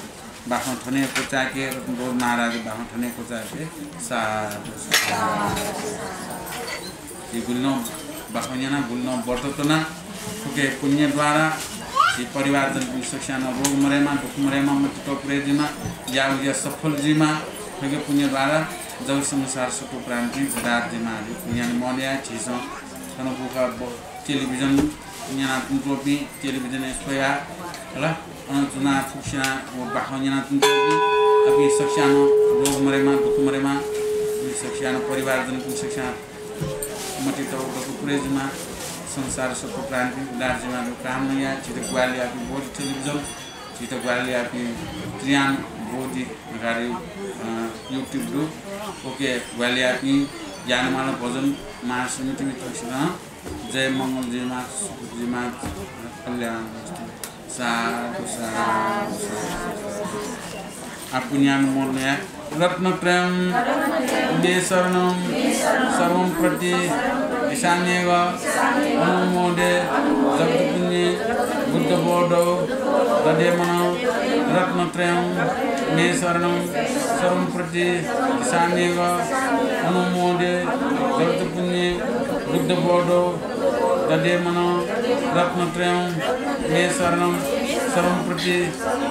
बाख्न ठने कोचाके गोल महाराज बाख्न ठने कोचाके साधु ये गुल्नो बाख्याना गुल्नो वर्ततना के पुण्यद्वारा ये परिवारजन शिक्षाना रोग मरेमा दुख मरेमा मृत्यु प्रेजीमा या सफल जीमा के पुण्यद्वारा जब संसार सुख प्रान्ति राज्यमा पुण्य मल्या छिसो तनपुका टेलिभिजन यहाँ टोपी टेलिभिजन स्पोया ल जुना फुक्सिना बाख्याना टोपी अभी शिक्षानो रोग मरेमा दुख मरेमा शिक्षानो परिवारजन शिक्षा मटितो प्रेजमा संसार सुख प्रान्ति राज्यमा काम नयाँ छिटो ग्वाली आपी बोडी टेलिभिजन छिटो ग्वाली आपी त्रियान बोडी गाडी युट्युब दु ओके ग्वाली आपी ज्ञानमाला भजन महासमिति मित्रसित जय मंगल जीमा कल्याण साधु साधु आपुन्यान मोर्नया रत्नत्रयं दे शरणं सर्वं प्रति ईशान्येव अनुमोदे जगत्पुण्ये बुद्धबोधौ ददेमन रत्नत्रयं दे शरणं सर्वं प्रति ईशान्येव अनुमोदे जगत्पुण्ये बुद्धबोधौ ददेमन रत्नत्रयं दे शरणं सर्वं प्रति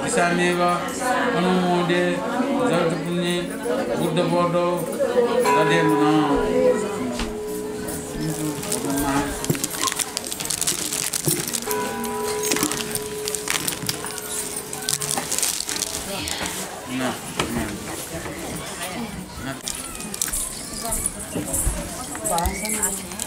ईशान्येव अनुमोदे जगत्पुण्ये बुद्धबोधौ ददेमन भाषण